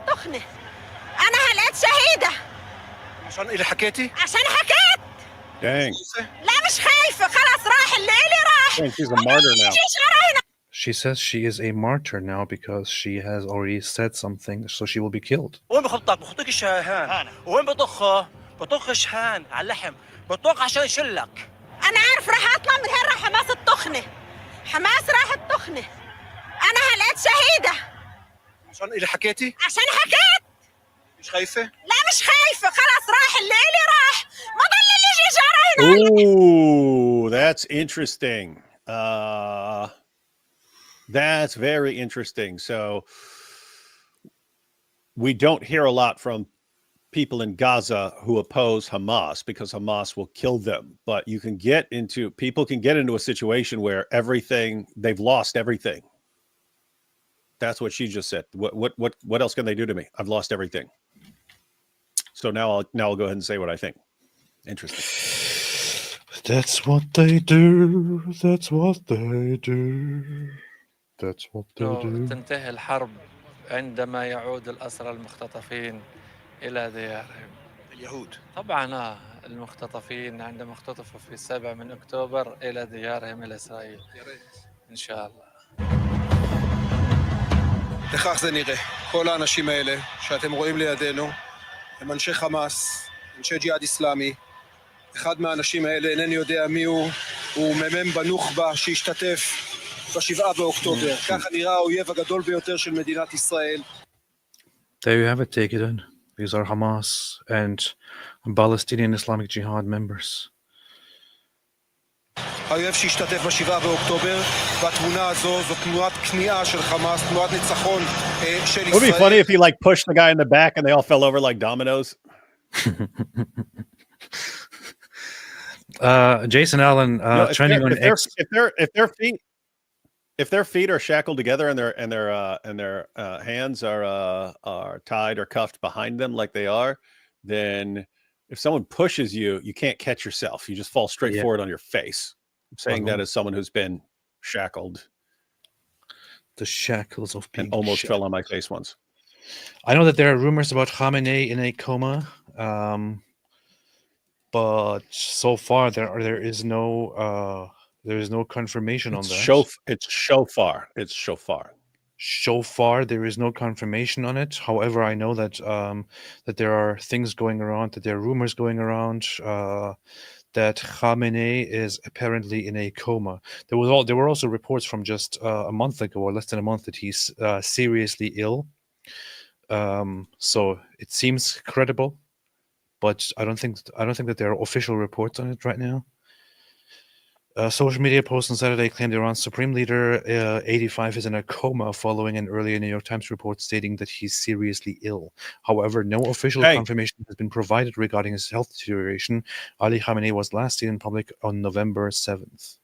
أنا هلقيت شهيدة. عشان إلي حكيتي؟ عشان حكيت. Dang. لا مش خايفة خلاص راح اللي إلي راح. Dang, she's a martyr now. She says she is a martyr now because she has already said something, so she will be killed. وين بخطك؟ بخطك الشاهان، وين بطخه؟ بطخ شحان على اللحم، بطخ عشان يشلك. أنا عارف راح أطلع من هنا حماس التخنة. حماس راح التخنة. أنا هلقيت شهيدة. عشان إلي حكيتي؟ عشان حكيت. مش خايفة؟ لا مش خايفة خلاص راح اللي إلي راح. ما ضل اللي يجي جرى هنا. Ooh, that's interesting. That's very interesting. So we don't hear a lot from people in Gaza who oppose Hamas because Hamas will kill them. But people can get into a situation where they've lost everything. That's what she just said. What else can they do to me? I've lost everything. So now I'll go ahead and say what I think. Interesting. That's what they do. That's what they do. That's what they do. تنتهي الحرب عندما يعود الأسرى المختطفين إلى ديارهم. اليهود. طبعا المختطفين عندما اختطفوا في 7 من أكتوبر إلى דיירהם إلى إسرائيل. إن شاء الله. לכך זה נראה. כל האנשים האלה שאתם רואים לידינו הם אנשי חמאס, אנשי ג'יהאד איסלאמי. אחד מהאנשים האלה, אינני יודע מי הוא מ"מ בנוח'בה שהשתתף ב7 באוקטובר. ככה נראה האויב הגדול ביותר של מדינת ישראל. There you have it, take it in. These are Hamas and Palestinian Islamic Jihad members. האויב שהשתתף ב7 באוקטובר, והתמונה הזו זו תנועת כניעה של חמאס, תנועת ניצחון של ישראל. It would be funny if he pushed the guy in the back and they all fell over like dominoes. Jason Allen trending on X. If if their feet are shackled together and their hands are tied or cuffed behind them like they are, then if someone pushes you, you can't catch yourself. You just fall straight forward on your face. I'm saying that as someone who's been shackled. The shackles of being and almost fell on my face once. I know that there are rumors about Khamenei in a coma, but so far there is no confirmation on that. It's shofar. It's shofar. So far, there is no confirmation on it. However, I know that that there are things going around, that there are rumors going around that Khamenei is apparently in a coma. There were also reports from just a month ago, or less than a month, that he's seriously ill. So it seems credible, but I don't think that there are official reports on it right now. Social media posts on Saturday claimed Iran's supreme leader, 85, is in a coma following an earlier New York Times report stating that he's seriously ill. However, no official confirmation has been provided regarding his health deterioration. Ali Khamenei was last seen in public on November 7th.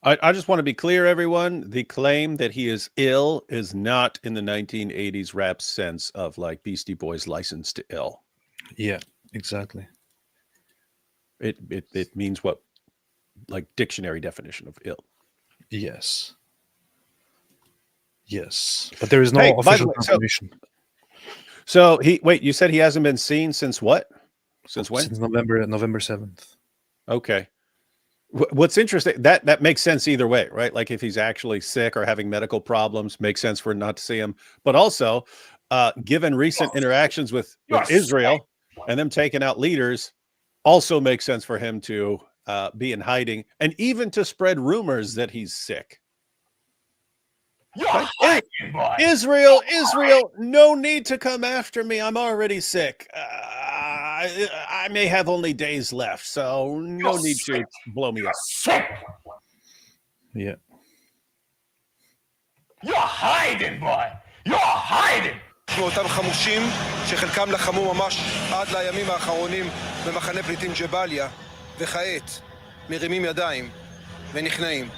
I just want to be clear, everyone. The claim that he is ill is not in the 1980s rap sense of like Beastie Boys' License to Ill. Yeah, exactly. It means what? Like dictionary definition of ill. Yes. But there is no official confirmation. So you said he hasn't been seen since what? Since when? Since November 7th. Okay. What's interesting, that makes sense either way, right? Like if he's actually sick or having medical problems, makes sense for not to see him. But also, given recent interactions with Israel and them taking out leaders, also makes sense for him to be in hiding and even to spread rumors that he's sick. Israel, no need to come after me. I'm already sick. I may have only days left, so no need to blow me up. Yeah. You're hiding, boy. You're hiding. אותם חמושים שחלקם לחמו ממש עד לימים האחרונים במחנה פליטים ג'באליה, וכעת מרימים ידיים ונכנעים.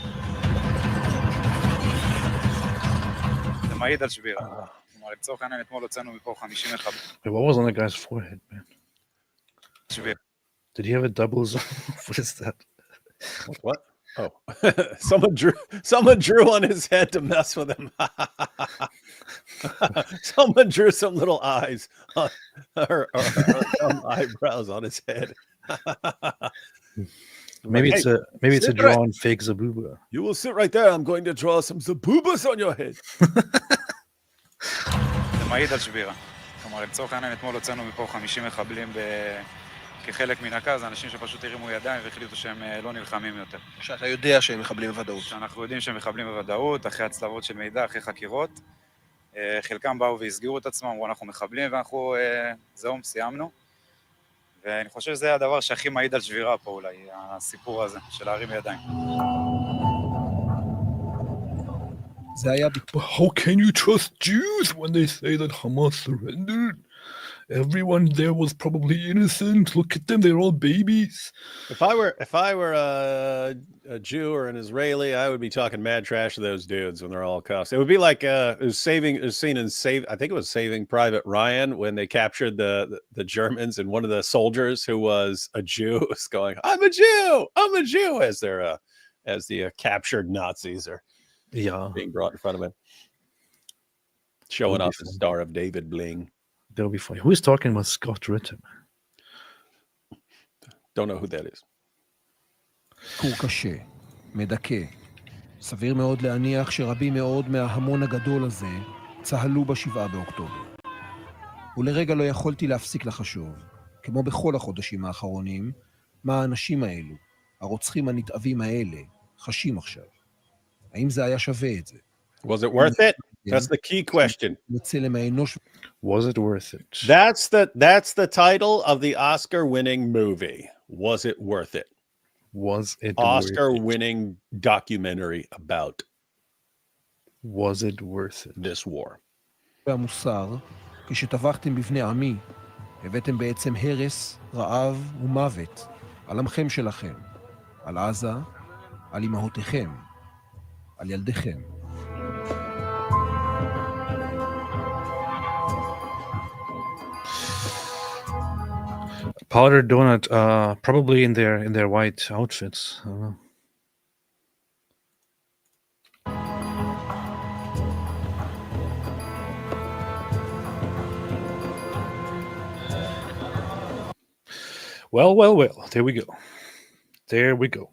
זה מעיד על שבירה. כלומר, לצורך העניין אתמול הוצאנו מפה 50 מחבלים. What was on the guy's forehead, man? שבירה. Did he have a double zone? What is that? What? Oh, someone drew on his head to mess with him. Someone drew some little eyes or some eyebrows on his head. Maybe it's a drawn fake Zabuba. You will sit right there. I'm going to draw some Zabubas on your head. זה מעיד על שבירה. כלומר, לצורך העניין אתמול הוצאנו מפה 50 מחבלים כחלק מן הקז, אנשים שפשוט הרימו ידיים והחליטו שהם לא נלחמים יותר. שאתה יודע שהם מחבלים בוודאות. שאנחנו יודעים שהם מחבלים בוודאות, אחרי הצלבות של מידע, אחרי חקירות. חלקם באו והסגירו את עצמם, אמרו אנחנו מחבלים ואנחנו זהו, סיימנו. ואני חושב שזה הדבר שהכי מעיד על שבירה פה אולי, הסיפור הזה של להרים ידיים. זה היה... How can you trust Jews when they say that Hamas surrendered? Everyone there was probably innocent. Look at them; they're all babies. If I were a Jew or an Israeli, I would be talking mad trash to those dudes when they're all cuffed. It would be like I think it was Saving Private Ryan when they captured the Germans, and one of the soldiers who was a Jew was going, I'm a Jew," as the captured Nazis are being brought in front of him, showing off the Star of David bling. That'll be funny. Who is talking about Scott Ritter? Don't know who that is. קור קשה, מדכא. סביר מאוד להניח שרבים מאוד מההמון הגדול הזה צהלו ב7 באוקטובר. ולרגע לא יכולתי להפסיק לחשוב, כמו בכל החודשים האחרונים, מה האנשים האלו, הרוצחים הנתעבים האלה, חשים עכשיו. האם זה היה שווה את זה? Was it worth it? That's the key question. Was it worth it? That's the title of the Oscar-winning movie. Was it worth it? Was it Oscar-winning documentary about Was it worth it? This war. והמוסר, כשטבחתם בבני עמי, הבאתם בעצם הרס, רעב ומוות על עמכם שלכם, על עזה, על אמהותיכם. על ילדיכם. Powdered donut, probably in their white outfits. Well. There we go.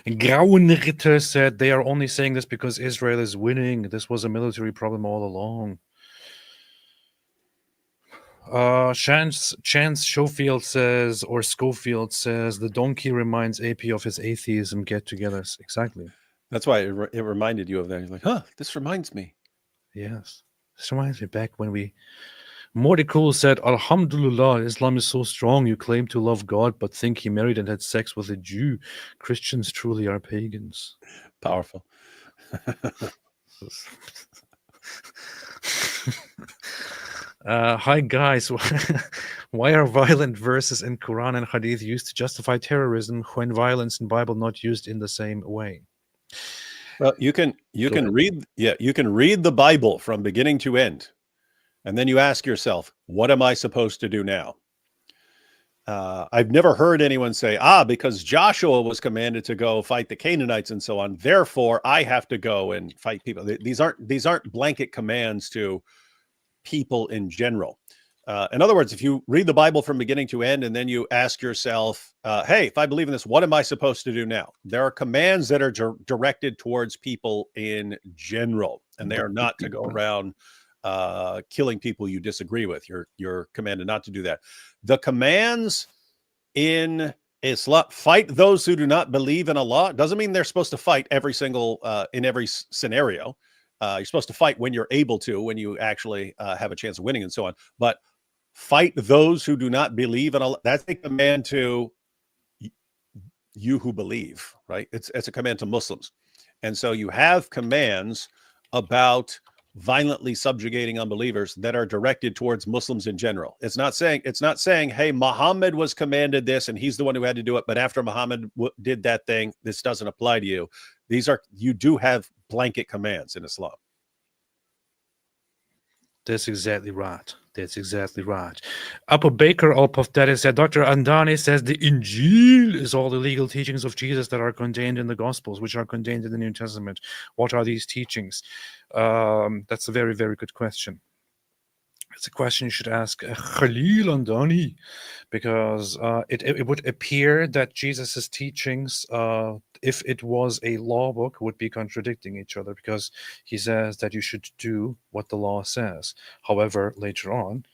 And Grauenritter said they are only saying this because Israel is winning. This was a military problem all along. Chance Schofield says, or Schofield says, the donkey reminds AP of his atheism get-togethers. Exactly. That's why it reminded you of that. You're like, this reminds me. Yes. This reminds me back when we... Mordecai said, Alhamdulillah, Islam is so strong. You claim to love God, but think he married and had sex with a Jew. Christians truly are pagans. Powerful. Hi guys, why are violent verses in Quran and Hadith used to justify terrorism when violence in Bible not used in the same way? Well, you can read the Bible from beginning to end, and then you ask yourself, what am I supposed to do now? I've never heard anyone say, because Joshua was commanded to go fight the Canaanites and so on, therefore I have to go and fight people. These aren't blanket commands to people in general. In other words, if you read the Bible from beginning to end and then you ask yourself, hey, if I believe in this, what am I supposed to do now? There are commands that are directed towards people in general, and they are not to go around killing people you disagree with. You're commanded not to do that. The commands in Islam, fight those who do not believe in Allah, doesn't mean they're supposed to fight every single in every scenario. You're supposed to fight when you're able to, when you actually have a chance of winning and so on. But fight those who do not believe in Allah. That's a command to you who believe, right? It's a command to Muslims. And so you have commands about violently subjugating unbelievers that are directed towards Muslims in general. It's not saying, hey, Muhammad was commanded this and he's the one who had to do it, but after Muhammad did that thing, this doesn't apply to you. You do have blanket commands in Islam. That's exactly right. Abu Bakr al-Pafdari said, Dr. Andani says the Injil is all the legal teachings of Jesus that are contained in the Gospels, which are contained in the New Testament. What are these teachings? That's a very, very good question. It's a question you should ask Khalil Andani, because it would appear that Jesus's teachings, if it was a law book, would be contradicting each other, because he says that you should do what the law says. However, later on,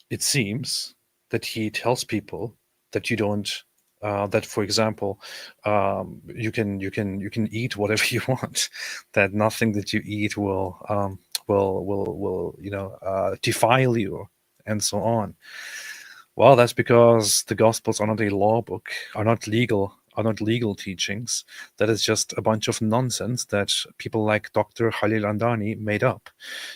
it seems that he tells people that you don't. That, for example, you can eat whatever you want. That nothing that you eat will defile you, and so on. Well, that's because the Gospels are not a law book, are not legal teachings. That is just a bunch of nonsense that people like Dr. Khalil Andani made up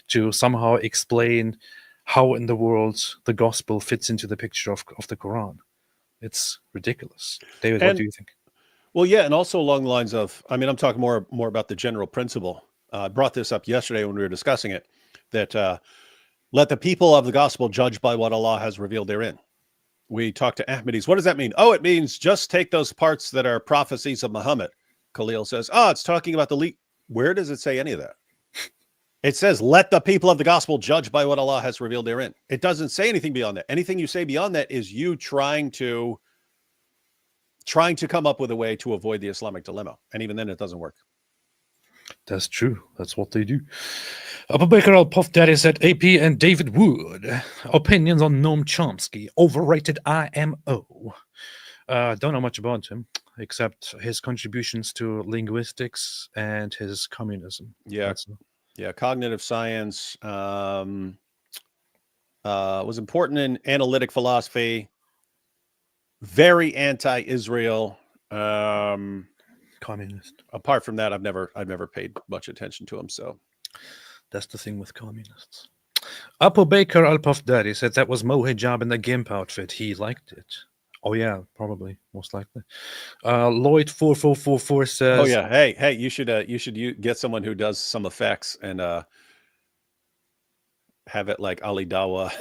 to somehow explain how in the world the Gospel fits into the picture of the Quran. It's ridiculous. David, what do you think? Well, yeah, and also along the lines of, I'm talking more about the general principle. I brought this up yesterday when we were discussing it, that let the people of the gospel judge by what Allah has revealed therein. We talked to Ahmadis. What does that mean? Oh, it means just take those parts that are prophecies of Muhammad. Khalil says, it's talking about the leak. Where does it say any of that? It says, let the people of the gospel judge by what Allah has revealed therein. It doesn't say anything beyond that. Anything you say beyond that is you trying to come up with a way to avoid the Islamic dilemma. And even then it doesn't work. That's true. That's what they do. Abu Bakr al-Pafdari said, AP and David Wood, opinions on Noam Chomsky, overrated IMO. Don't know much about him, except his contributions to linguistics and his communism. Yeah. Cognitive science was important in analytic philosophy, very anti-Israel. Communist. Apart from that, I've never paid much attention to him. So that's the thing with communists. Abu Bakr al-Pafdari said that was Mohijab in the GIMP outfit. He liked it. Oh yeah, probably, most likely. Lloyd 4444 says, "Oh yeah, hey, you should get someone who does some effects and have it like Ali Dawa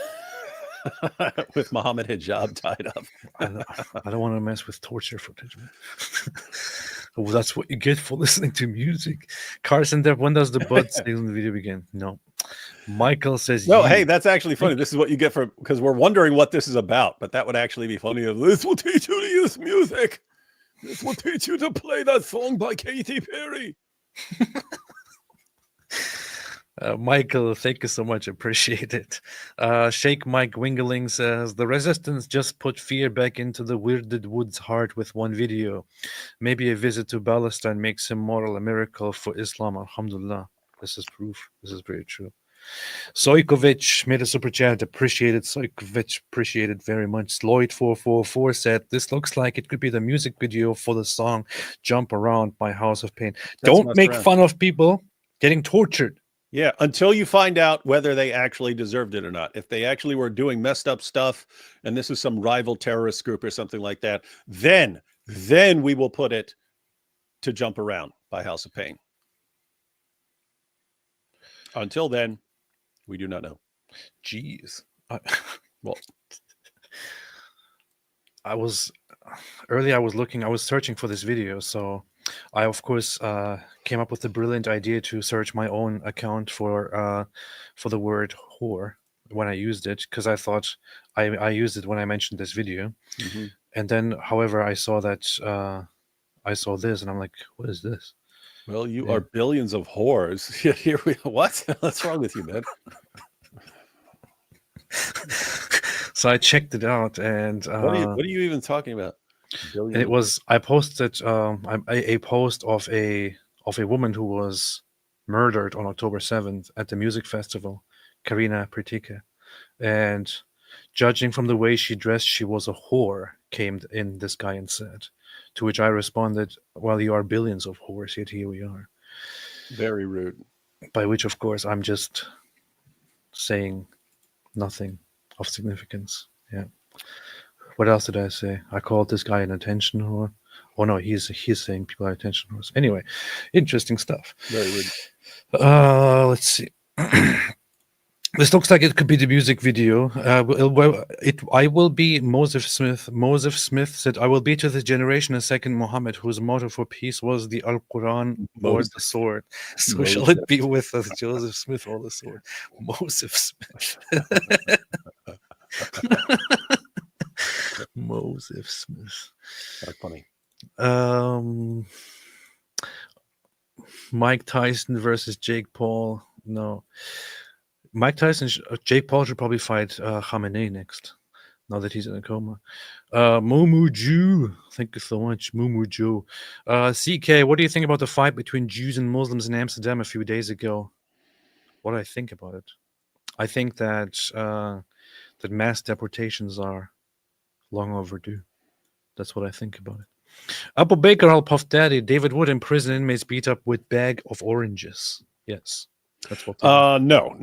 with Muhammad hijab tied up." I don't want to mess with torture footage, man. Oh, that's what you get for listening to music. Carson Depp, when does the bud sale in the video begin? No. Michael says, No, you. hey, that's actually funny. This is what you get for, because we're wondering what this is about, but that would actually be funny. This will teach you to use music. This will teach you to play that song by Katy Perry. Michael, thank you so much. Appreciate it. Sheikh Mike Wingeling says, the resistance just put fear back into the weirded Woods' heart with one video. Maybe a visit to Palestine makes him moral a miracle for Islam. Alhamdulillah. This is proof. This is very true. Sojkovic made a super chat. Appreciated. Sojkovic, appreciated very much. Lloyd444 said, this looks like it could be the music video for the song Jump Around by House of Pain. Don't make fun of people getting tortured. Yeah, until you find out whether they actually deserved it or not. If they actually were doing messed up stuff and this is some rival terrorist group or something like that, then we will put it to Jump Around by House of Pain. Until then, we do not know. Jeez. Well, I was searching for this video, so I of course came up with the brilliant idea to search my own account for the word whore when I used it, because I thought I used it when I mentioned this video. Mm-hmm. And then, however, I saw this and I'm like, what is this? Well, you are billions of whores. Here we what? What's wrong with you, man? So I checked it out, and what are you even talking about? And it was, I posted a post of a woman who was murdered on October 7th at the music festival, Karina Pritika, and judging from the way she dressed, she was a whore, came in this guy and said, to which I responded, well, you are billions of whores, yet here we are. Very rude. By which, of course, I'm just saying nothing of significance. Yeah. What else did I say? I called this guy an attention whore. Oh no, he's saying people are attention whores. Anyway, interesting stuff. Very rude. Let's see. This looks like it could be the music video. I will be Moses Smith. Moses Smith said, I will be to this generation a second Muhammad, whose motto for peace was the Al-Quran or the sword. So shall it be with us, Joseph Smith or the sword. Moses Smith. Moses Smith. That's funny. Mike Tyson versus Jake Paul. No. Mike Tyson, Jake Paul should probably fight Khamenei next, now that he's in a coma. Mumu Jew, thank you so much, Mumu Jew. CK, what do you think about the fight between Jews and Muslims in Amsterdam a few days ago? What do I think about it? I think that that mass deportations are long overdue. That's what I think about it. Abu Baker al Puff Daddy, David Wood in prison, inmates beat up with bag of oranges. Yes. That's what no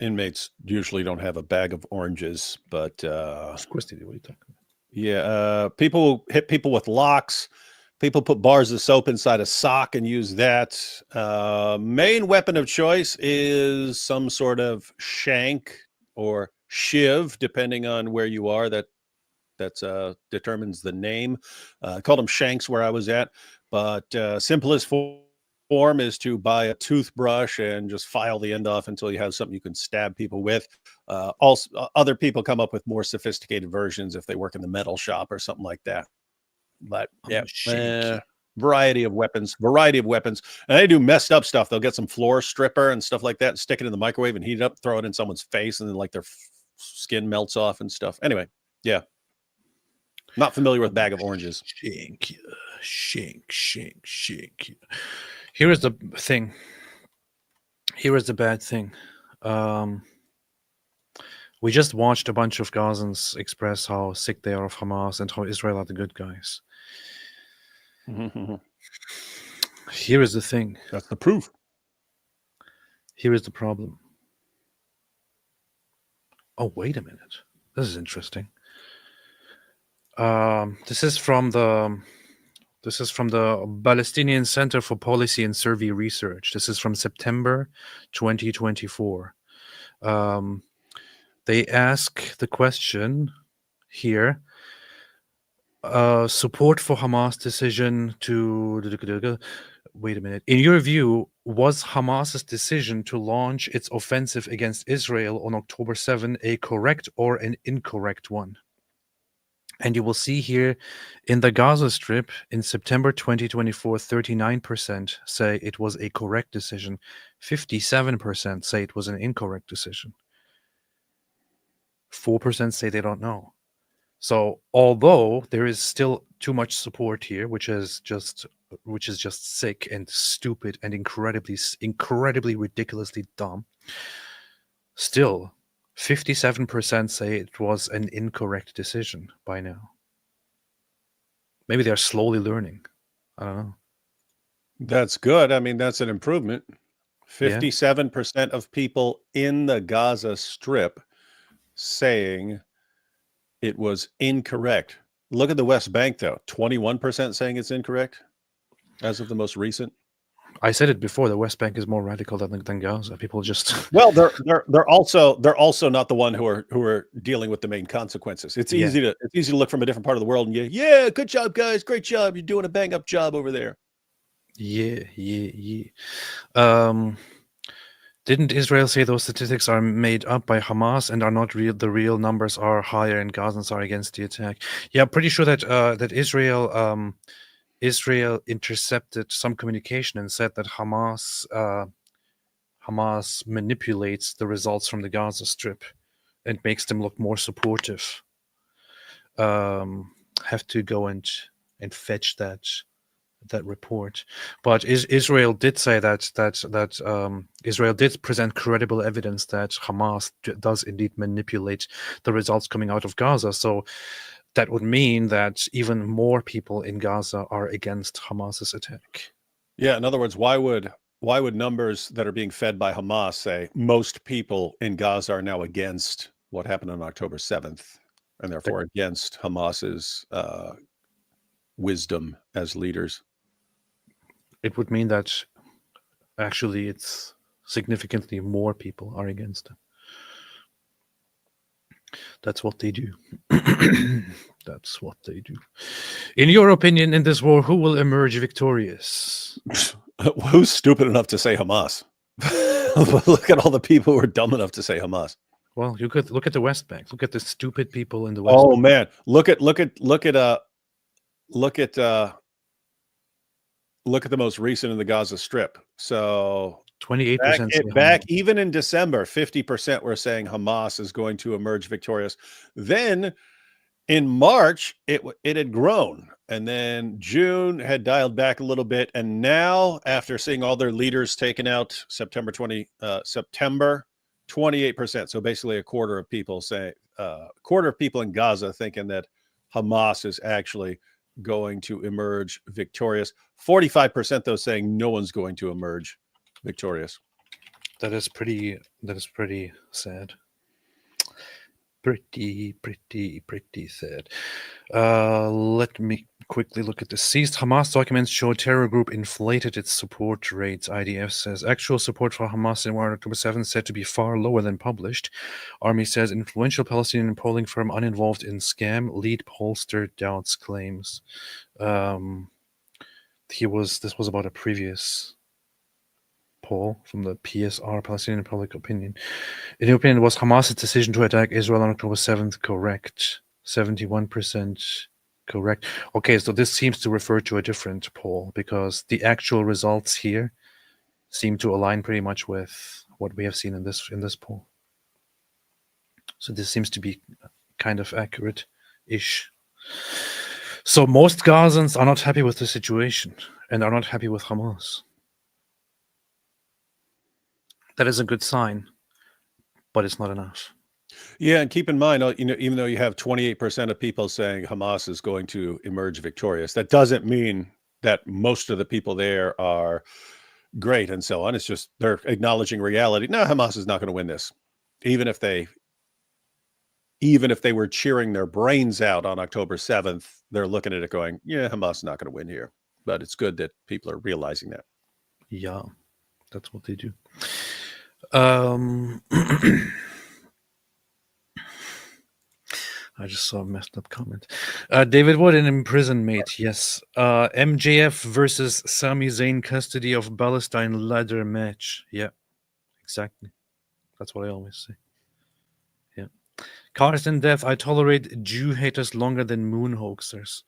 inmates usually don't have a bag of oranges, but of course they do. What are you talking about? Yeah, people hit people with locks. People put bars of soap inside a sock and use that. Main weapon of choice is some sort of shank or shiv, depending on where you are. That determines the name. I called them shanks where I was at, but simplest form is to buy a toothbrush and just file the end off until you have something you can stab people with. Also, other people come up with more sophisticated versions if they work in the metal shop or something like that. But yeah, variety of weapons. And they do messed up stuff. They'll get some floor stripper and stuff like that, and stick it in the microwave and heat it up, throw it in someone's face, and then like their skin melts off and stuff. Anyway, yeah. Not familiar with bag of oranges. Shink. Here is the thing. Here is the bad thing. We just watched a bunch of Gazans express how sick they are of Hamas and how Israel are the good guys. Here is the thing. That's the proof. Here is the problem. Oh, wait a minute. This is interesting. This is from the Palestinian Center for Policy and Survey Research. This is from September 2024. They ask the question here: support for Hamas decision to wait a minute. In your view, was Hamas's decision to launch its offensive against Israel on October 7 a correct or an incorrect one? And you will see here in the Gaza Strip in September 2024, 39% say it was a correct decision. 57% say it was an incorrect decision. 4% say they don't know. So although there is still too much support here, which is just sick and stupid and incredibly ridiculously dumb, still 57% say it was an incorrect decision by now. Maybe they're slowly learning. I don't know. That's good. I mean, that's an improvement. 57% of people in the Gaza Strip saying it was incorrect. Look at the West Bank, though. 21% saying it's incorrect as of the most recent. I said it before. The West Bank is more radical than Gaza. People just they're also not the one who are dealing with the main consequences. It's easy to look from a different part of the world and good job, guys, great job. You're doing a bang up job over there. Yeah. Didn't Israel say those statistics are made up by Hamas and are not real? The real numbers are higher and Gazans are against the attack. Yeah, I'm pretty sure that Israel intercepted some communication and said that Hamas manipulates the results from the Gaza Strip and makes them look more supportive. Have to go and fetch that report, but Israel did say that Israel did present credible evidence that Hamas does indeed manipulate the results coming out of Gaza. So that would mean that even more people in Gaza are against Hamas's attack. Yeah, in other words, why would numbers that are being fed by Hamas say most people in Gaza are now against what happened on October 7th and therefore against Hamas's wisdom as leaders? It would mean that actually it's significantly more people are against them. That's what they do. That's what they do. In your opinion, in this war, who will emerge victorious? Who's stupid enough to say Hamas? Look at all the people who are dumb enough to say Hamas. Well, you could look at the West Bank. Look at the stupid people in the West Bank. Bank. Man, look at the most recent in the Gaza Strip. So 28% back even in December, 50% were saying Hamas is going to emerge victorious. Then in March, it had grown, and then June had dialed back a little bit, and now after seeing all their leaders taken out, September 28%. So basically a quarter of people in Gaza thinking that Hamas is actually going to emerge victorious. 45% though saying no one's going to emerge victorious. That is pretty sad. Pretty sad. Let me quickly look at the seized Hamas documents show terror group inflated its support rates. IDF says actual support for Hamas in war on October 7th said to be far lower than published. Army says influential Palestinian polling firm uninvolved in scam. Lead pollster doubts claims. This was about a previous poll from the PSR, Palestinian Public Opinion. In your opinion, was Hamas's decision to attack Israel on October 7th correct? 71% correct. Okay, so this seems to refer to a different poll because the actual results here seem to align pretty much with what we have seen in this poll. So this seems to be kind of accurate-ish. So most Gazans are not happy with the situation and are not happy with Hamas. That is a good sign, but it's not enough. Yeah, and keep in mind, even though you have 28% of people saying Hamas is going to emerge victorious, that doesn't mean that most of the people there are great and so on. It's just they're acknowledging reality. No, Hamas is not going to win this, even if they even if they were cheering their brains out on October 7th, they're looking at it going, yeah, Hamas is not going to win here. But it's good that people are realizing that. Yeah, that's what they do. I just saw a messed up comment. David Wood, an imprisoned mate. Yes. MJF versus Sami Zayn custody of Palestine ladder match. Yeah, exactly. That's what I always say. Yeah. Carson Death. I tolerate Jew haters longer than moon hoaxers.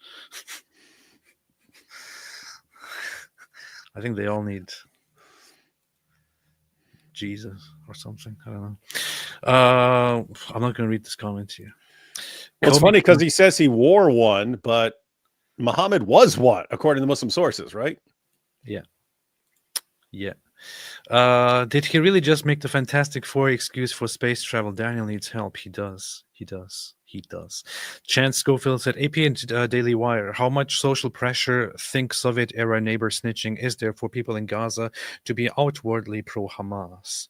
I think they all need Jesus or something. I don't know. I'm not going to read this comment here. Well, it's funny because he says he wore one, but Muhammad was one, according to Muslim sources, right? Yeah. Yeah. Did he really just make the Fantastic Four excuse for space travel? Daniel needs help. He does. He does. He does. Chance Schofield said, AP and Daily Wire, how much social pressure think Soviet-era neighbor snitching is there for people in Gaza to be outwardly pro-Hamas?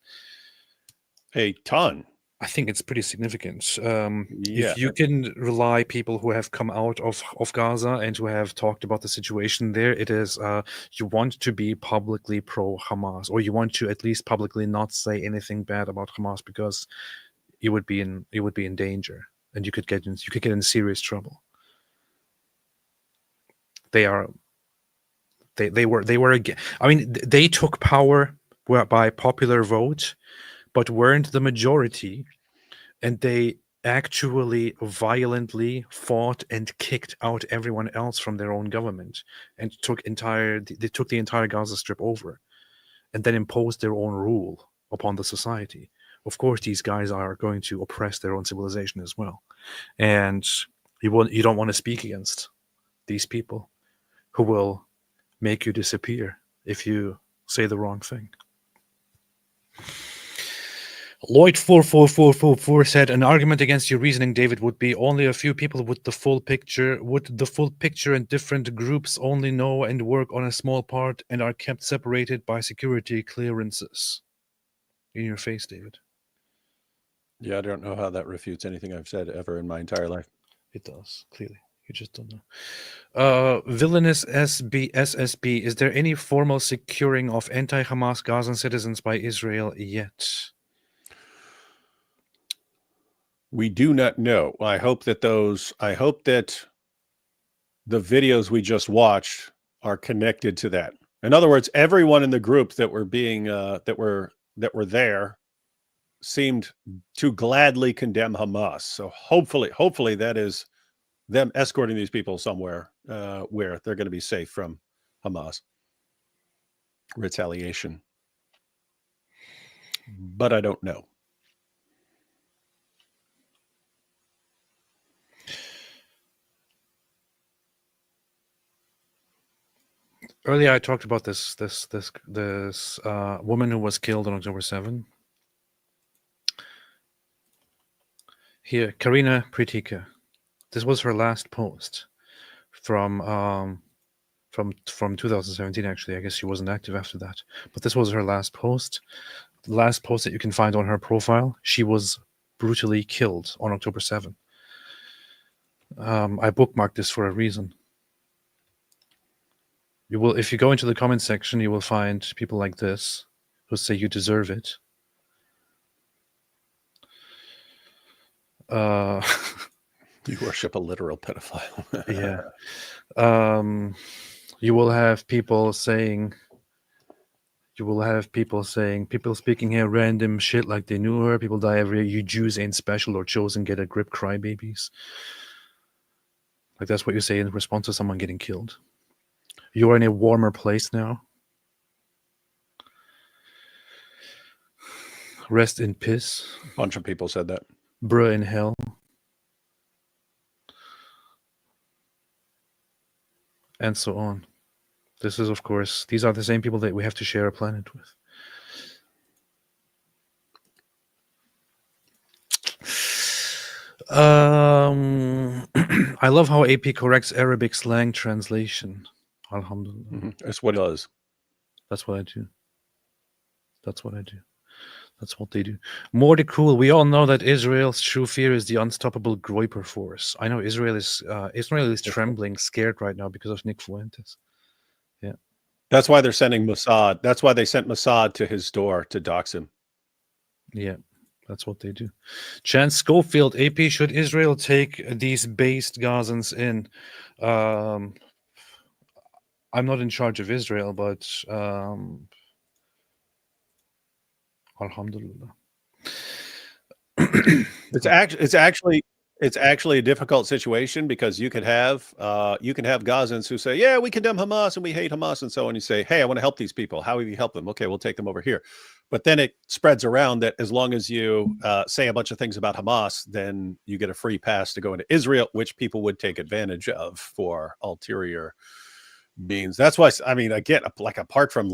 A ton. I think it's pretty significant. Yeah. If you can rely people who have come out of Gaza and who have talked about the situation there, it is you want to be publicly pro-Hamas, or you want to at least publicly not say anything bad about Hamas, because you would be in danger, and you could get in serious trouble. They were again. I mean, they took power by popular vote, but weren't the majority, and they actually violently fought and kicked out everyone else from their own government, and took the entire Gaza Strip over, and then imposed their own rule upon the society. Of course, these guys are going to oppress their own civilization as well, and you don't want to speak against these people who will make you disappear if you say the wrong thing. Lloyd4444 said, an argument against your reasoning, David, would be only a few people with the full picture. Would the full picture and different groups only know and work on a small part and are kept separated by security clearances? In your face, David. Yeah, I don't know how that refutes anything I've said ever in my entire life. It does, clearly. You just don't know. Villainous SSB, is there any formal securing of anti-Hamas Gazan citizens by Israel yet? We do not know. I hope that the videos we just watched are connected to that. In other words, everyone in the group that were being that were there seemed to gladly condemn Hamas. So hopefully that is them escorting these people somewhere where they're going to be safe from Hamas retaliation. But I don't know. Earlier, I talked about this woman who was killed on October 7. Here, Karina Pritika. This was her last post from 2017. Actually, I guess she wasn't active after that. But this was her last post. The last post that you can find on her profile. She was brutally killed on October 7. I bookmarked this for a reason. You will, if you go into the comment section, you will find people like this who say you deserve it. You worship a literal pedophile. Yeah. You will have people saying, people speaking here random shit like they knew her. People die every year. You Jews ain't special or chosen. Get a grip, crybabies. Like that's what you say in response to someone getting killed. You are in a warmer place now. Rest in piss. A bunch of people said that. Bruh in hell. And so on. This is, of course, these are the same people that we have to share a planet with. I love how AP corrects Arabic slang translation. Alhamdulillah. That's what it is. That's what I do. That's what I do. That's what they do. Morty Cool. We all know that Israel's true fear is the unstoppable Groiper force. I know Israel is trembling, scared right now because of Nick Fuentes. Yeah. That's why they're sending Mossad. That's why they sent Mossad to his door to dox him. Yeah, that's what they do. Chance Schofield, AP, should Israel take these based Gazans in? I'm not in charge of Israel, but Alhamdulillah. It's actually a difficult situation because you can have Gazans who say, yeah, we condemn Hamas and we hate Hamas and so on. You say, hey, I want to help these people. How will you help them? Okay, we'll take them over here. But then it spreads around that as long as you say a bunch of things about Hamas, then you get a free pass to go into Israel, which people would take advantage of for ulterior means. That's why, I mean, I get, like, apart from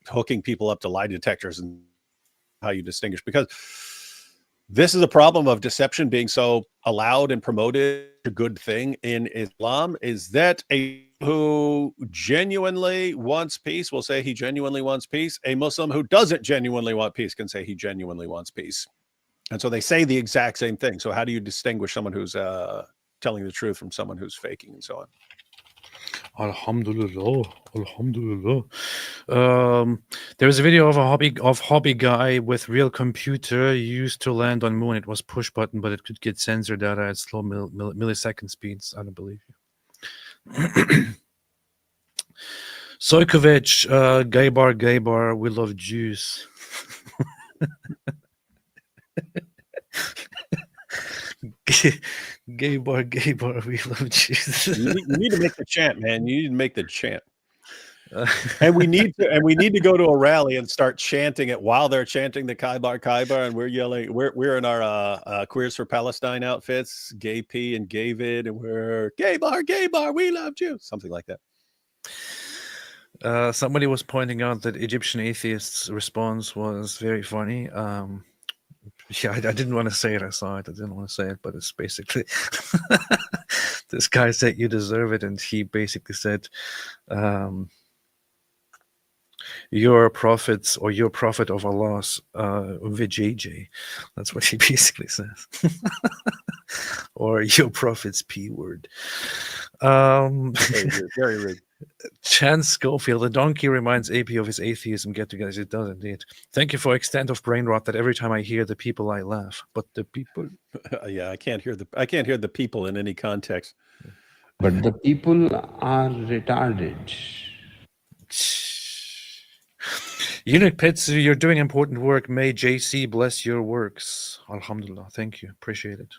hooking people up to lie detectors and how you distinguish, because this is a problem of deception being so allowed and promoted. A good thing in Islam is that a who genuinely wants peace will say he genuinely wants peace. A Muslim who doesn't genuinely want peace can say he genuinely wants peace. And so they say the exact same thing. So how do you distinguish someone who's telling the truth from someone who's faking and so on? Alhamdulillah, Alhamdulillah. There's a video of a hobby guy with real computer used to land on moon. It was push button, but it could get sensor data at slow millisecond speeds. I don't believe you. Sojkovic, gay bar, we love Jews. Gay bar, we love Jews. You need to make the chant, man. You need to make the chant. And we need to go to a rally and start chanting it while they're chanting the Kaibar, and we're yelling. We're in our Queers for Palestine outfits, Gay P and Gay Vid, and we're gay bar, we love Jews, something like that. Somebody was pointing out that Egyptian atheists' response was very funny. Yeah, I didn't want to say it. I saw it. I didn't want to say it, but it's basically this guy said you deserve it, and he basically said, "Your prophets or your prophet of Allah's vijay." That's what he basically says, or your prophet's p word. Very rude. Chance Schofield, the donkey reminds AP of his atheism get-togethers. It does indeed. Thank you for extent of brain rot that every time I hear the people, I laugh. But the people, yeah, I can't hear the people in any context. But the people are retarded. Unit Pits, you're doing important work. May JC bless your works. Alhamdulillah. Thank you. Appreciate it.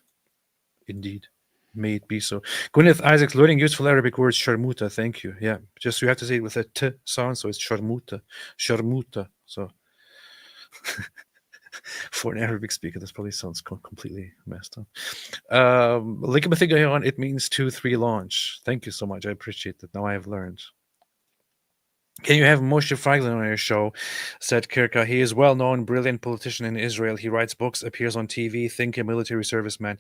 Indeed. May it be so. Gwyneth Isaacs, learning useful Arabic words, sharmuta. Thank you. Yeah, just you have to say it with a t sound, so it's sharmuta. Sharmuta. So for an Arabic speaker, this probably sounds completely messed up. Ligamathigayon, it means 2-3 launch. Thank you so much. I appreciate that. Now I have learned. Can you have Moshe Feiglin on your show? Said Kirka. He is well-known, brilliant politician in Israel. He writes books, appears on TV, thinker, military serviceman.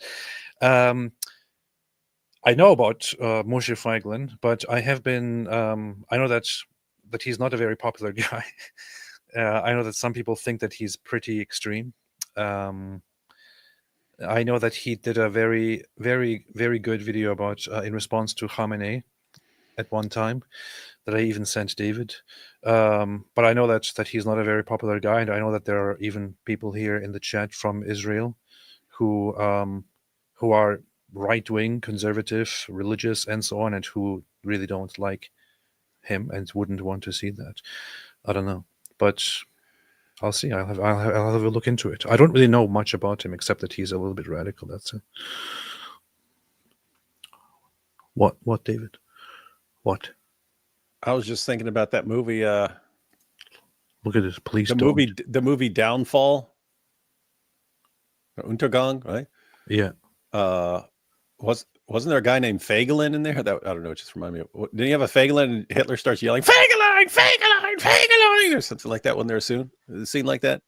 I know about Moshe Feiglin, but I have been. I know that he's not a very popular guy. I know that some people think that he's pretty extreme. I know that he did a very, very, very good video about in response to Khamenei at one time that I even sent David. But I know that he's not a very popular guy, and I know that there are even people here in the chat from Israel who are right-wing, conservative, religious, and so on, and who really don't like him and wouldn't want to see that. I don't know, but I'll see. I'll have a look into it. I don't really know much about him except that he's a little bit radical. That's it. What, David? What? I was just thinking about that movie. Look at this, please. The movie Downfall. Untergang, right? Yeah. Wasn't there a guy named Feiglin in there? That I don't know. It just reminded me of. Didn't he have a Feiglin and Hitler starts yelling Feiglin, Feiglin, Feiglin, or something like that when they're soon? A scene like that.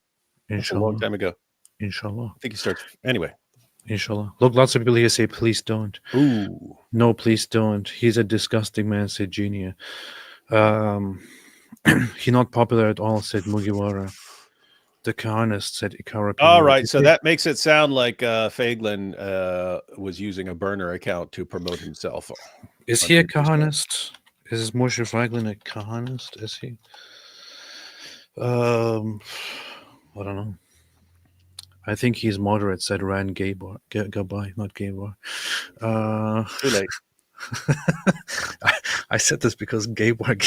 Inshallah. A long time ago. Inshallah. I think he starts anyway. Inshallah. Look, lots of people here say, please don't. Ooh. No, please don't. He's a disgusting man, said Genia. He's not popular at all, said Mugiwara. The Kahanist, said Ikara. All right, so that makes it sound like Feiglin was using a burner account to promote himself. Is he a Kahanist? Is Moshe Feiglin a Kahanist? Is he? I don't know. I think he's moderate, said Rand Gabai, not Gaybar. Too late. I said this because Gaybar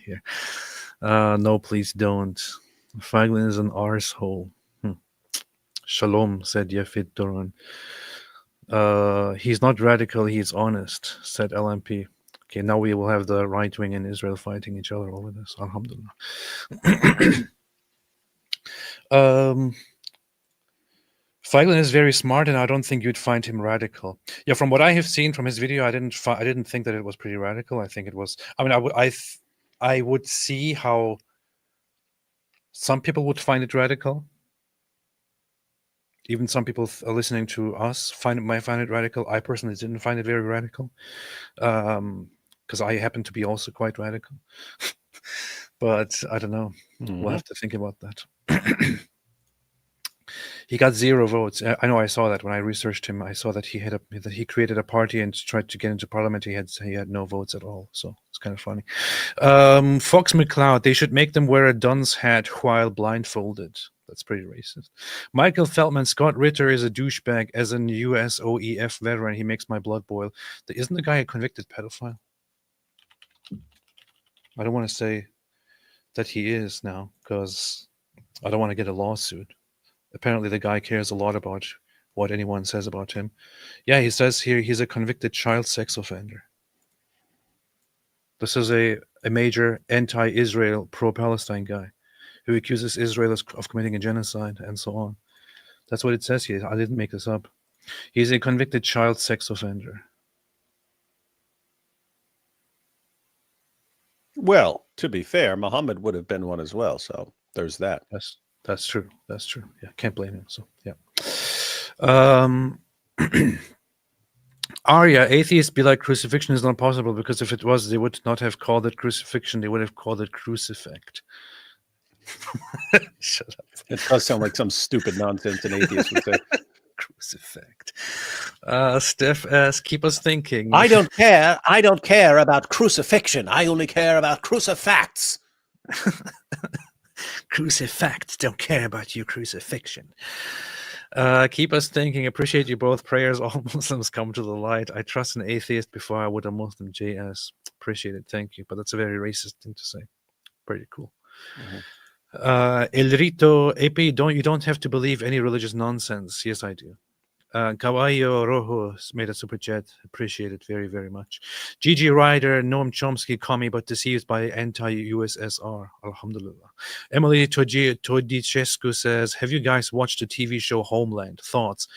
here. No, please don't. Feiglin is an arsehole. Shalom, said Yefid Doran. He's not radical, he's honest, said LMP. Okay, now we will have the right wing in Israel fighting each other over this. Alhamdulillah. Feiglin is very smart, and I don't think you'd find him radical. Yeah, from what I have seen from his video, I didn't think that it was pretty radical. I think it was. I mean, I would see how some people would find it radical. Even some people listening to us might find it radical. I personally didn't find it very radical, because I happen to be also quite radical. But I don't know. We'll have to think about that. He got 0 votes. I know. I saw that when I researched him. I saw that he created a party and tried to get into parliament. He had no votes at all. So it's kind of funny. Fox McCloud. They should make them wear a dunce hat while blindfolded. That's pretty racist. Michael Feldman. Scott Ritter is a douchebag. As an US OEF veteran, he makes my blood boil. Isn't the guy a convicted pedophile? I don't want to say that he is now because I don't want to get a lawsuit. Apparently, the guy cares a lot about what anyone says about him. Yeah, he says here he's a convicted child sex offender. This is a major anti-Israel, pro-Palestine guy who accuses Israel of committing a genocide and so on. That's what it says here. I didn't make this up. He's a convicted child sex offender. Well, to be fair, Muhammad would have been one as well. So there's that. That's true. That's true. Yeah, can't blame him. So yeah. Arya, atheists be like crucifixion is not possible because if it was, they would not have called it crucifixion. They would have called it crucifix. Shut up. It does sound like some stupid nonsense an atheist would say. Crucifix. Steph asks, keep us thinking. I don't care. I don't care about crucifixion. I only care about crucifacts. Crucifacts don't care about you, crucifixion. Keep us thinking. Appreciate you both. Prayers all Muslims come to the light. I trust an atheist before I would a Muslim. JS. Appreciate it. Thank you. But that's a very racist thing to say. Pretty cool. El Rito AP, you don't have to believe any religious nonsense. Yes, I do. Caballo Rojo made a super chat. Appreciate it very, very much. Gigi Ryder, Noam Chomsky, commie but deceived by anti-USSR. Alhamdulillah. Emily Todicescu says, have you guys watched the TV show Homeland? Thoughts?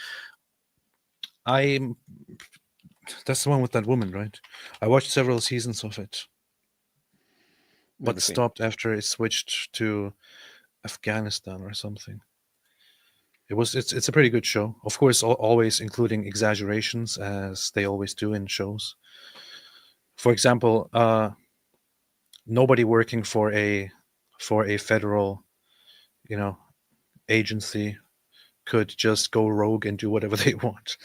That's the one with that woman, right? I watched several seasons of it, but stopped after it switched to Afghanistan or something. It's a pretty good show. Of course, always including exaggerations, as they always do in shows. For example, nobody working for a federal, agency could just go rogue and do whatever they want.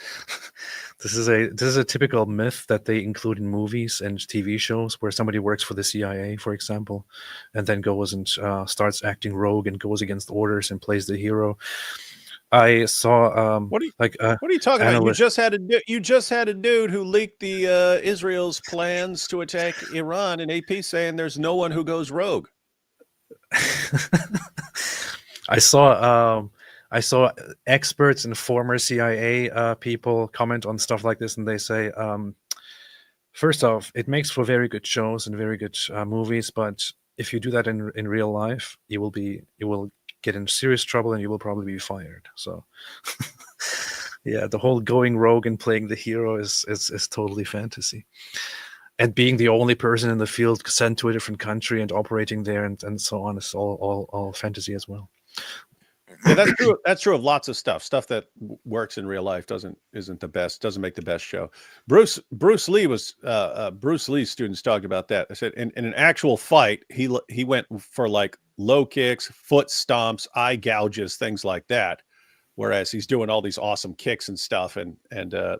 This is a typical myth that they include in movies and TV shows where somebody works for the CIA, for example, and then goes and starts acting rogue and goes against orders and plays the hero. I saw what are you talking about? You just had a dude who leaked the Israel's plans to attack Iran, and AP saying there's no one who goes rogue. I saw experts and former CIA people comment on stuff like this, and they say, first off, it makes for very good shows and very good movies, but if you do that in real life, you will get in serious trouble and you will probably be fired. So yeah, the whole going rogue and playing the hero is totally fantasy. And being the only person in the field sent to a different country and operating there and so on is all fantasy as well. Yeah, that's true. That's true of lots of stuff. Stuff that works in real life isn't the best. Doesn't make the best show. Bruce Lee was Bruce Lee's students talked about that. I said in an actual fight, he went for like low kicks, foot stomps, eye gouges, things like that. Whereas he's doing all these awesome kicks and stuff, and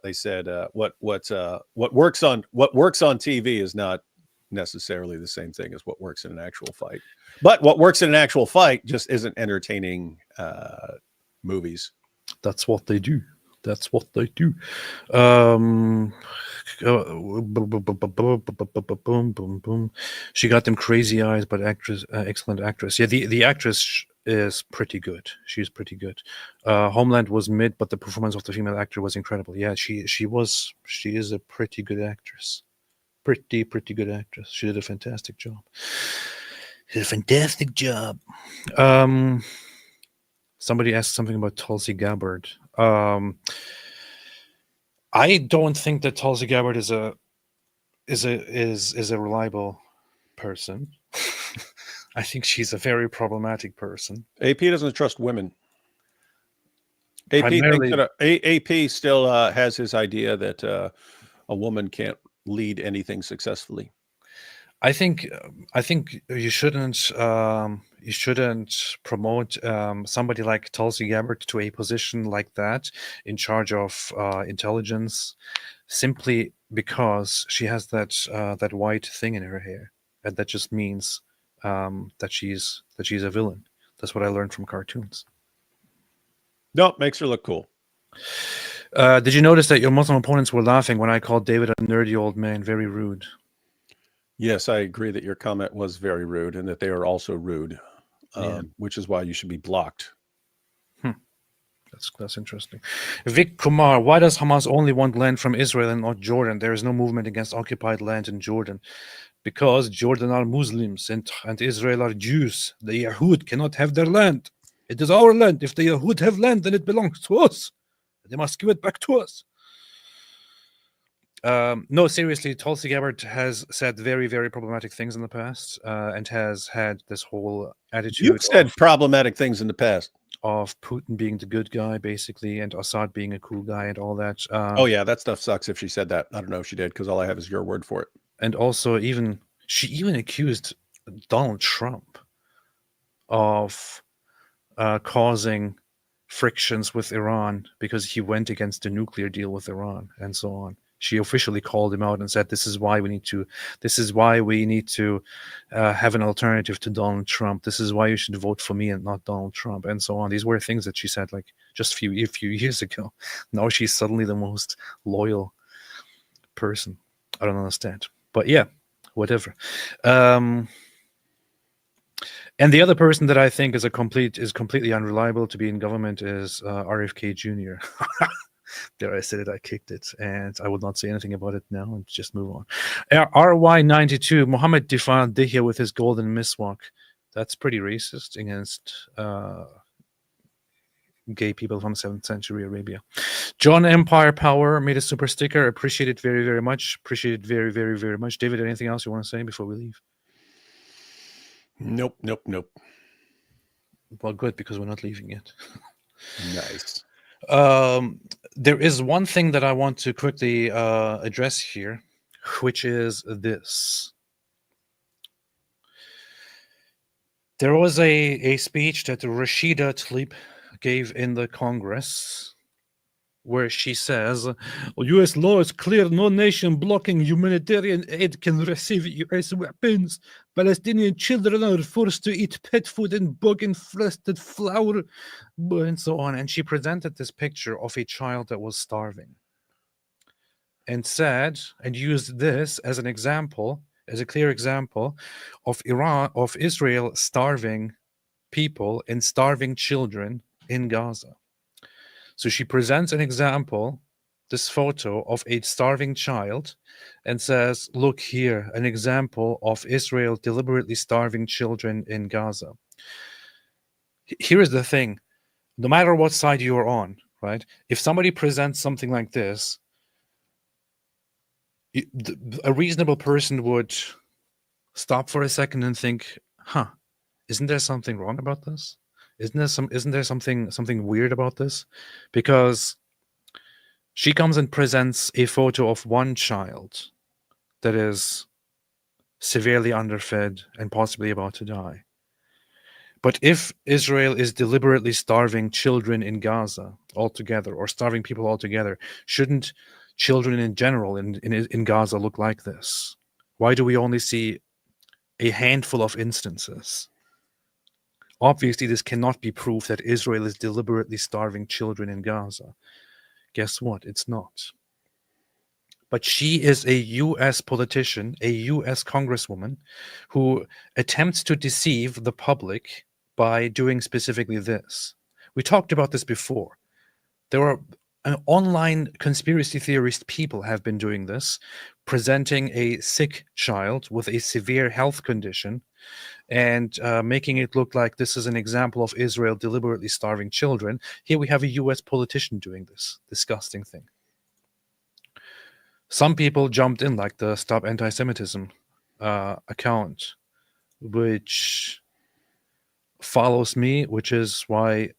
they said what works on TV is not necessarily the same thing as what works in an actual fight. But what works in an actual fight just isn't entertaining movies. That's what they do. That's what they do. She got them crazy eyes, but excellent actress. Yeah, the actress is pretty good. She's pretty good. Homeland was mid, but the performance of the female actor was incredible. Yeah, she is a pretty good actress. Pretty good actress. She did a fantastic job. Somebody asked something about Tulsi Gabbard. I don't think that Tulsi Gabbard is a reliable person. I think she's a very problematic person. AP doesn't trust women. AP Primarily- thinks that AP still has his idea that a woman can't lead anything successfully. I think you shouldn't promote somebody like Tulsi Gabbard to a position like that in charge of intelligence, simply because she has that white thing in her hair, and that just means that she's a villain. That's what I learned from cartoons. No, makes her look cool. Did you notice that your Muslim opponents were laughing when I called David a nerdy old man? Very rude. Yes, I agree that your comment was very rude and that they are also rude, which is why you should be blocked. That's interesting. Vic Kumar, why does Hamas only want land from Israel and not Jordan? There is no movement against occupied land in Jordan. Because Jordan are Muslims and Israel are Jews. The Yahud cannot have their land. It is our land. If the Yahud have land, then it belongs to us. They must give it back to us. No, seriously, Tulsi Gabbard has said very, very problematic things in the past, and has had this whole attitude. You've said problematic things in the past. Of Putin being the good guy, basically, and Assad being a cool guy and all that. Oh, yeah, that stuff sucks if she said that. I don't know if she did, because all I have is your word for it. And also, she even accused Donald Trump of causing frictions with Iran because he went against the nuclear deal with Iran and so on. She officially called him out and said, "This is why we need to have an alternative to Donald Trump. This is why you should vote for me and not Donald Trump," and so on. These were things that she said like just a few years ago. Now she's suddenly the most loyal person. I don't understand, but yeah, whatever. And the other person that I think is completely unreliable to be in government is RFK Jr. There, I said it, I kicked it, and I would not say anything about it now and just move on. RY92, Mohammed defiled Dihya with his golden miswak. That's pretty racist against gay people from 7th century Arabia. John Empire Power made a super sticker. Appreciate it very, very much. Appreciate it very, very, very much. David, anything else you want to say before we leave? Nope. Well, good, because we're not leaving yet. Nice. There is one thing that I want to quickly address here, which is this. There was a speech that Rashida Tlaib gave in the Congress where she says, U.S. law is clear, no nation blocking humanitarian aid can receive U.S. weapons. Palestinian children are forced to eat pet food and bug-infested flour, and so on. And she presented this picture of a child that was starving and said, and used this as an example, as a clear example of Israel starving people and starving children in Gaza. So she presents an example, this photo of a starving child, and says, look here, an example of Israel deliberately starving children in Gaza. Here is the thing, no matter what side you're on, right? If somebody presents something like this, a reasonable person would stop for a second and think, isn't there something wrong about this? Isn't there something weird about this? Because she comes and presents a photo of one child that is severely underfed and possibly about to die. But if Israel is deliberately starving children in Gaza altogether, or starving people altogether, shouldn't children in general in Gaza look like this? Why do we only see a handful of instances? Obviously, this cannot be proof that Israel is deliberately starving children in Gaza. Guess what? It's not. But she is a US politician, a US congresswoman, who attempts to deceive the public by doing specifically this. We talked about this before. There are online conspiracy theorist people have been doing this, presenting a sick child with a severe health condition and making it look like this is an example of Israel deliberately starving children. Here we have a US politician doing this disgusting thing. Some people jumped in, like the Stop Anti-Semitism account, which follows me, which is why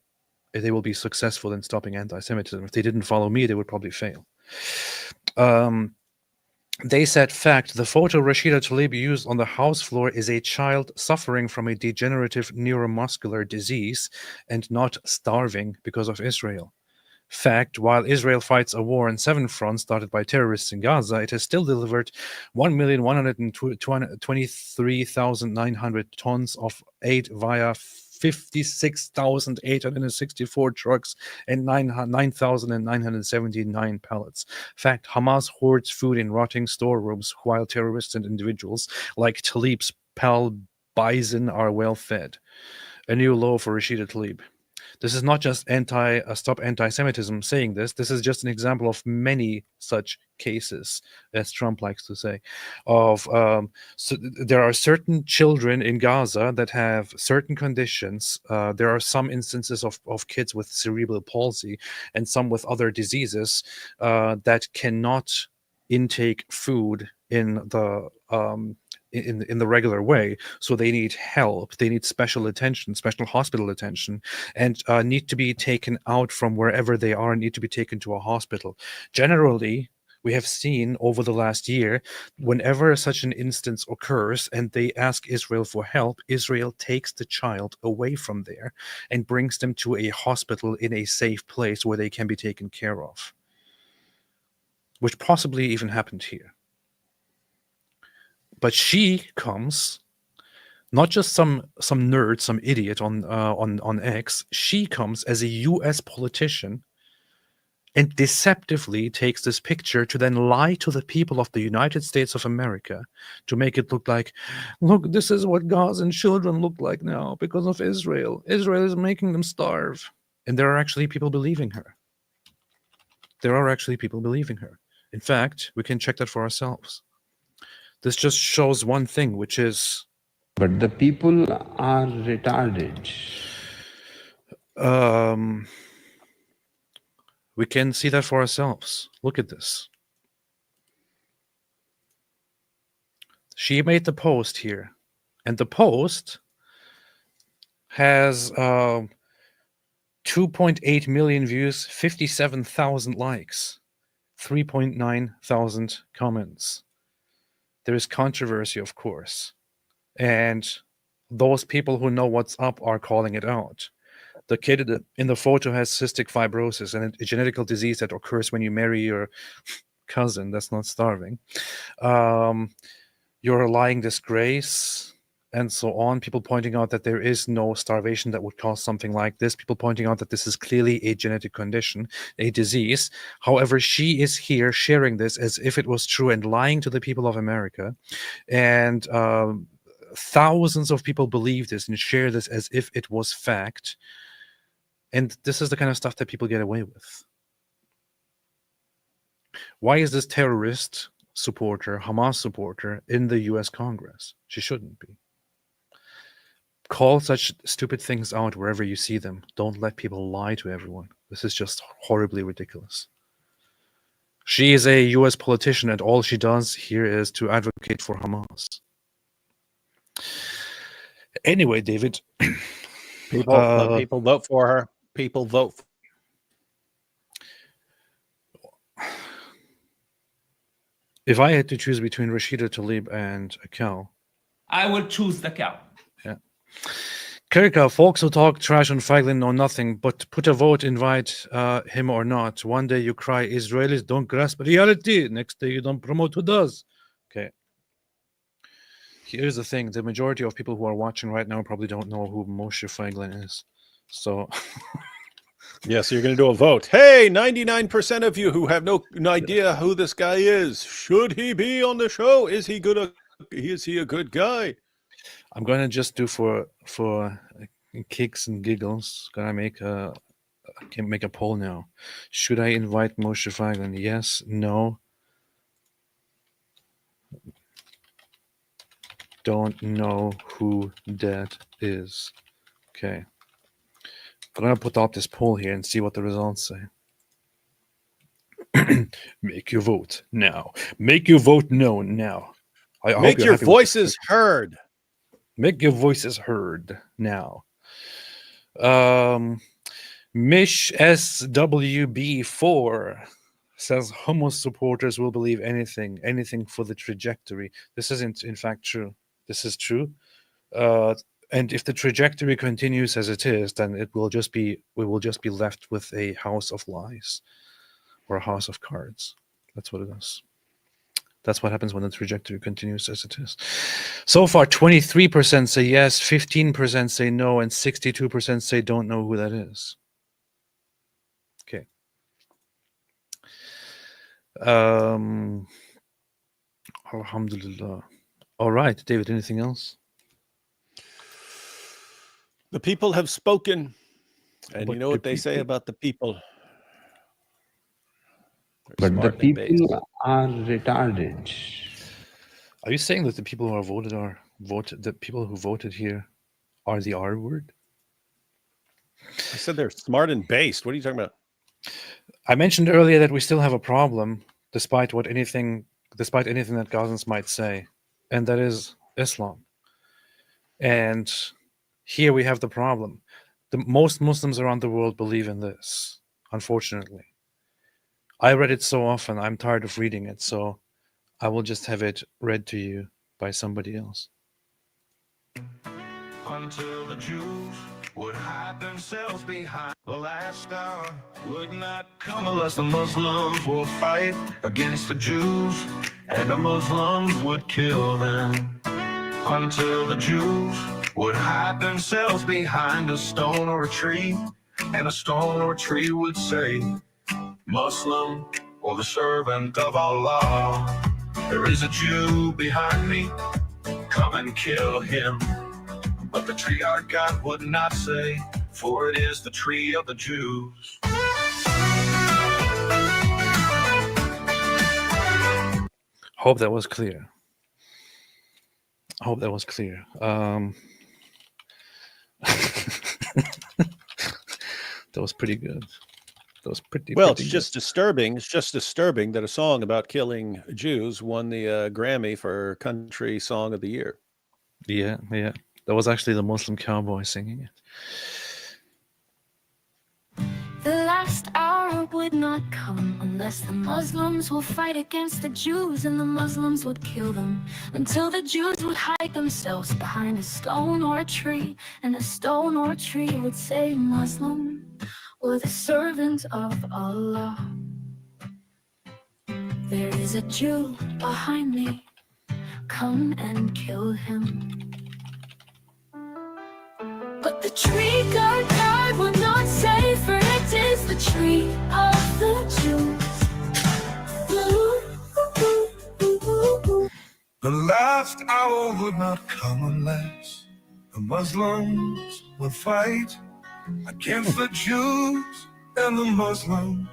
they will be successful in stopping anti-Semitism. If they didn't follow me, they would probably fail. They said, fact, the photo Rashida Tlaib used on the House floor is a child suffering from a degenerative neuromuscular disease and not starving because of Israel. Fact, while Israel fights a war on 7 fronts started by terrorists in Gaza, it has still delivered 1,123,900 tons of aid via 56,864 trucks and 9,979 pallets. Fact, Hamas hoards food in rotting storerooms while terrorists and individuals like Tlaib's pal Bison are well fed. A new low for Rashida Tlaib. This is not just Stop Anti-Semitism saying this. This is just an example of many such cases, as Trump likes to say. So there are certain children in Gaza that have certain conditions. There are some instances of kids with cerebral palsy and some with other diseases that cannot intake food in the regular way, so they need help. They need special attention, special hospital attention, and need to be taken out from wherever they are and need to be taken to a hospital. Generally, we have seen over the last year, whenever such an instance occurs and they ask Israel for help, Israel takes the child away from there and brings them to a hospital in a safe place where they can be taken care of, which possibly even happened here. But she comes, not just some nerd, some idiot on X. She comes as a U.S. politician and deceptively takes this picture to then lie to the people of the United States of America to make it look like, look, this is what Gazan children look like now because of Israel. Israel is making them starve. And there are actually people believing her. There are actually people believing her. In fact, we can check that for ourselves. This just shows one thing, which is... But the people are retarded. We can see that for ourselves. Look at this. She made the post here. And the post has 2.8 million views, 57,000 likes, 3.9 thousand comments. There is controversy, of course, and those people who know what's up are calling it out. The kid in the photo has cystic fibrosis, and a genetic disease that occurs when you marry your cousin. That's not starving. You're a lying disgrace, and so on. People pointing out that there is no starvation that would cause something like this. People pointing out that this is clearly a genetic condition, a disease. However, she is here sharing this as if it was true and lying to the people of America. And thousands of people believe this and share this as if it was fact. And this is the kind of stuff that people get away with. Why is this terrorist supporter, Hamas supporter, in the US Congress? She shouldn't be. Call such stupid things out wherever you see them. Don't let people lie to everyone. This is just horribly ridiculous. She is a US politician, and all she does here is to advocate for Hamas. Anyway, David. People vote for her. People vote for If I had to choose between Rashida Tlaib and a cow, I will choose the cow. Yeah. Kirka, folks who talk trash on Feiglin know nothing, but put a vote, invite him or not. One day you cry, Israelis don't grasp reality. Next day you don't promote who does. Okay. Here's the thing. The majority of people who are watching right now probably don't know who Moshe Feiglin is. So... Yeah, so you're going to do a vote. Hey, 99% of you who have no idea who this guy is. Should he be on the show? Is he good? Is he a good guy? I'm going to just do for kicks and giggles. Gonna make a poll now. Should I invite Moshe Feiglin? Yes, no. Don't know who that is. Okay. I'm going to put up this poll here and see what the results say. Make your vote now. Make your vote known now. I Make hope your voices heard. Make your voices heard now. Mish SWB4 says Hamas supporters will believe anything for the trajectory. This isn't, in fact, true. This is true. And if the trajectory continues as it is, then we will just be left with a house of lies or a house of cards. That's what it is. That's what happens when the trajectory continues as it is. So far, 23% say yes, 15% say no, and 62% say don't know who that is. Okay. Alhamdulillah. All right, David, anything else? The people have spoken. And you know what they say about the people? But the people are retarded. Are you saying that the people who the people who voted here are the R word? I said they're smart and based. What are you talking about? I mentioned earlier that we still have a problem, despite anything that Gazans might say, and that is Islam. And here we have the problem. Most Muslims around the world believe in this, unfortunately. I read it so often, I'm tired of reading it, so I will just have it read to you by somebody else. Until the Jews would hide themselves behind the last hour would not come unless the Muslims will fight against the Jews and the Muslims would kill them. Until the Jews would hide themselves behind a stone or a tree, and a stone or a tree would say, Muslim or the servant of Allah. There is a Jew behind me, come and kill him. But the tree our God would not say, for it is the tree of the Jews. Hope that was clear. That was pretty good. That was pretty. Well, pretty it's good. just disturbing. It's just disturbing that a song about killing Jews won the Grammy for Country Song of the Year. Yeah. That was actually the Muslim cowboy singing it. The last hour would not come unless the Muslims will fight against the Jews and the Muslims would kill them. Until the Jews would hide themselves behind a stone or a tree, and a stone or a tree would say, Muslim or the servant of Allah. There is a Jew behind me, come and kill him. But the tree God would not say, for it is the tree of the Jews. The last hour would not come unless the Muslims would fight against the Jews and the Muslims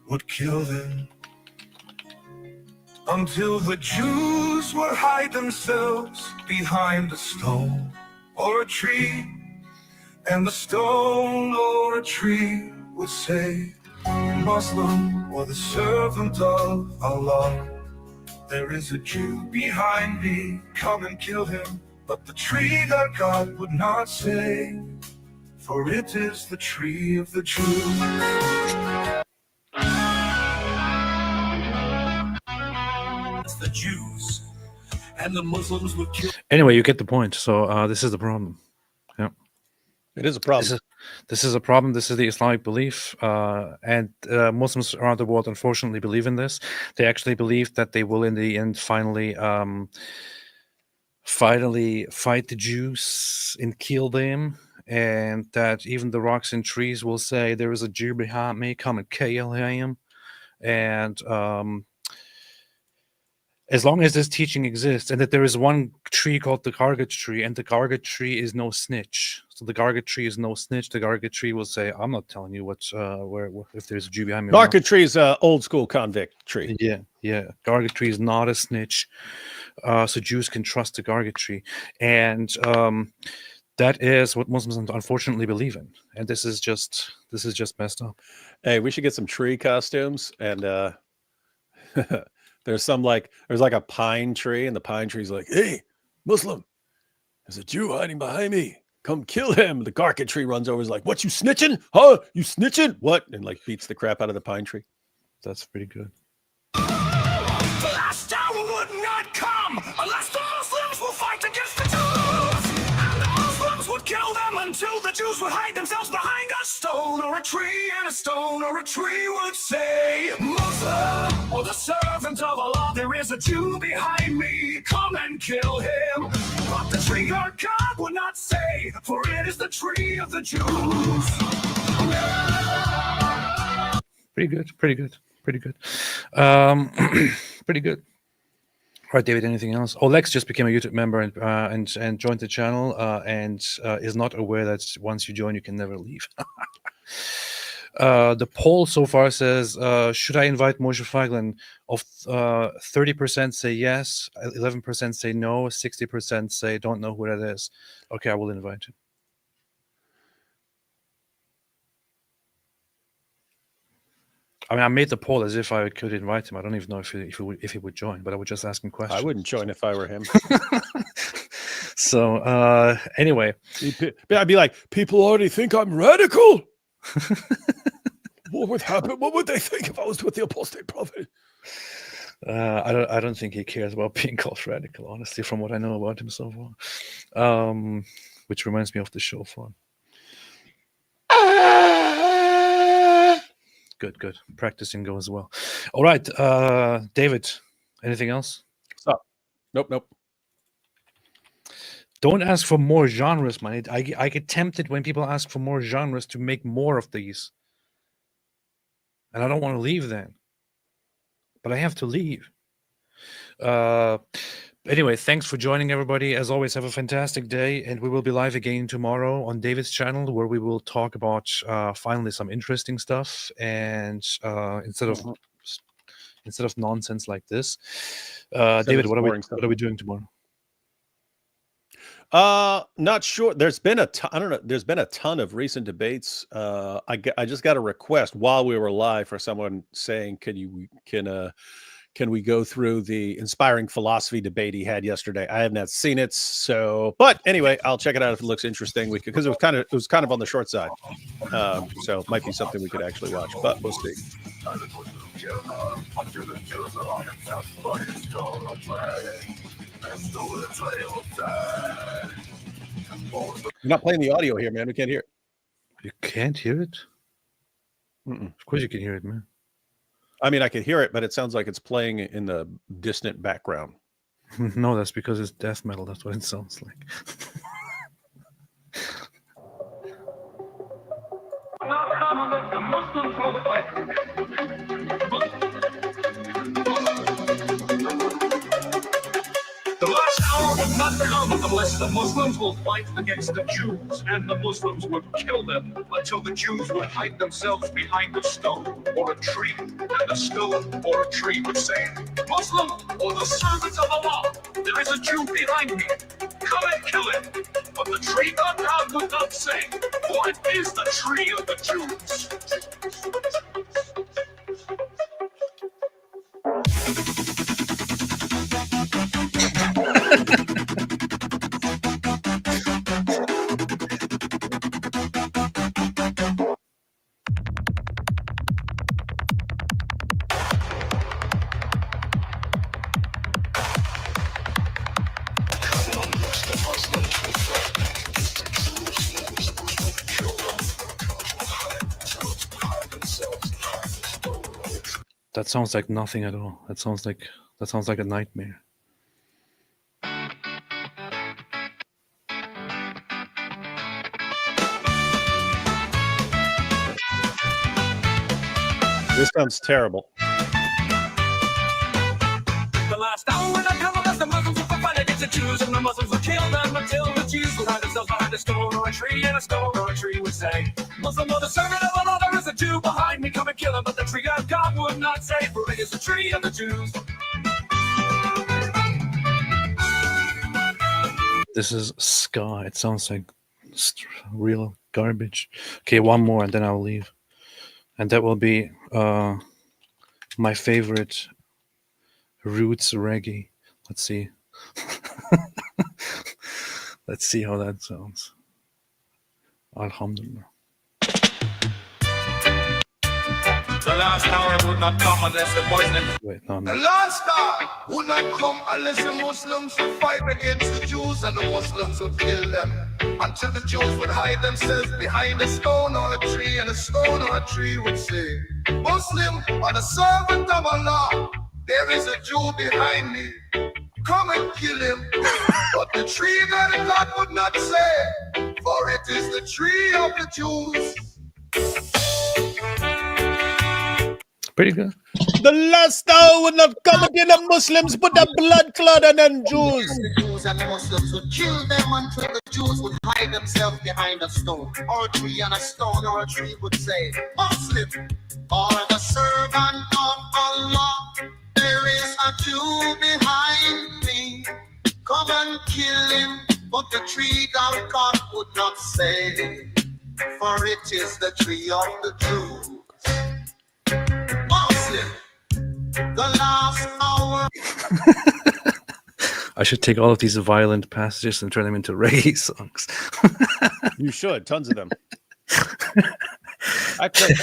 would kill them. Until the Jews would hide themselves behind a stone or a tree, and the stone or a tree would say, Muslim or the servant of Allah. There is a Jew behind me, come and kill him. But the tree that God would not say, for it is the tree of the Jews. It's the Jews and the Muslims would kill. Anyway, you get the point. So this is the problem. Yeah. It is a problem. This is a problem. This is the Islamic belief, and Muslims around the world unfortunately believe in this. They actually believe that they will, in the end, finally fight the Jews and kill them, and that even the rocks and trees will say, "There is a Jew behind me. Come and kill him." And as long as this teaching exists, and that there is one tree called the Gargat tree, and the Gargat tree is no snitch. So the Gargat tree is no snitch. The Gargat tree will say, "I'm not telling you what's where if there's a Jew behind me." Gargat tree is an old school convict tree. Yeah. Gargat tree is not a snitch, so Jews can trust the Gargat tree, and that is what Muslims unfortunately believe in, and this is just messed up. Hey, we should get some tree costumes, and there's like a pine tree, and the pine tree's like, "Hey, Muslim, there's a Jew hiding behind me. Come kill him." The Gargat tree runs over, is like, "What, you snitching? Huh? You snitching? What?" And like beats the crap out of the pine tree. That's pretty good. The last hour would not come unless the Muslims will fight against the Jews. And the Muslims would kill them until the Jews would hide themselves behind a stone or a tree. And a stone or a tree would say, "Muslim, or the servant of Allah, there is a Jew behind me. Come and kill him." But the tree our God would not say, for it is the tree of the Jews. Pretty good. Pretty good. Pretty good. All right, David, anything else? Lex just became a YouTube member and joined the channel and is not aware that once you join, you can never leave. The poll so far says, should I invite Moshe Feiglin? Of 30% say yes, 11% say no, 60% say don't know who that is. Okay, I will invite him. I mean, I made the poll as if I could invite him. I don't even know if he would join, but I would just ask him questions. I wouldn't join if I were him. So anyway, I'd be like, people already think I'm radical. What would happen? What would they think if I was with the apostate prophet? I don't think he cares about being called radical, honestly, from what I know about him so far. Which reminds me of the show farm. Good. Practicing goes well. All right, David, anything else? Stop. Nope. Don't ask for more genres, man. I get tempted when people ask for more genres to make more of these. And I don't want to leave then. But I have to leave. Anyway, thanks for joining, everybody. As always, have a fantastic day. And we will be live again tomorrow on David's channel, where we will talk about finally some interesting stuff. And instead of nonsense like this. David, what are we doing tomorrow? Not sure. There's been a ton. I don't know. There's been a ton of recent debates. I just got a request while we were live for someone saying, can we go through the inspiring philosophy debate he had yesterday? I haven't seen it, but anyway, I'll check it out if it looks interesting. Because it was kind of on the short side, so it might be something we could actually watch. But we'll see. You're not playing the audio here, man. We can't hear it. You can't hear it? Of course you can hear it, man. I mean, I can hear it, but it sounds like it's playing in the distant background. No, that's because it's death metal. That's what it sounds like. The last hour will not come unless the Muslims will fight against the Jews, and the Muslims would kill them until the Jews would hide themselves behind a stone or a tree, and a stone or a tree would say, "Muslim, or the servant of Allah, there is a Jew behind me. Come and kill him." But the tree God would not say, for it is the tree of the Jews. That sounds like nothing at all. That sounds like a nightmare. This sounds terrible. The last hour when I come unless the Muslims will fight against the Jews, and the Muslims will kill them until the Jews will hide themselves behind a stone or a tree, and a stone or a tree would say, Muslim or the servant of Allah, there is a Jew behind me, come and kill him. But the tree of God would not say, for it is the tree of the Jews. This is ska. It sounds like real garbage. Okay, one more and then I'll leave. And that will be my favorite roots reggae. Let's see. Let's see how that sounds. Alhamdulillah. The last hour would not come unless the poison. Wait, no. The last hour would not come unless the Muslims would fight against the Jews, and the Muslims would kill them until the Jews would hide themselves behind a stone or a tree, and a stone or a tree would say, Muslim or the servant of Allah, there is a Jew behind me, come and kill him. But the tree that God would not say, for it is the tree of the Jews. Pretty good. The last hour would not come again, the Muslims put the blood clot on them Jews. The Jews and the Muslims would kill them until the Jews would hide themselves behind a stone or a tree, and a stone or a tree would say, Muslim or the servant of Allah, there is a Jew behind me, come and kill him. But the tree that God would not say, for it is the tree of the Jews. The last hour. I should take all of these violent passages and turn them into reggae songs. You should, tons of them. Actually,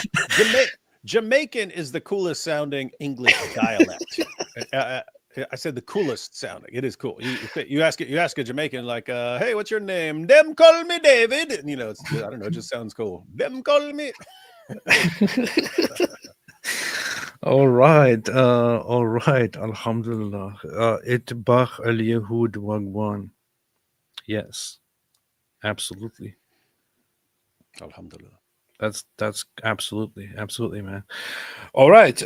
Jamaican is the coolest sounding English dialect. I said the coolest sounding. It is cool. You ask a Jamaican like, "Hey, what's your name?" Them call me David. And, it's, I don't know. It just sounds cool. Them call me. All right. Alhamdulillah. Itbach al-Yahud wagwan. Yes, absolutely. Alhamdulillah. That's absolutely, man. All right.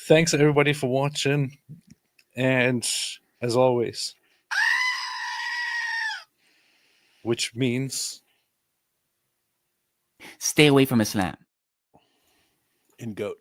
Thanks everybody for watching, and as always, which means stay away from Islam. In goat.